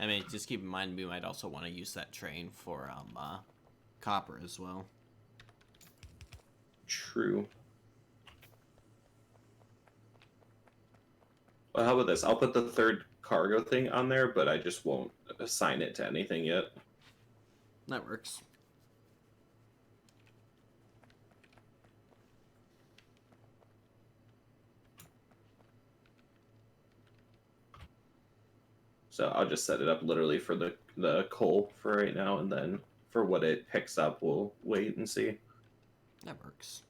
I mean, just keep in mind we might also want to use that train for copper as well.
True. Well, how about this? I'll put the third cargo thing on there, but I just won't assign it to anything yet.
That works.
So I'll just set it up literally for the coal for right now, and then for what it picks up, we'll wait and see.
That works.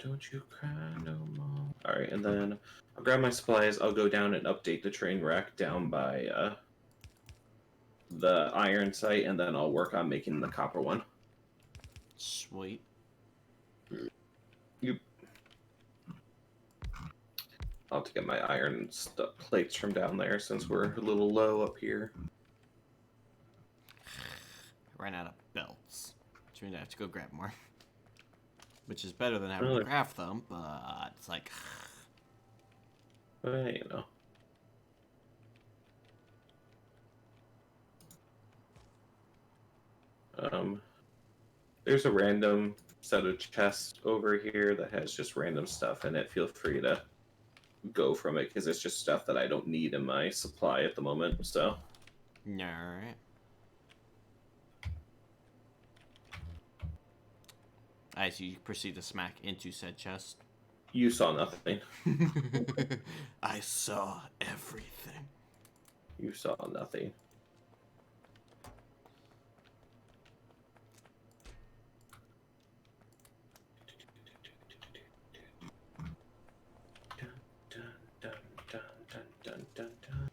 Don't you cry no more. Alright, and then I'll grab my supplies. I'll go down and update the train rack down by the iron site, and then I'll work on making the copper one.
Sweet.
I'll have to get my iron plates from down there since we're a little low up here.
Ran out of belts, which means I have to go grab more. Which is better than having
Really?
to craft them, but it's like...
But, you know. There's a random set of chests over here that has just random stuff in it. Feel free to go from it, because it's just stuff that I don't need in my supply at the moment, so...
Alright. As you proceed to smack into said chest.
You saw nothing.
I saw everything.
You saw nothing. Dun, dun, dun, dun, dun, dun, dun, dun.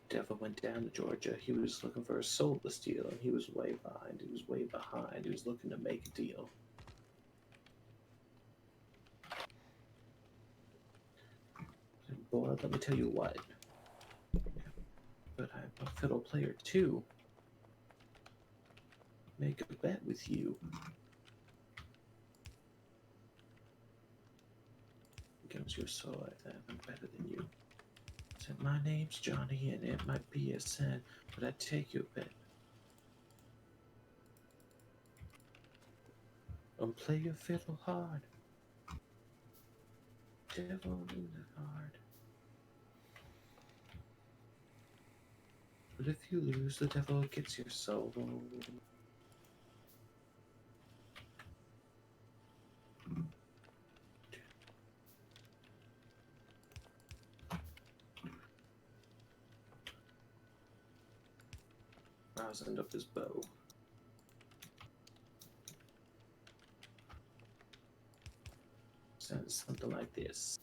Devil went down to Georgia. He was looking for a soul to steal, and he was way behind. He was way behind. He was looking to make a deal. And boy, let me tell you what. But I'm a fiddle player too. Make a bet with you. Against your soul, I think I'm better than you. Said my name's Johnny, and it might be a sin, but I'd take your bet. And play your fiddle hard. Devil in the heart. But if you lose, the devil gets your soul. I was end up this bow. Sounds something like this.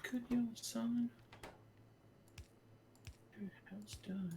Could your son your house done?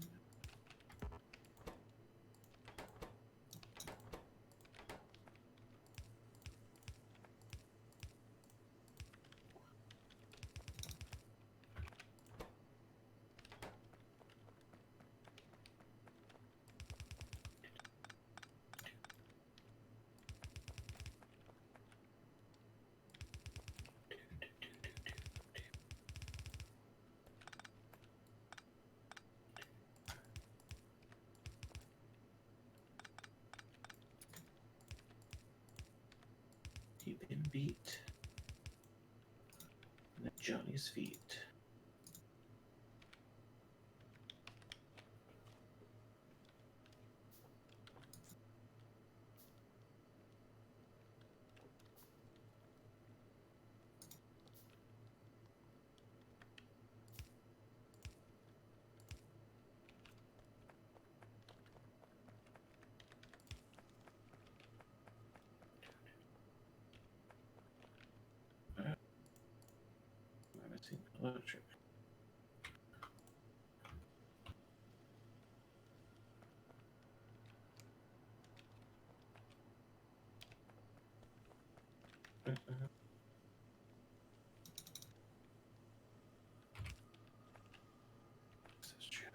beat. And then Johnny's feet. Electric. This is true.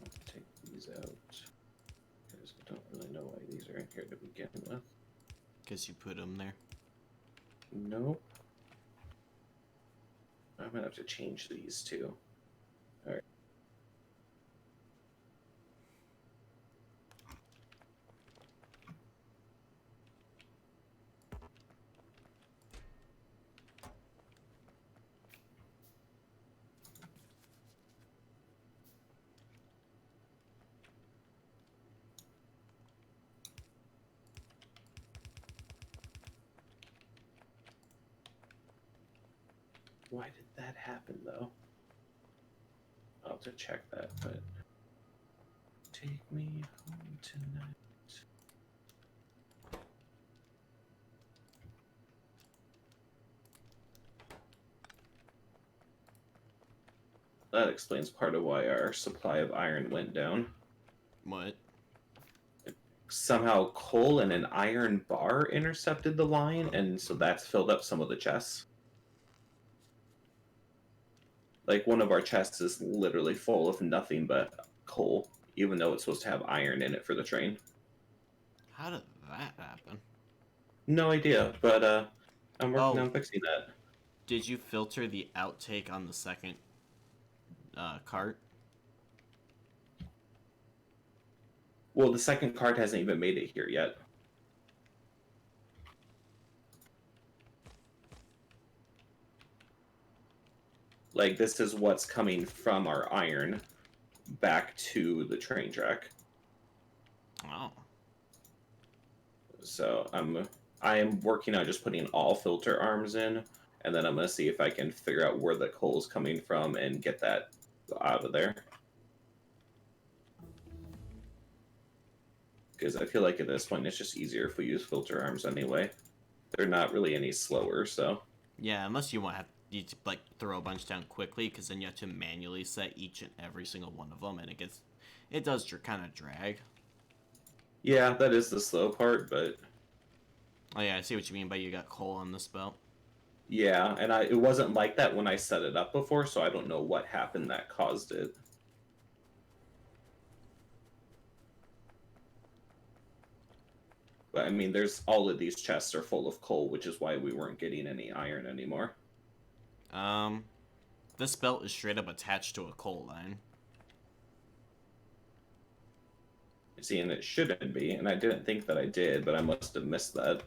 Let's take these out because I don't really know why these are in here to begin with.
Because you put them there.
Nope. I'm gonna have to change these too. All right. Why did that happen though? I'll have to check that, but take me home tonight. That explains part of why our supply of iron went down.
What?
Somehow coal and an iron bar intercepted the line, and so that's filled up some of the chests. Like, one of our chests is literally full of nothing but coal, even though it's supposed to have iron in it for the train.
How did that happen?
No idea, but I'm working
Oh.
on fixing that.
Did you filter the outtake on the second cart?
Well, the second card hasn't even made it here yet. Like, this is what's coming from our iron back to the train track.
Oh.
So I am working on just putting all filter arms in, and then I'm gonna see if I can figure out where the coal's coming from and get that out of there. Because I feel like at this point it's just easier if we use filter arms anyway. They're not really any slower, so.
Yeah, unless you want to have you to, like throw a bunch down quickly, because then you have to manually set each and every single one of them, and it does kind of drag.
Yeah, that is the slow part, but
Oh yeah, I see what you mean by you got coal on this belt.
yeah, and it wasn't like that when I set it up before, so I don't know what happened that caused it. But I mean, there's all of these chests are full of coal, which is why we weren't getting any iron anymore.
This belt is straight up attached to a coal line.
See, and it shouldn't be, and I didn't think that I did, but I must have missed that.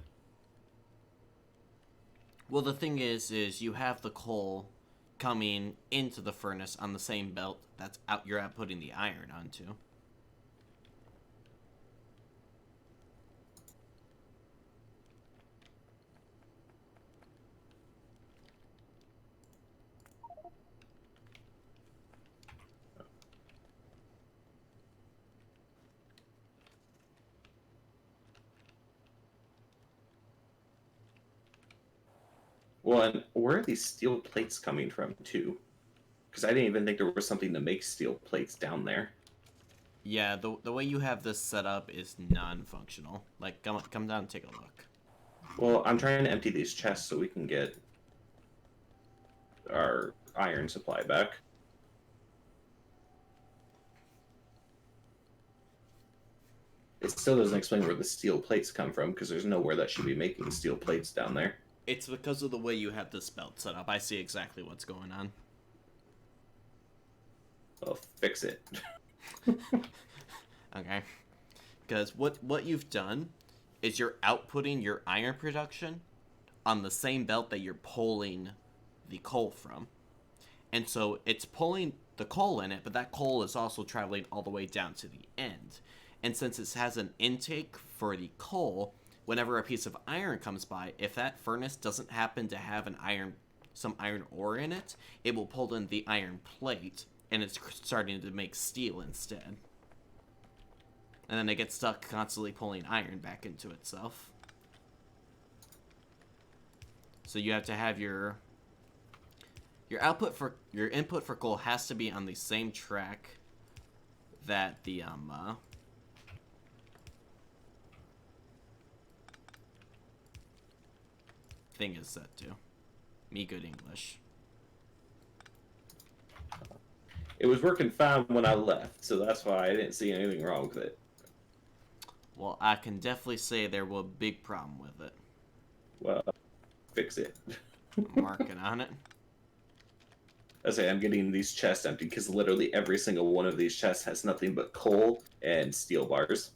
Well, the thing is you have the coal coming into the furnace on the same belt that's out you're outputting the iron onto.
Well, and where are these steel plates coming from, too? Because I didn't even think there was something to make steel plates down there.
Yeah, the way you have this set up is non-functional. Like, come down and take a look.
Well, I'm trying to empty these chests so we can get our iron supply back. It still doesn't explain where the steel plates come from, because there's nowhere that should be making steel plates down there.
It's because of the way you have this belt set up. I see exactly what's going on.
Well, fix it.
Okay? Because what you've done is you're outputting your iron production on the same belt that you're pulling the coal from. And so it's pulling the coal in it, but that coal is also traveling all the way down to the end. And since it has an intake for the coal, whenever a piece of iron comes by, if that furnace doesn't happen to have some iron ore in it, it will pull in the iron plate, and it's starting to make steel instead. And then it gets stuck constantly pulling iron back into itself. So you have to have your input for coal has to be on the same track that the thing is set to. Me good English.
It was working fine when I left, so that's why I didn't see anything wrong with it.
Well, I can definitely say there was a big problem with it.
Well, fix it.
I'm working on it.
I say I'm getting these chests empty because literally every single one of these chests has nothing but coal and steel bars.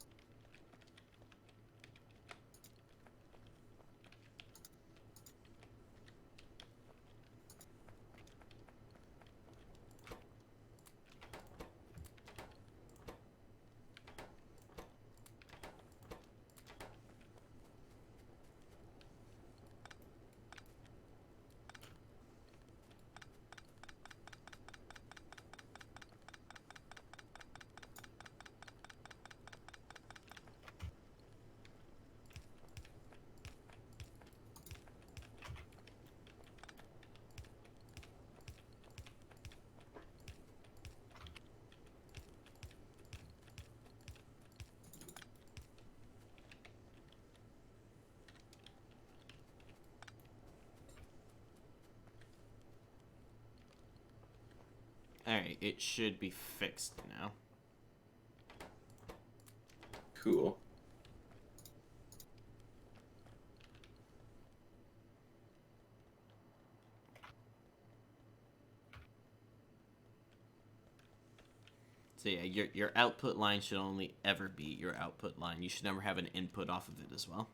Alright, it should be fixed now.
Cool.
So yeah, your output line should only ever be your output line. You should never have an input off of it as well.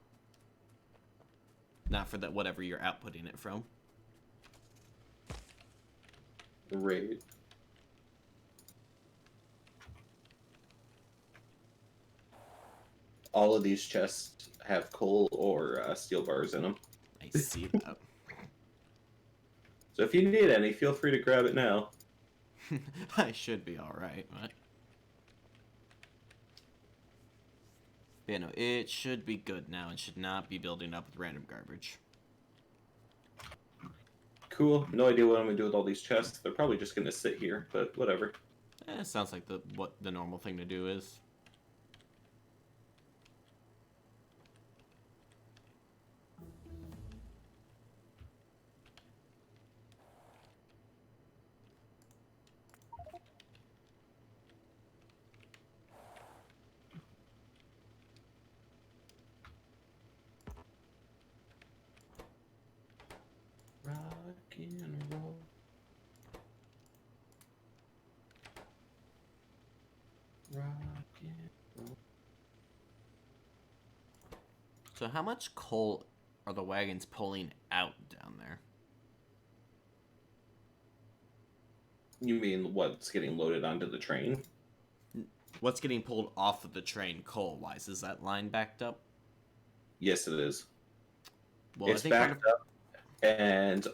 Not for that whatever you're outputting it from.
Great. All of these chests have coal or steel bars in them.
I see that.
So if you need any, feel free to grab it now.
I should be alright, but... Yeah, no, it should be good now and should not be building up with random garbage.
Cool. No idea what I'm gonna do with all these chests. They're probably just gonna sit here, but whatever.
Sounds like what the normal thing to do is.
Rock and roll. Rock and roll.
So how much coal are the wagons pulling out down there?
You mean what's getting loaded onto the train?
What's getting pulled off of the train coal-wise? Is that line backed up?
Yes, it is.
Well,
It's
I think part
backed up, and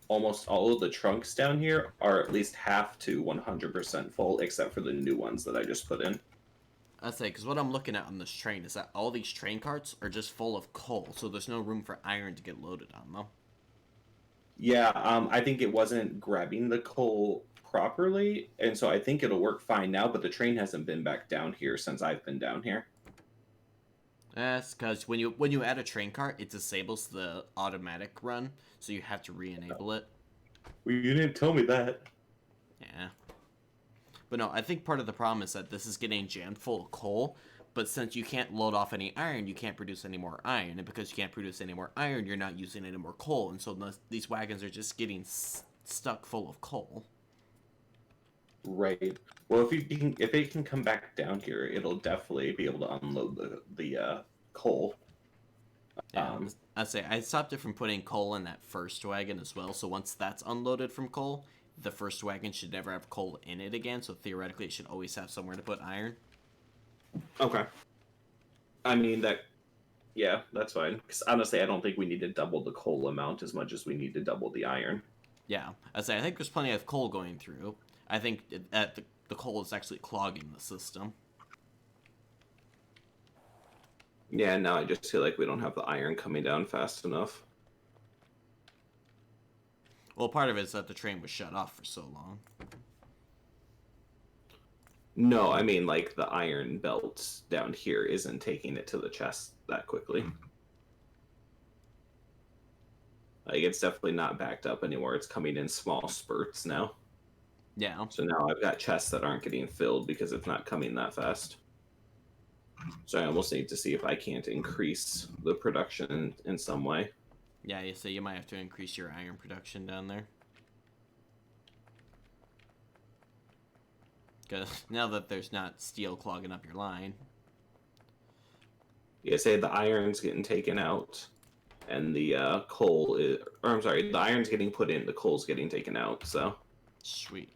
almost all of the trunks down here are at least half to 100% full, except for the new ones that I just put in.
I'd say, because what I'm looking at on this train is that all these train carts are just full of coal, so there's no room for iron to get loaded on, though.
Yeah, I think it wasn't grabbing the coal properly, and so I think it'll work fine now, but the train hasn't been back down here since I've been down here.
That's because when you add a train cart, it disables the automatic run, so you have to re-enable it.
Well, you didn't tell me that.
Yeah. But no, I think part of the problem is that this is getting jammed full of coal, but since you can't load off any iron, you can't produce any more iron, and because you can't produce any more iron, you're not using any more coal, and so these wagons are just getting stuck full of coal.
Right. Well, if it can come back down here, it'll definitely be able to unload the coal.
Yeah, I'd say I stopped it from putting coal in that first wagon as well. So once that's unloaded from coal, the first wagon should never have coal in it again. So theoretically, it should always have somewhere to put iron.
Okay. I mean that. Yeah, that's fine. Because honestly, I don't think we need to double the coal amount as much as we need to double the iron.
Yeah, I'd say I think there's plenty of coal going through. I think that the coal is actually clogging the system.
Yeah, now I just feel like we don't have the iron coming down fast enough.
Well, part of it is that the train was shut off for so long.
No, I mean like the iron belt down here isn't taking it to the chest that quickly. Like it's definitely not backed up anymore. It's coming in small spurts now.
Yeah.
So now I've got chests that aren't getting filled because it's not coming that fast. So I almost need to see if I can't increase the production in some way.
Yeah, so you might have to increase your iron production down there. Because now that there's not steel clogging up your line.
Yeah, say the iron's getting taken out, and the coal is, or I'm sorry, the iron's getting put in, the coal's getting taken out. So
Sweet.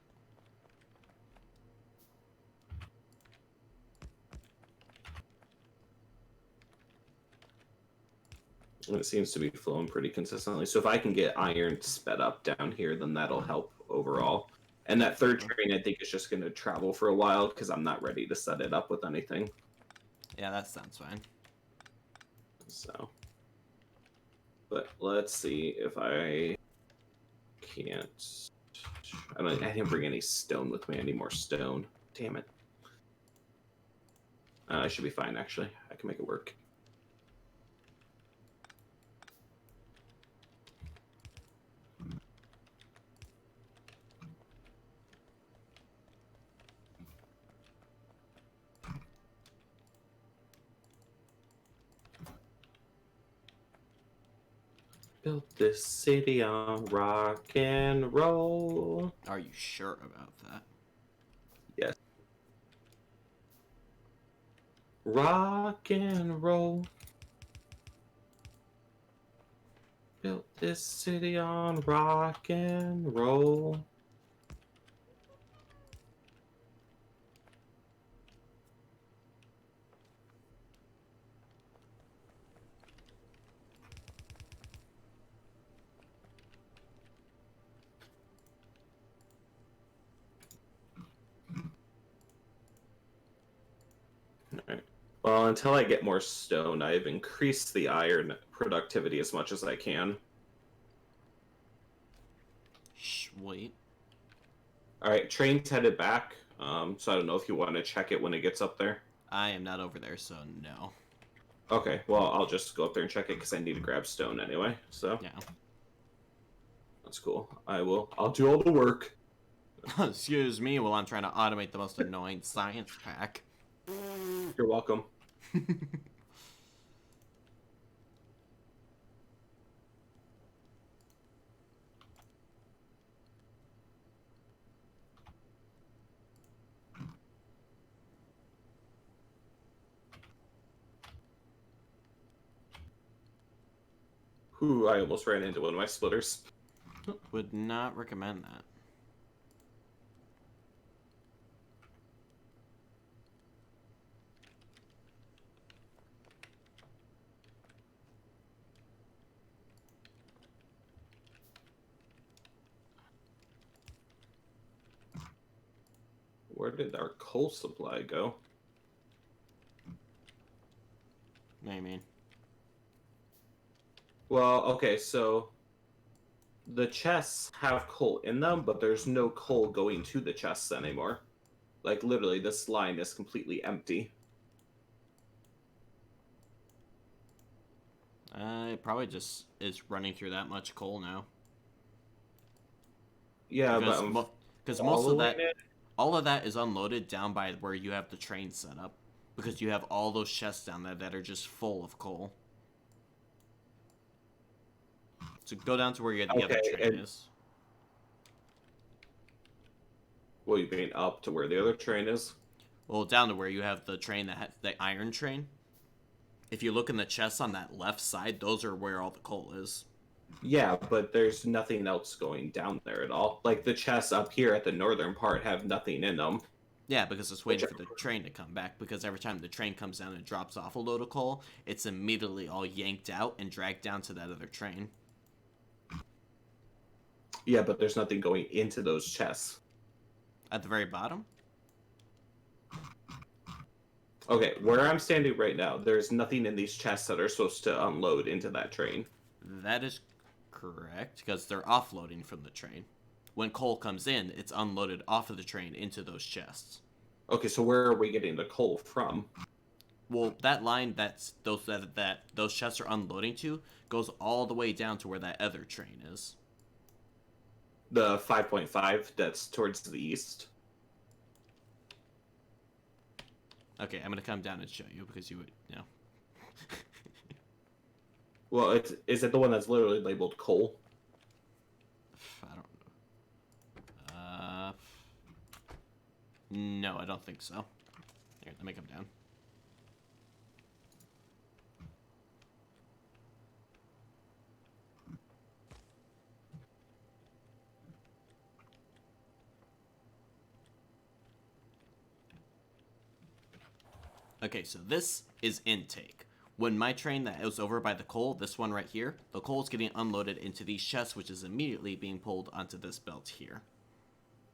it seems to be flowing pretty consistently. So if I can get iron sped up down here, then that'll help overall. And that third train, I think, is just going to travel for a while because I'm not ready to set it up with anything.
Yeah, that sounds fine.
So, but let's see if I can't. I didn't bring any stone with me. I need more stone. Damn it. I should be fine, actually. I can make it work. Built this city on rock and roll.
Are you sure about that?
Yes. Rock and roll. Built this city on rock and roll. Alright. Well, until I get more stone, I've increased the iron productivity as much as I can.
Sweet.
Alright, train's headed back. So I don't know if you want to check it when it gets up there.
I am not over there, so no.
Okay, well, I'll just go up there and check it because I need to grab stone anyway. So
Yeah.
that's cool. I'll do all the work.
Excuse me while I'm trying to automate the most annoying science pack.
You're welcome. Whew, I almost ran into one of my splitters.
Would not recommend that.
Where did our coal supply go?
What do you mean?
Well, okay, so the chests have coal in them, but there's no coal going to the chests anymore. Like, literally, this line is completely empty.
It probably just is running through that much coal now.
Yeah,
Because
but
because most of that,
following it.
all of that is unloaded down by where you have the train set up. Because you have all those chests down there that are just full of coal. So go down to where the other
Okay,
train
and-
is.
Well, you mean up to where the other train is?
Well, down to where you have the train that the iron train. If you look in the chests on that left side, those are where all the coal is.
Yeah, but there's nothing else going down there at all. Like the chests up here at the northern part have nothing in them.
Yeah, because it's waiting for the train to come back. Because every time the train comes down and drops off a load of coal, it's immediately all yanked out and dragged down to that other train.
Yeah, but there's nothing going into those chests.
At the very bottom?
Okay, where I'm standing right now, there's nothing in these chests that are supposed to unload into that train.
That is correct, because they're offloading from the train. When coal comes in, it's unloaded off of the train into those chests.
Okay, so where are we getting the coal from?
Well, that line that's those chests are unloading to goes all the way down to where that other train is.
The 5.5 that's towards the east.
Okay, I'm gonna come down and show you because you would,
Well, is it the one that's literally labeled coal?
I don't know. No, I don't think so. Here, let me come down. Okay, so this is intake. When my train that was over by the coal, this one right here, the coal is getting unloaded into these chests, which is immediately being pulled onto this belt here.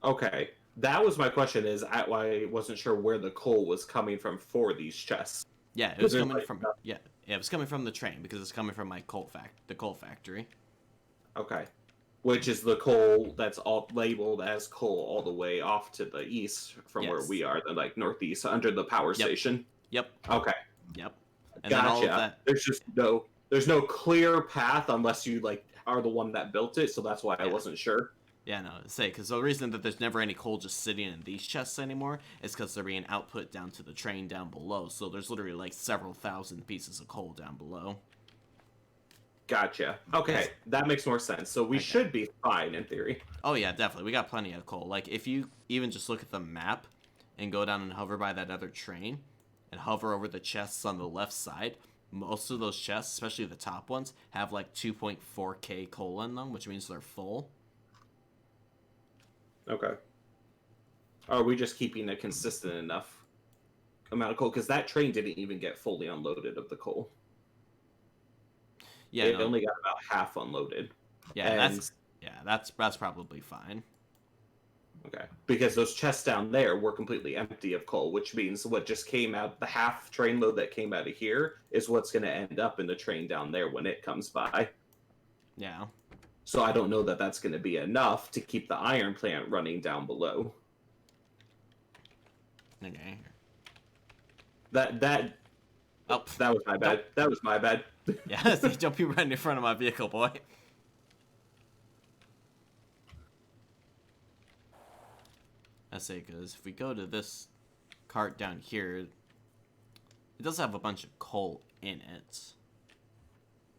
Okay, that was my question. Is I wasn't sure where the coal was coming from for these chests.
Yeah, it was coming from it was coming from the train because it's coming from my the coal factory.
Okay, which is the coal that's all labeled as coal all the way off to the east from where we are, the like northeast under the power station.
Yep.
Okay.
Yep. And
Gotcha.
then all of that.
There's no clear path unless you like are the one that built it, so that's why I wasn't sure.
Yeah, no, because the reason that there's never any coal just sitting in these chests anymore is because they're being output down to the train down below. So there's literally like several thousand pieces of coal down below.
Gotcha. Okay, that makes more sense. So we should be fine in theory.
Oh yeah, definitely. We got plenty of coal. Like if you even just look at the map and go down and hover by that other train and hover over the chests on the left side, most of those chests, especially the top ones, have like 2.4k coal in them, which means they're full.
Okay. Are we just keeping a consistent enough amount of coal? Because that train didn't even get fully unloaded of the coal.
Yeah,
it only got about half unloaded.
Yeah, that's probably fine.
Okay, because those chests down there were completely empty of coal, which means what just came out, the half train load that came out of here, is what's going to end up in the train down there when it comes by.
Yeah.
So I don't know that that's going to be enough to keep the iron plant running down below.
Okay.
That was my bad. That was my bad.
Yeah, don't be right in front of my vehicle, boy. I say, because if we go to this cart down here, it does have a bunch of coal in it.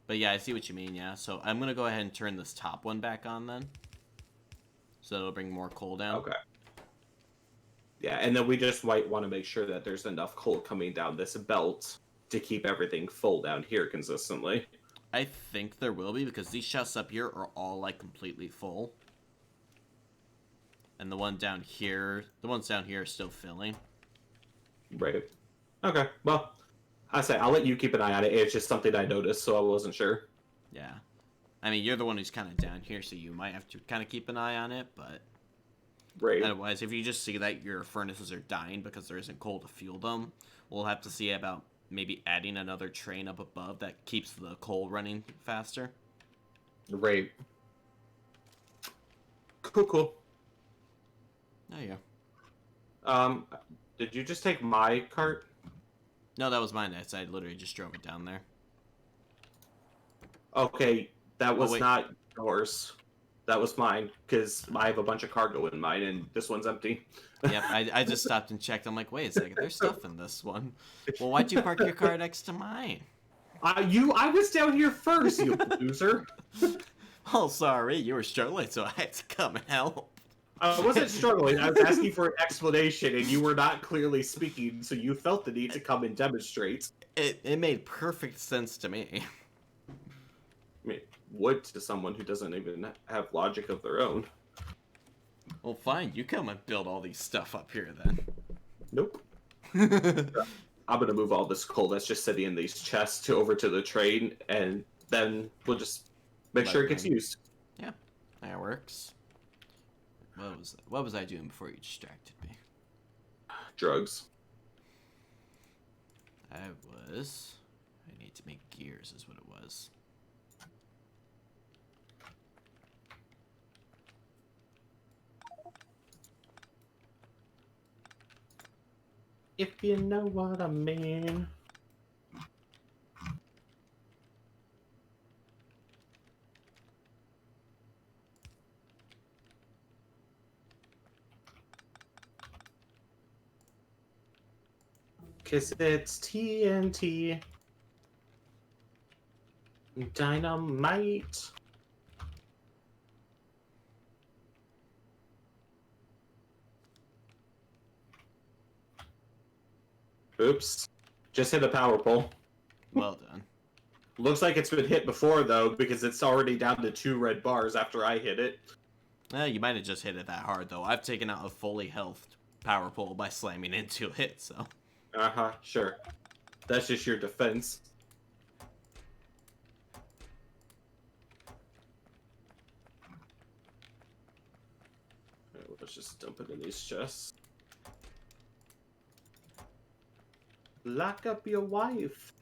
But yeah, I see what you mean, yeah. So I'm going to go ahead and turn this top one back on then. So it'll bring more coal down.
Okay. Yeah, and then we just might want to make sure that there's enough coal coming down this belt to keep everything full down here consistently.
I think there will be, because these chests up here are all, like, completely full. And the ones down here are still filling.
Right. Okay, well, I say I'll let you keep an eye on it. It's just something I noticed, so I wasn't sure.
Yeah. I mean, you're the one who's kind of down here, so you might have to kind of keep an eye on it, but...
Right.
Otherwise, if you just see that your furnaces are dying because there isn't coal to fuel them, we'll have to see about maybe adding another train up above that keeps the coal running faster.
Right. Cool.
Oh, yeah.
Did you just take my cart?
No, that was mine. I literally just drove it down there.
Okay, that was
wait.
not yours. That was mine, because I have a bunch of cargo in mine, and this one's empty.
Yep, I just stopped and checked. I'm like, wait a second, there's stuff in this one. Well, why'd you park your car next to mine?
I was down here first, you loser.
Oh, sorry, you were struggling, so I had to come and help.
I wasn't struggling. I was asking for an explanation, and you were not clearly speaking, so you felt the need to come and demonstrate.
It made perfect sense to me.
I mean, would to someone who doesn't even have logic of their own.
Well, fine. You come and build all these stuff up here then.
Nope. I'm gonna move all this coal that's just sitting in these chests over to the train, and then we'll just make sure it gets used.
Yeah, that works. What was I doing before you distracted me?
Drugs.
I need to make gears is what it was.
If you know what I mean. Cause it's TNT. Dynamite. Oops. Just hit a power pole.
Well done.
Looks like it's been hit before, though, because it's already down to 2 red bars after I hit it.
You might have just hit it that hard, though. I've taken out a fully healthed power pole by slamming into it, so...
Uh-huh, sure. That's just your defense. Alright, let's just dump it in these chests. Lock up your wife.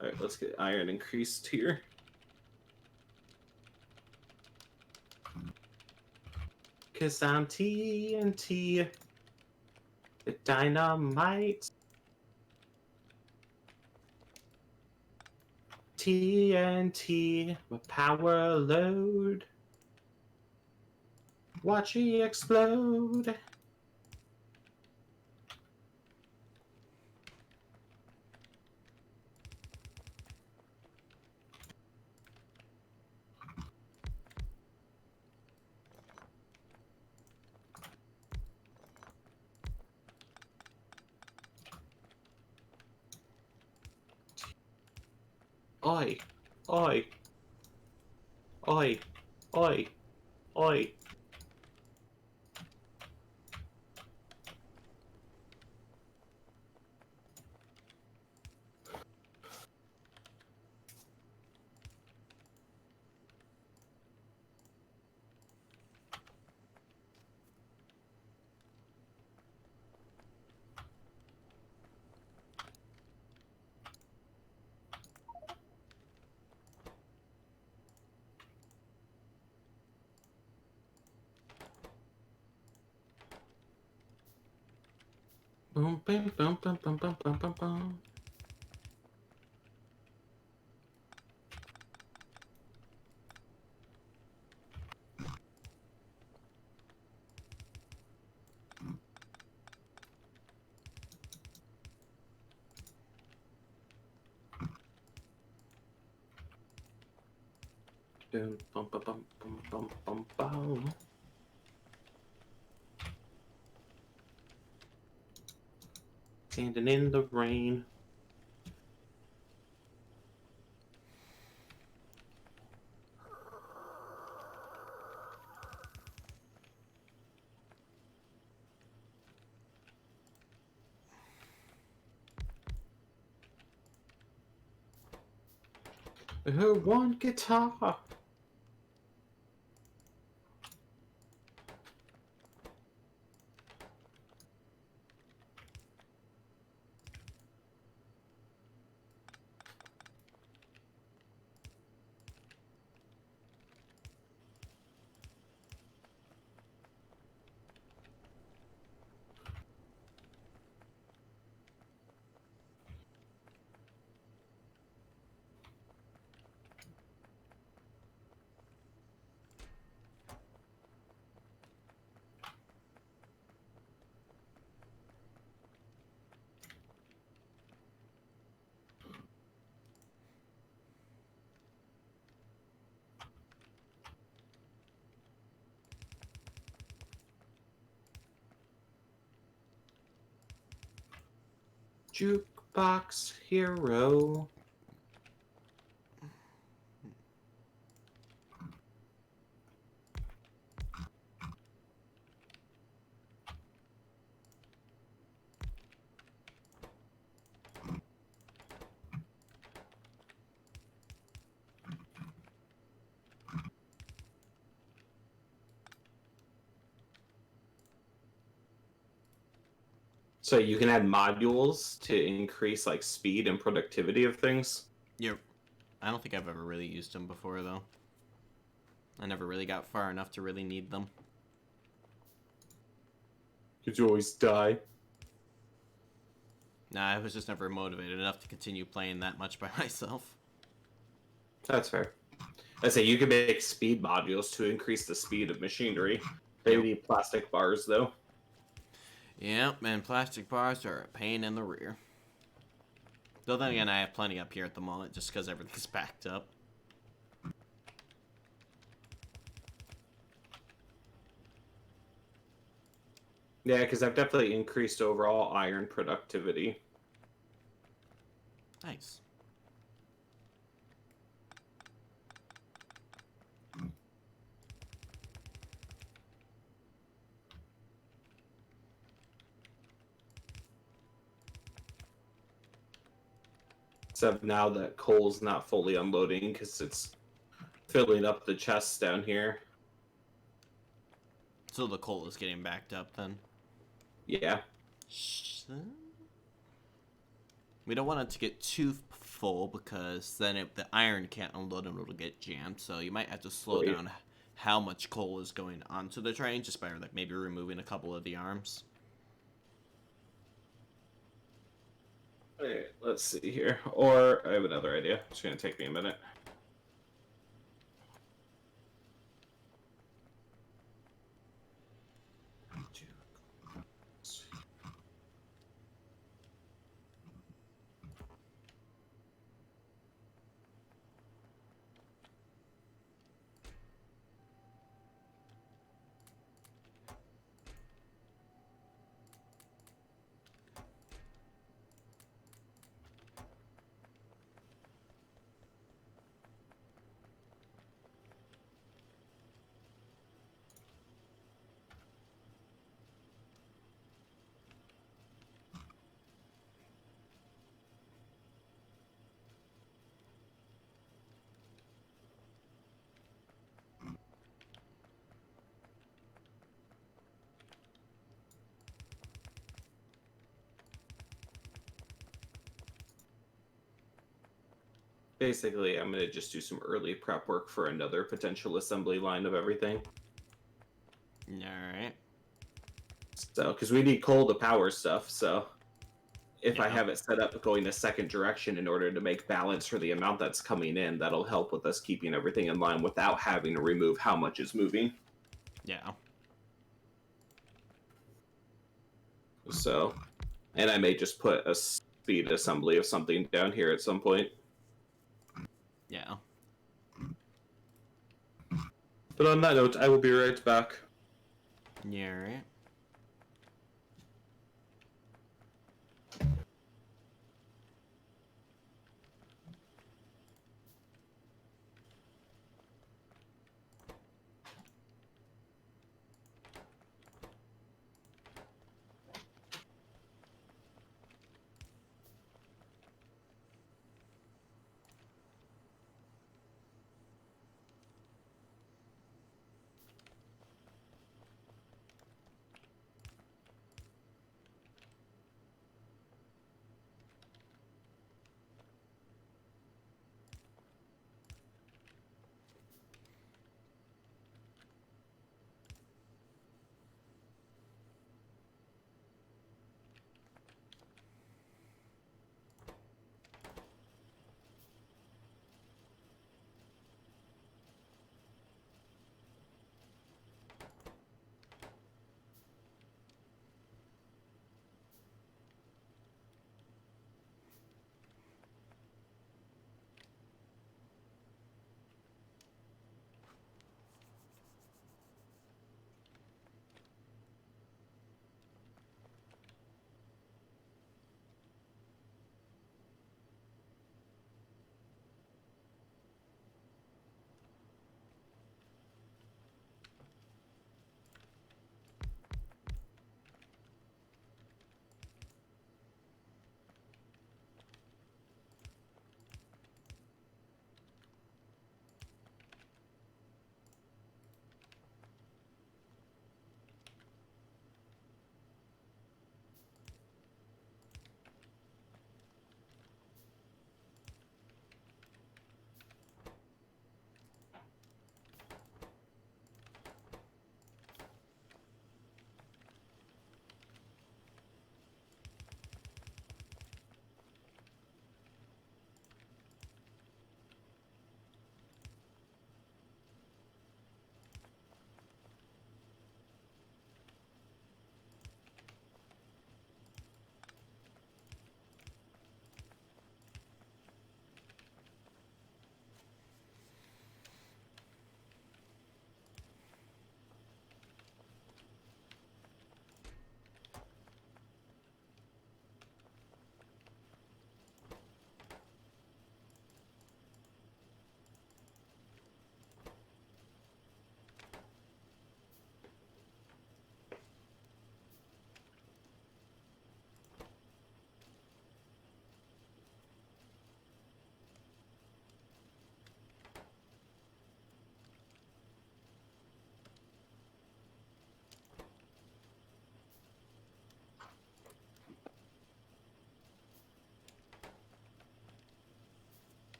Alright, let's get iron increased here. Cause I'm TNT. The dynamite. TNT. With power load. Watch it explode. Oi, oi, oi, oi, oi. Boom, bam, bum, bum, bum, bum, bum, bum, bum. Dum, bum, bum, bum, bum, bum, bum, bum. Standing in the rain. Her one guitar. Jukebox hero. So you can add modules to increase like speed and productivity of things.
Yep. I don't think I've ever really used them before, though. I never really got far enough to really need them.
Could you always die?
Nah, I was just never motivated enough to continue playing that much by myself.
That's fair. I say you can make speed modules to increase the speed of machinery. They
Yep.
need plastic bars though.
Yep, and plastic bars are a pain in the rear. Though then again, I have plenty up here at the moment just because everything's backed up.
Yeah, because I've definitely increased overall iron productivity.
Nice.
Except now that coal's not fully unloading because it's filling up the chests down here.
So the coal is getting backed up then.
Yeah.
We don't want it to get too full because then the iron can't unload and it'll get jammed. So you might have to slow
Right.
down how much coal is going onto the train just by like maybe removing a couple of the arms.
Alright, let's see here. Or I have another idea. It's going to take me a minute. Basically, I'm going to just do some early prep work for another potential assembly line of everything.
Alright.
So, because we need coal to power stuff, so if I
Yeah.
have it set up going a second direction in order to make balance for the amount that's coming in, that'll help with us keeping everything in line without having to remove how much is moving.
Yeah.
So, and I may just put a speed assembly of something down here at some point.
Yeah.
But on that note, I will be right back.
Yeah, right.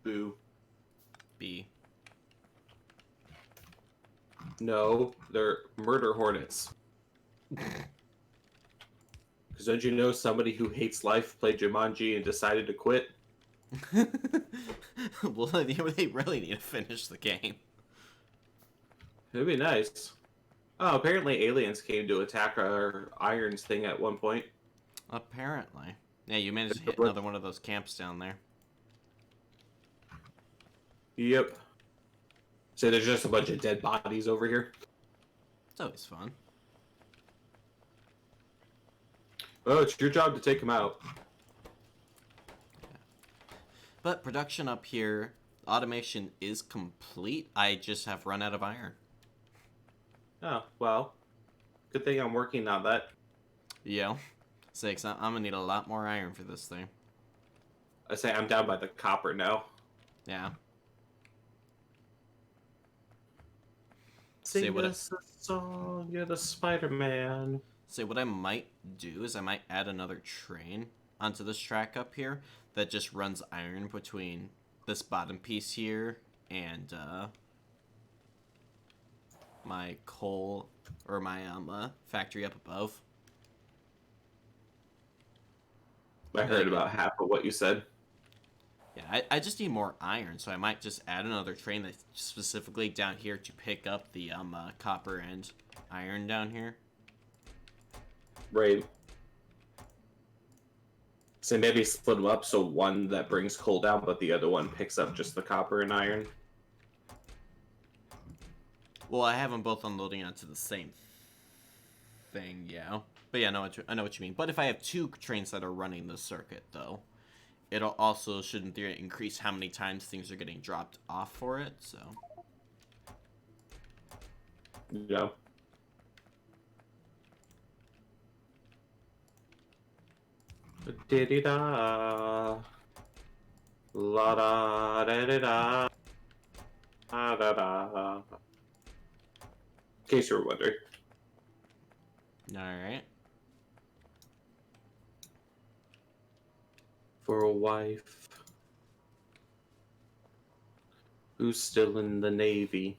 Boo.
B.
No, they're murder hornets. Because don't you know somebody who hates life played Jumanji and decided to quit?
Well, they really need to finish the game.
It'd be nice. Oh, apparently aliens came to attack our irons thing at one point.
Apparently. Yeah, you managed to hit another one of those camps down there.
Yep. So there's just a bunch of dead bodies over here.
It's always fun.
Oh, it's your job to take them out.
But production up here, automation is complete. I just have run out of iron.
Oh, well. Good thing I'm working on that.
Yeah. Sakes, I'm gonna need a lot more iron for this thing.
I say I'm down by the copper now.
Yeah.
Sing
Say what
us a song, you're the Spider-Man.
So what I might do is I might add another train onto this track up here that just runs iron between this bottom piece here and my coal or my factory up above.
I heard about half of what you said.
Yeah, I just need more iron, so I might just add another train that's specifically down here to pick up the copper and iron down here.
Right. So maybe split them up so one that brings coal down, but the other one picks up just the copper and iron.
Well, I have them both unloading onto the same thing, yeah. But yeah, I know what you mean. But if I have two trains that are running the circuit, though, it'll also, should in theory, increase how many times things are getting dropped off for it, so.
Yeah. Diddy-da. La-da-da-da-da. Da-da-da. In case you were wondering.
Alright.
For a wife who's still in the Navy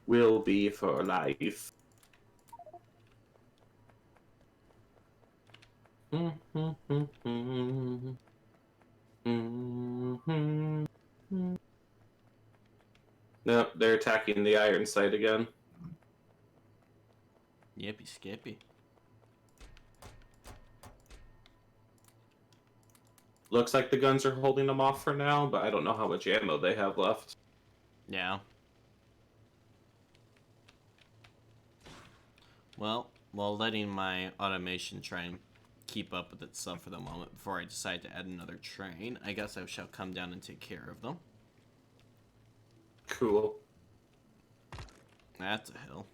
will be for life. No, they're attacking the iron site again.
Yippee skippy.
Looks like the guns are holding them off for now, but I don't know how much ammo they have left.
Yeah. Well, while letting my automation try and keep up with itself for the moment before I decide to add another train, I guess I shall come down and take care of them.
Cool.
That's a hill.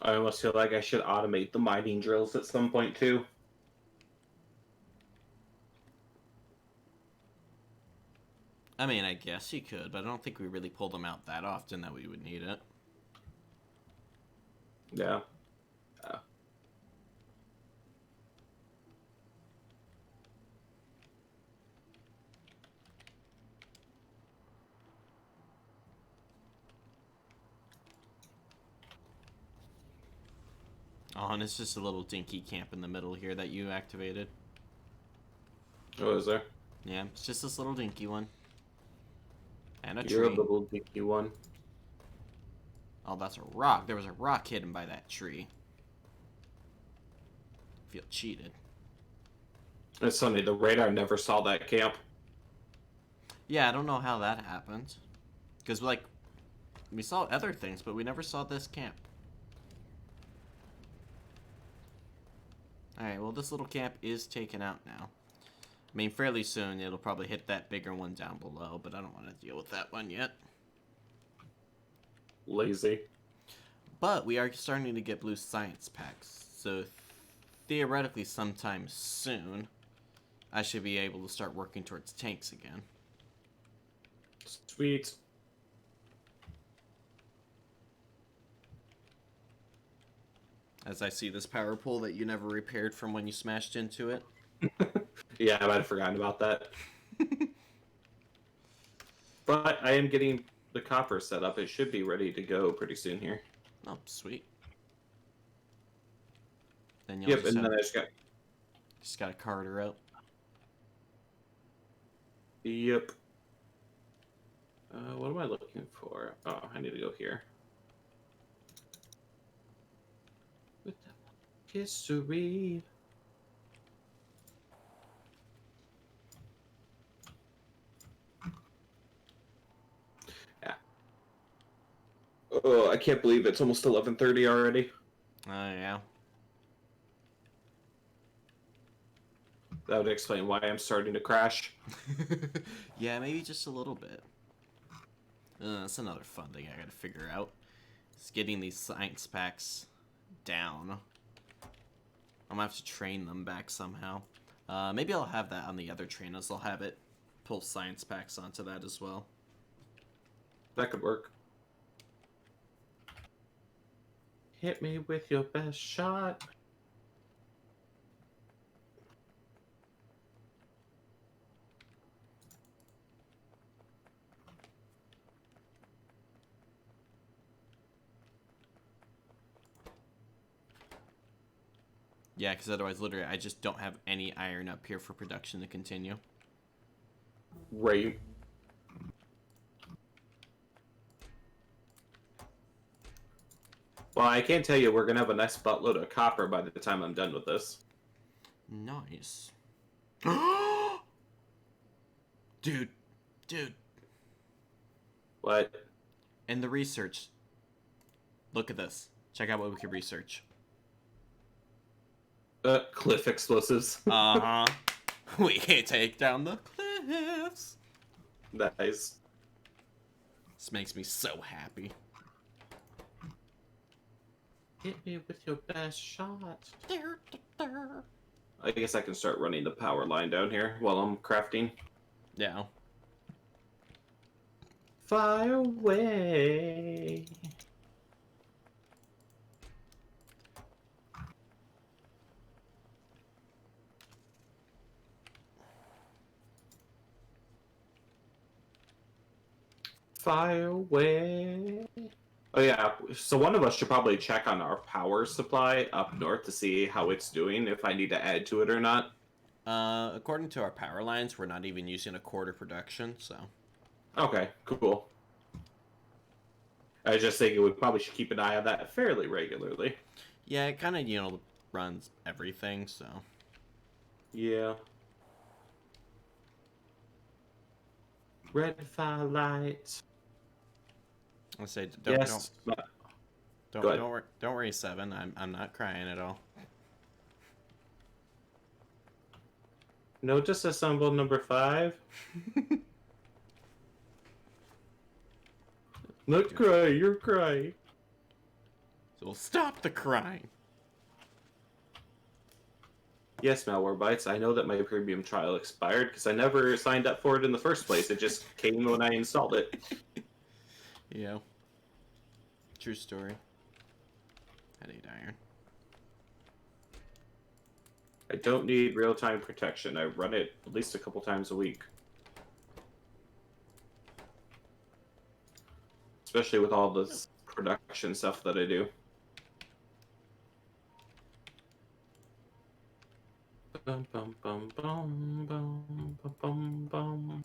I almost feel like I should automate the mining drills at some point too.
I mean, I guess you could, but I don't think we really pull them out that often that we would need it.
Yeah.
Oh, and it's just a little dinky camp in the middle here that you activated.
Oh, is there?
Yeah, it's just this little dinky one. And a
You're
tree.
a little dinky one.
Oh, that's a rock. There was a rock hidden by that tree. I feel cheated.
It's funny, the radar never saw that camp.
Yeah, I don't know how that happened. Because, like, we saw other things, but we never saw this camp. Alright, well, this little camp is taken out now. I mean, fairly soon it'll probably hit that bigger one down below, but I don't want to deal with that one yet.
Lazy.
But we are starting to get blue science packs, so theoretically sometime soon, I should be able to start working towards tanks again. As I see this power pole that you never repaired from when you smashed into it.
Yeah, I might have forgotten about that. But I am getting the copper set up. It should be ready to go pretty soon here.
Oh, sweet. Then you'll
Yep, and then I
just got a carter out.
Yep. What am I looking for? Oh, I need to go here. With the history. Yeah. Oh, I can't believe it's almost 11:30 already.
Yeah.
That would explain why I'm starting to crash.
Yeah, maybe just a little bit. That's another fun thing I gotta figure out. Is getting these science packs down. I'm gonna have to train them back somehow. Maybe I'll have that on the other trainers. I'll have it pull science packs onto that as well.
That could work. Hit me with your best shot.
Yeah, because otherwise, literally, I just don't have any iron up here for production to continue.
Right. Well, I can't tell you we're gonna have a nice buttload of copper by the time I'm done with this.
Nice. Dude.
What?
In the research. Look at this. Check out what we can research.
Cliff explosives.
Uh-huh. We can take down the cliffs.
Nice.
This makes me so happy.
Hit me with your best shot. I guess I can start running the power line down here while I'm crafting.
Yeah.
Fire away. Fire away. Oh yeah, so one of us should probably check on our power supply up north to see how it's doing, if I need to add to it or not.
According to our power lines, we're not even using a quarter production, so.
Okay, cool. I was just thinking we probably should keep an eye on that fairly regularly.
Yeah, it kind of, runs everything, so.
Yeah. Red firelight.
I say
Yes.
don't
Go ahead.
don't worry, Seven. I'm not crying at all.
No, disassemble number 5. Not cry, you're crying.
So stop the crying.
Yes, Malwarebytes, I know that my premium trial expired because I never signed up for it in the first place. It just came when I installed it.
Yeah. True story. I need iron.
I don't need real-time protection. I run it at least a couple times a week. Especially with all this production stuff that I do. Bum, bum, bum, bum, bum, bum, bum, bum.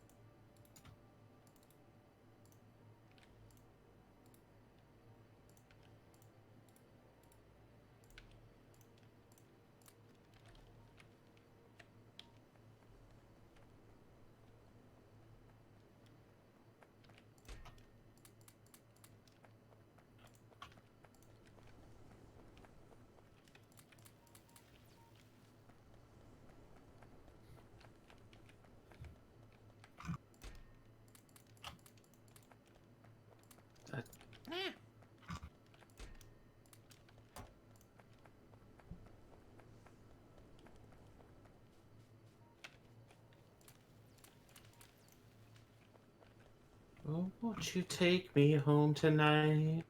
Oh, won't you take me home tonight?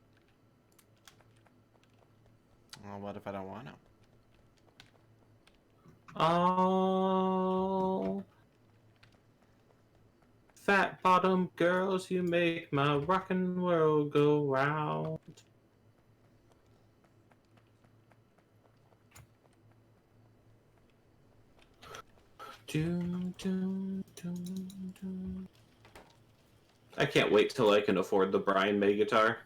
Well, what if I don't want to?
Oh, fat bottom girls, you make my rockin' world go round. Doom, doom, doom, doom. I can't wait till I can afford the Brian May guitar.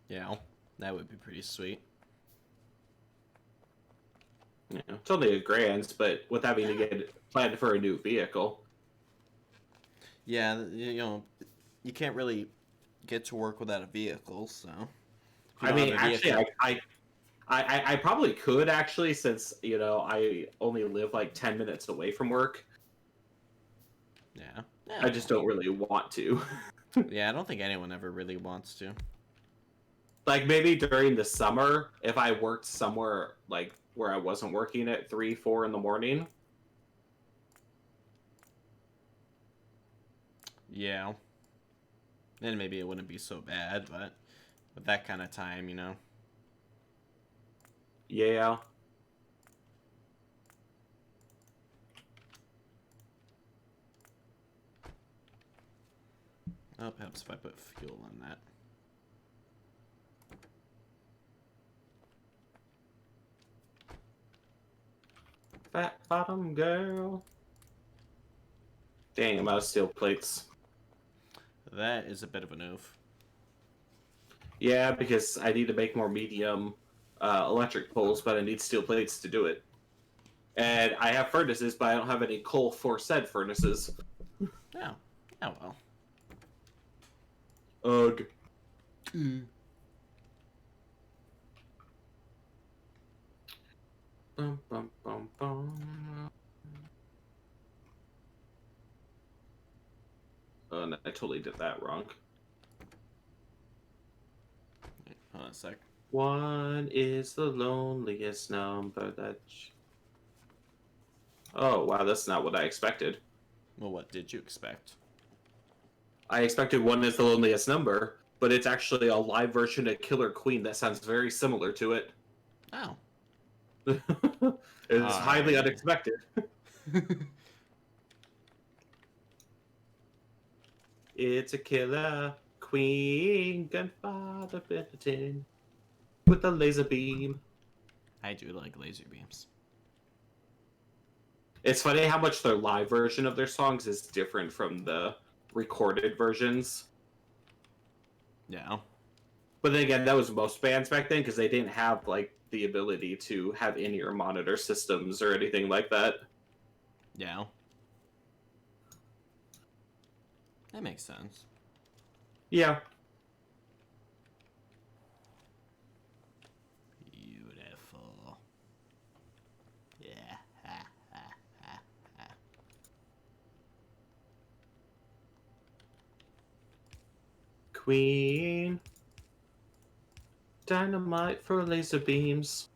Yeah, that would be pretty sweet.
Yeah, it's only $1,000, but with having to get planned for a new vehicle.
Yeah, you can't really get to work without a vehicle, so. If you
I
don't
mean,
have a
actually,
vehicle,
I probably could actually, since I only live like 10 minutes away from work.
yeah.
I just don't really want to.
Yeah, I don't think anyone ever really wants to.
Like maybe during the summer, if I worked somewhere like where I wasn't working at 3, 4 in the morning.
Yeah. Then maybe it wouldn't be so bad, but with that kind of time,
Yeah.
Oh, perhaps if I put fuel on that.
Fat bottom girl. Dang, I'm out of steel plates.
That is a bit of an oof.
Yeah, because I need to make more medium electric poles, but I need steel plates to do it. And I have furnaces, but I don't have any coal for said furnaces.
Oh. Oh well.
Ugh. Bum, bum, bum, bum. Oh, no, I totally did that wrong.
Wait, hold on a sec.
1 is the loneliest number that. Oh, wow, that's not what I expected.
Well, what did you expect?
I expected 1 is the loneliest number, but it's actually a live version of Killer Queen that sounds very similar to it.
Oh.
It is highly
Alright.
unexpected. It's a Killer Queen, gunfire Benetton, with a laser beam.
I do like laser beams.
It's funny how much their live version of their songs is different from the recorded versions.
Yeah.
But then again, that was most bands back then because they didn't have like the ability to have in-ear monitor systems or anything like that.
Yeah. That makes sense.
Yeah.
Beautiful. Yeah.
Queen. Dynamite for laser beams.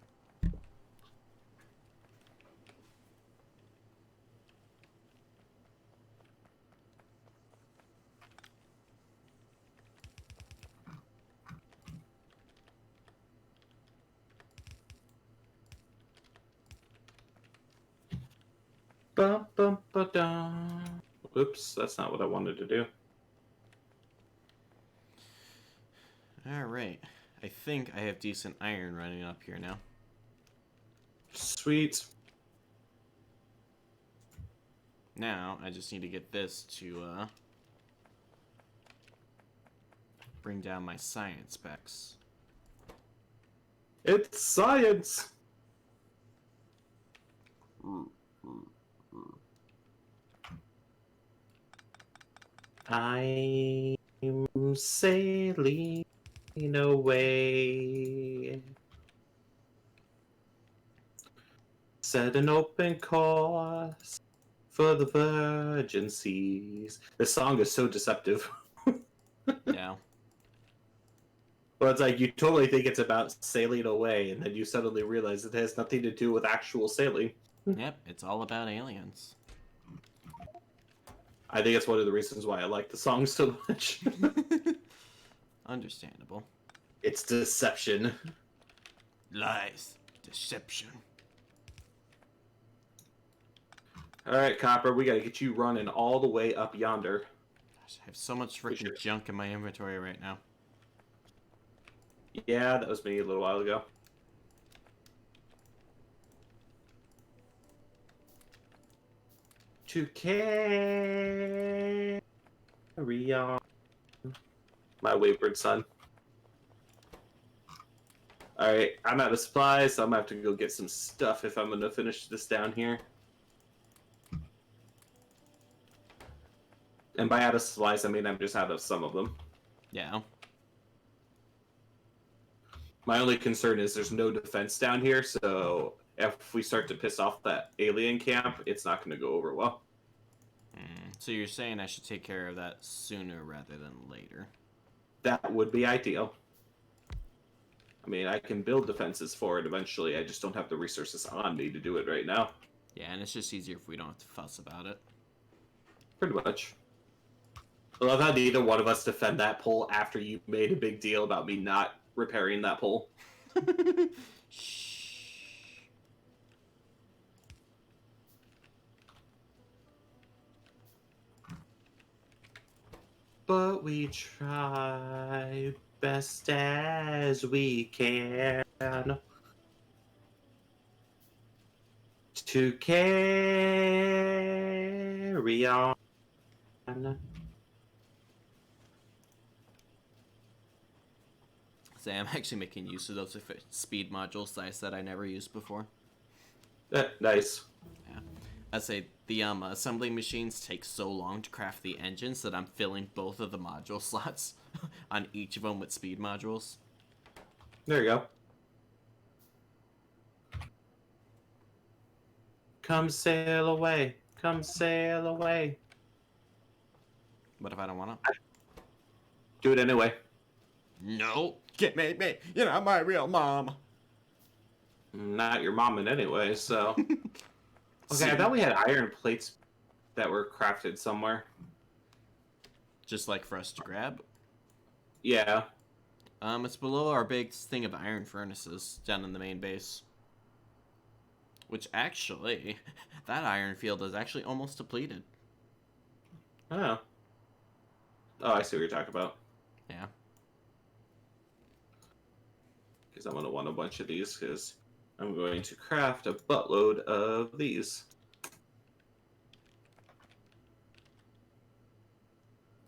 Bum, bum, ba-dum. Oops, that's not what I wanted to do.
Alright. I think I have decent iron running up here now.
Sweet.
Now, I just need to get this to, bring down my science specs.
It's science! I'm sailing away. Set an open course for the virgin seas. This song is so deceptive.
Yeah.
Well, it's like you totally think it's about sailing away, and then you suddenly realize it has nothing to do with actual sailing.
Yep, it's all about aliens.
I think it's one of the reasons why I like the song so much.
Understandable.
It's deception.
Lies. Deception.
Alright, Copper, we gotta get you running all the way up yonder.
Gosh, I have so much
We
freaking
should-
junk in my inventory right now.
Yeah, that was me a little while ago. To carry on. My wayward son. Alright, I'm out of supplies, so I'm gonna have to go get some stuff if I'm gonna finish this down here. And by out of supplies, I mean I'm just out of some of them.
Yeah.
My only concern is there's no defense down here, so if we start to piss off that alien camp, it's not going to go over well.
So you're saying I should take care of that sooner rather than later?
That would be ideal. I mean, I can build defenses for it eventually, I just don't have the resources on me to do it right now.
Yeah, and it's just easier if we don't have to fuss about it.
Pretty much. I love how neither one of us defend that pole after you made a big deal about me not repairing that pole.
Shh.
But we try best as we can to carry on.
So I'm actually making use of those speed modules that I said I never used before.
Nice.
Yeah. I say the assembly machines take so long to craft the engines that I'm filling both of the module slots on each of them with speed modules.
There you go. Come sail away. Come sail away.
What if I don't want to?
Do it anyway.
No, get me. You're not my real mom.
Not your mom in anyway, so. Okay, I
See?
thought we had iron plates that were crafted somewhere.
Just like for us to grab.
Yeah.
It's below our big thing of iron furnaces down in the main base. Which actually, that iron field is actually almost depleted.
Oh. Oh, I see what you're talking about.
Yeah.
Because I'm going to want a bunch of these, because I'm going to craft a buttload of these.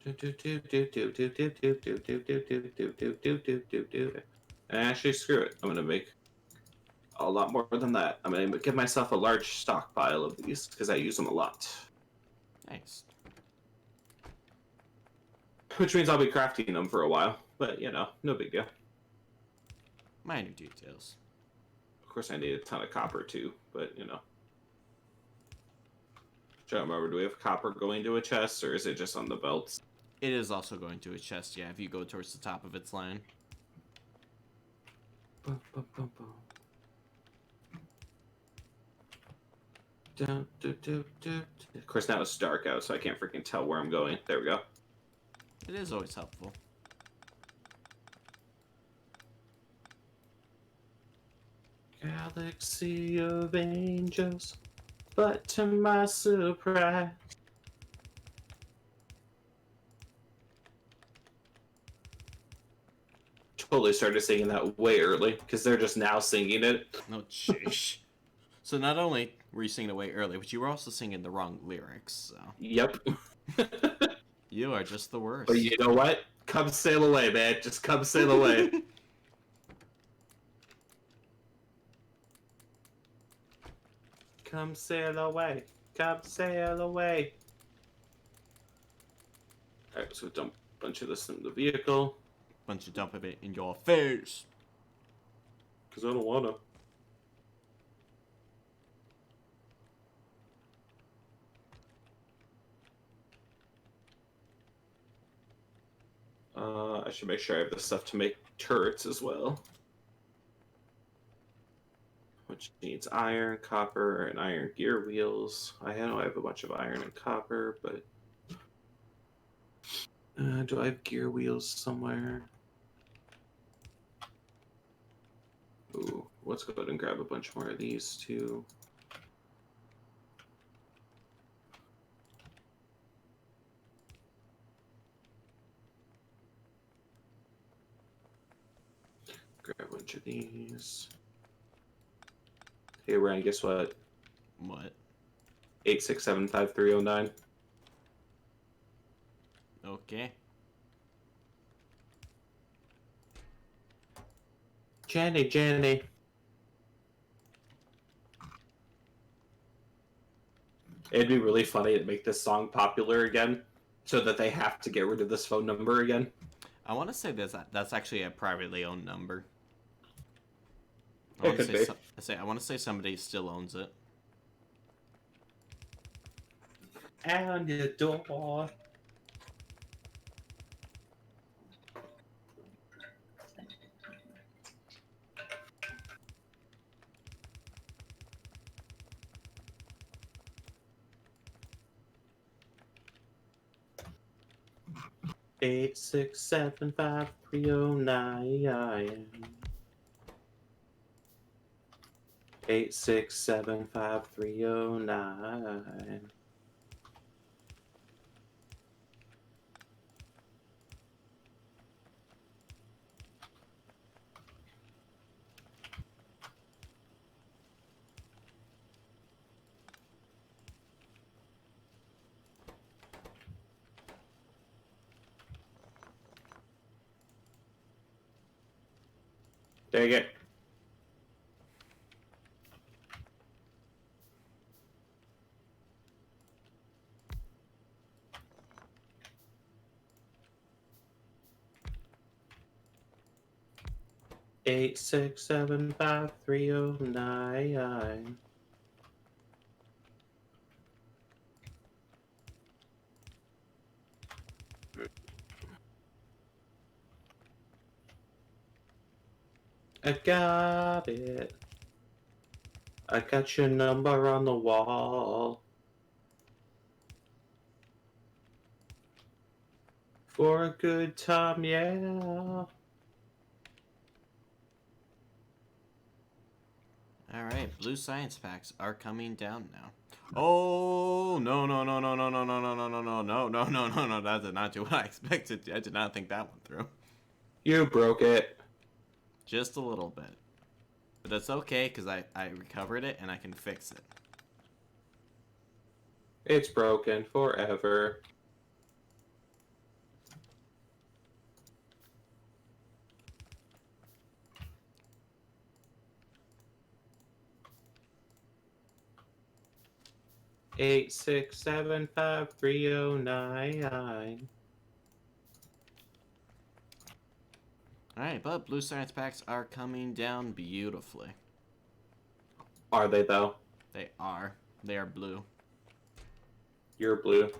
And actually, screw it. I'm going to make a lot more than that. I'm going to give myself a large stockpile of these, because I use them a lot.
Nice.
Which means I'll be crafting them for a while. But, you know, no big deal.
Minor details.
Of course, I need a ton of copper, too. But, you know. I don't remember, do we have copper going to a chest, or is it just on the belts?
It is also going to a chest, yeah, if you go towards the top of its line.
Of course, now it's dark out, so I can't freaking tell where I'm going. There we go.
It is always helpful.
Galaxy of angels, but to my surprise. Totally started singing that way early, because they're just now singing it.
No, sheesh. So not only were you singing it way early, but you were also singing the wrong lyrics, so...
Yep.
You are just the worst.
But you know what? Come sail away, man. Just come sail away. Come sail away. Come sail away. Alright, let's go dump a bunch of this in the vehicle.
Bunch of dump of it in your face.
Because I don't want to. I should make sure I have the stuff to make turrets as well. Which needs iron, copper, and iron gear wheels. I know I have a bunch of iron and copper, but... do I have gear wheels somewhere? Ooh, let's go ahead and grab a bunch more of these too. Grab a bunch of these. Hey Ryan, guess what?
What?
8675309.
Okay.
Jenny. It'd be really funny to make this song popular again, so that they have to get rid of this phone number again.
I want to say that's actually a privately owned number.
It could be.
I want to say somebody still owns it.
And your door.
Eight, 6, 7, 5, 3, 0, 9. 8, 6, 7, 5, 3, 0, 9. Dang it. Eight, 6, 7, 5, 3, 0, 9. I got it. I got your number on the wall. For a good time, yeah.
All right, blue science packs are coming down now. Oh no! That did not do what I expected. I did not think that one through.
You broke it.
Just a little bit, but that's okay because I recovered it and I can fix it.
It's broken forever. Eight, 6, 7, 5, 3, 0, 9.
All right, but blue science packs are coming down beautifully.
Are they though?
They are. They are blue.
You're blue.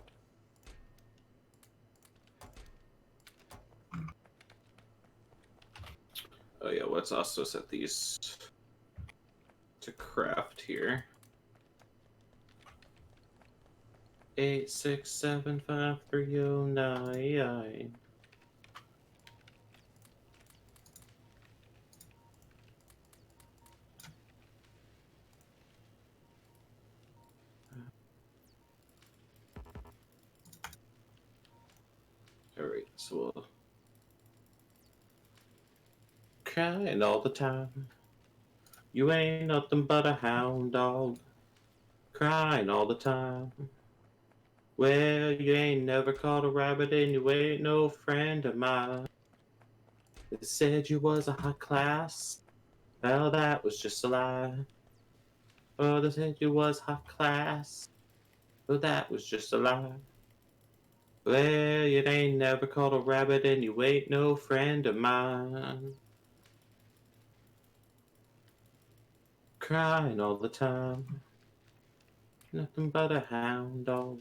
Oh yeah, let's also set these to craft here. 8, 6, 7, 5, 3, 0, 9. Alright, so we'll crying all the time. You ain't nothing but a hound dog. Crying all the time. Well, you ain't never caught a rabbit and you ain't no friend of mine. They said you was a high class. Well, that was just a lie. Oh, they said you was high class. Well, that was just a lie. Well, you ain't never caught a rabbit and you ain't no friend of mine. Crying all the time. Nothing but a hound dog.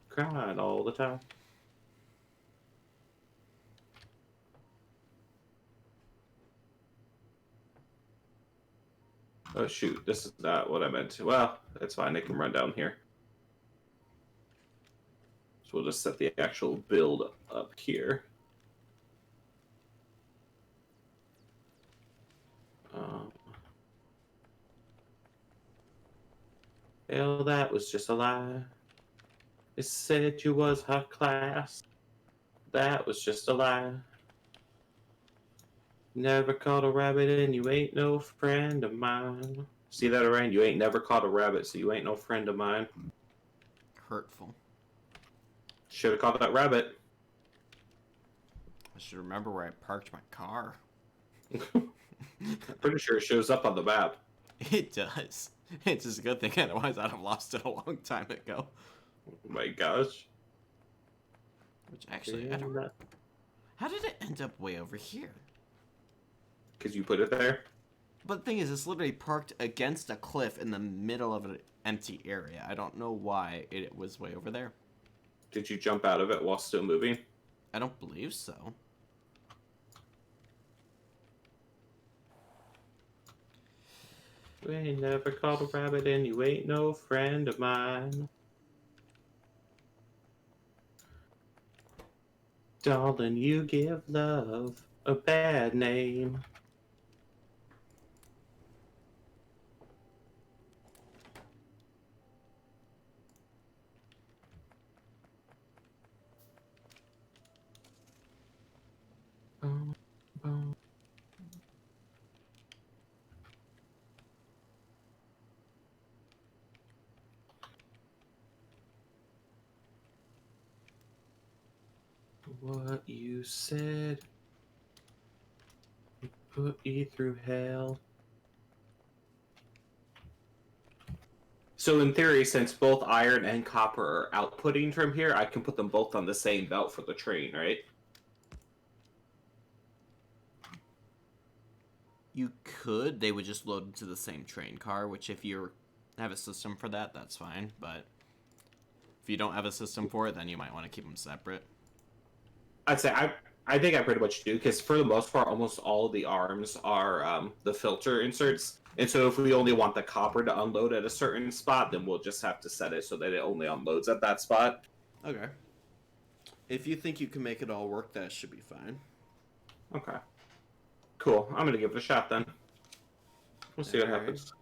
Crying all the time. Oh shoot, this is not what I meant to. Well, that's fine, it can run down here. So we'll just set the actual build up here. Well, that was just a lie. It said you was high class. That was just a lie. Never caught a rabbit and you ain't no friend of mine. See that, Orion? You ain't never caught a rabbit, so you ain't no friend of mine.
Hurtful.
Should have caught that rabbit.
I should remember where I parked my car.
Pretty sure it shows up on the map.
It does. It's just a good thing, otherwise I'd have lost it a long time ago.
Oh my gosh.
Which actually, I don't know. How did it end up way over here?
Because you put it there?
But the thing is, it's literally parked against a cliff in the middle of an empty area. I don't know why it was way over there.
Did you jump out of it while still moving?
I don't believe so.
We ain't never caught a rabbit and you ain't no friend of mine. Darling, you give love a bad name. Boom, boom. What you said put you through hell. So in theory, since both iron and copper are outputting from here, I can put them both on the same belt for the train, right?
You could. They would just load into the same train car, which if you have a system for that, that's fine. But if you don't have a system for it, then you might want to keep them separate.
I'd say I think I pretty much do, because for the most part, almost all the arms are the filter inserts. And so if we only want the copper to unload at a certain spot, then we'll just have to set it so that it only unloads at that spot.
Okay. If you think you can make it all work, that should be fine.
Okay. Cool. I'm going to give it a shot then. We'll see what
Alright.
happens.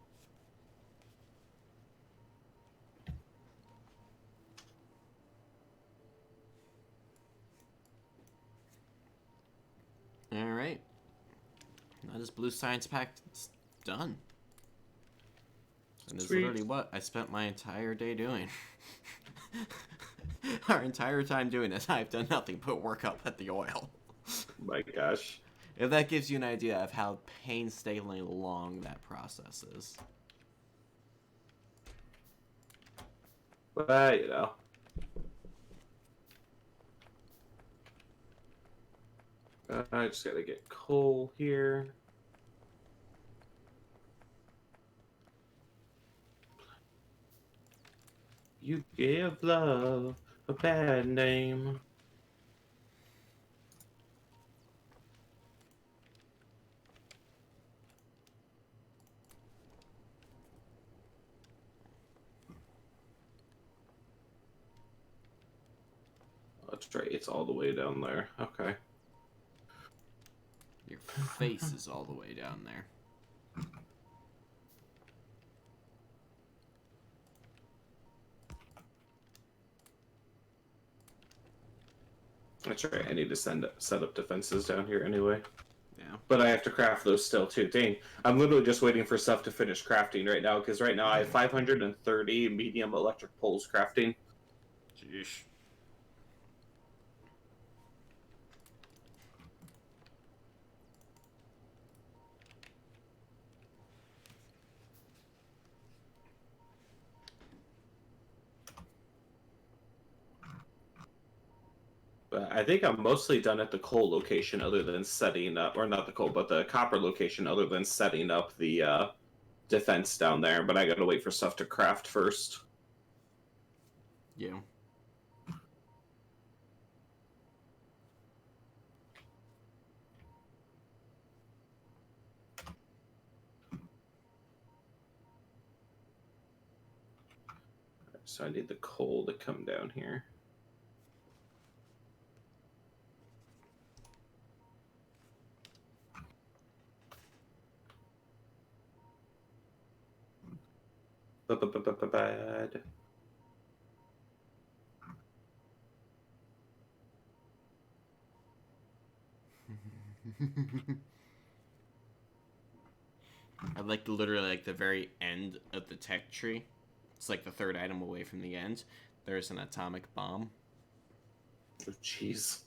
Alright. That is Blue Science Pact done. And it's
Sweet.
literally what I spent my entire day doing. Our entire time doing this, I've done nothing but work up at the oil.
My gosh.
If that gives you an idea of how painstakingly long that process is.
But, you know. I just gotta get coal here. You give love a bad name. That's right, it's all the way down there. Okay.
Your face is all the way down there.
That's right, I need to set up defenses down here anyway.
Yeah.
But I have to craft those still too. Dang, I'm literally just waiting for stuff to finish crafting right now, because right now I have 530 medium electric poles crafting.
Jeez.
But I think I'm mostly done at the coal location, other than setting up, or not the coal, but the copper location, other than setting up the defense down there. But I gotta wait for stuff to craft first.
Yeah.
So I need the coal to come down here.
Bad.
I like literally like the very end of the tech tree. It's like the third item away from the end. There's an atomic bomb.
Oh, jeez.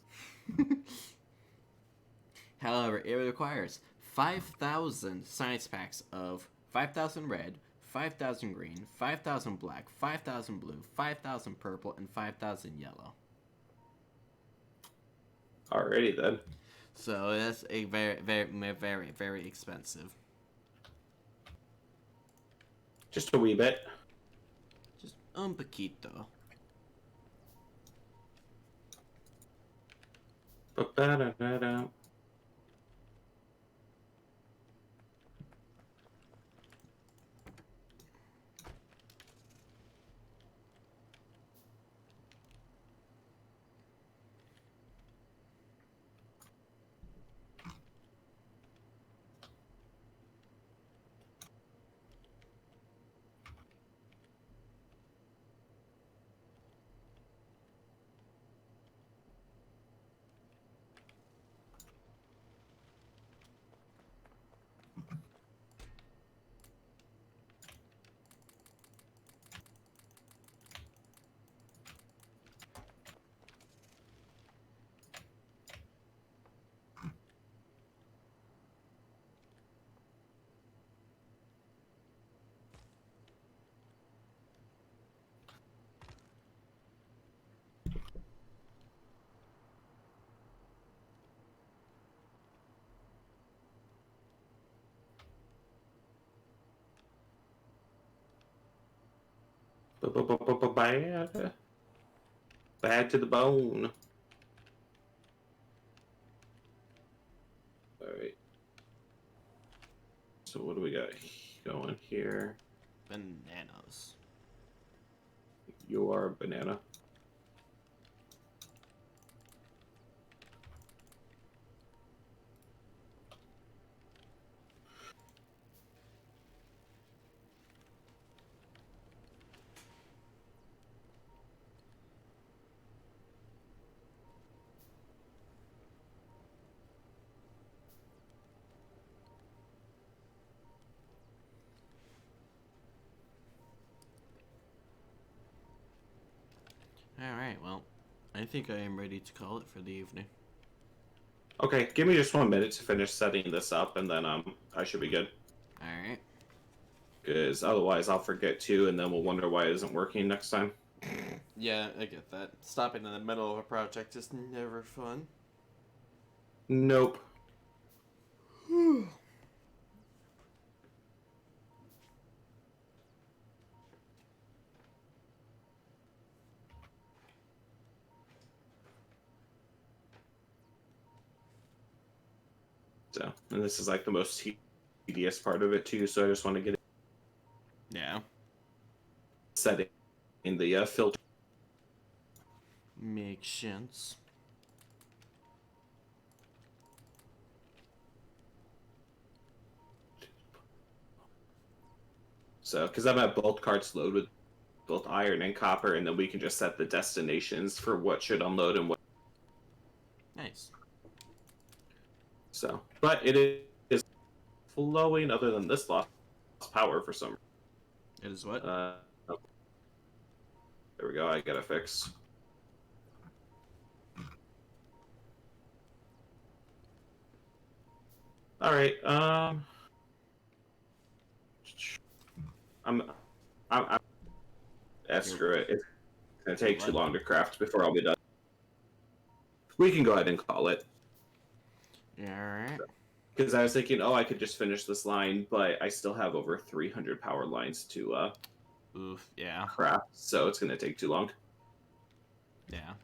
However, it requires 5,000 science packs of 5,000 red, 5,000 green, 5,000 black, 5,000 blue, 5,000 purple, and 5,000 yellow.
Alrighty then.
So that's a very, very, very, very expensive.
Just a wee bit.
Just un poquito.
Ba-ba-da-da-da. Bad. Bad to the bone. Alright. So what do we got going here?
Bananas.
You are a banana.
Alright, well, I think I am ready to call it for the evening.
Okay, give me just 1 minute to finish setting this up, and then I should be good.
Alright.
Because otherwise I'll forget to, and then we'll wonder why it isn't working next time.
Yeah, I get that. Stopping in the middle of a project is never fun.
Nope. So, and this is like the most tedious part of it too, so I just want to get it
Yeah.
set in the filter.
Makes sense.
So, because I'm at both carts loaded with both iron and copper, and then we can just set the destinations for what should unload and what.
Nice.
So, but it is flowing other than this lost power for some.
It is what?
Oh. There we go. I got to fix. All right. I'm screw it. It's gonna take too long to craft before I'll be done. We can go ahead and call it.
Yeah, alright.
Because I was thinking, oh, I could just finish this line, but I still have over 300 power lines to
Oof, yeah.
craft, so it's gonna take too long.
Yeah.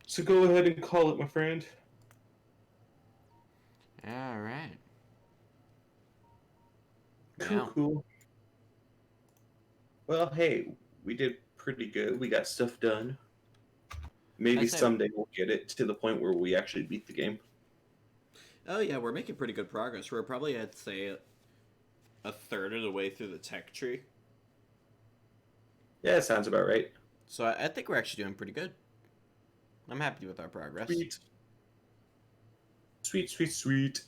So go ahead and call it, my friend.
Alright.
Cool,
Yeah.
cool. Well, hey, we did pretty good. We got stuff done. Maybe
I'd say-
someday we'll get it to the point where we actually beat the game.
Oh yeah, we're making pretty good progress. We're probably at say a third of the way through the tech tree.
Yeah, sounds about right.
So I think we're actually doing pretty good. I'm happy with our progress.
Sweet. Sweet, sweet, sweet.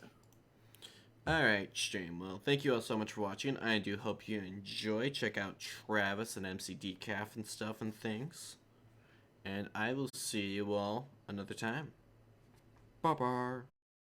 Alright, stream. Well, thank you all so much for watching. I do hope you enjoy. Check out Travis and mcdkaf and stuff and things. And I will see you all another time. Bye-bye.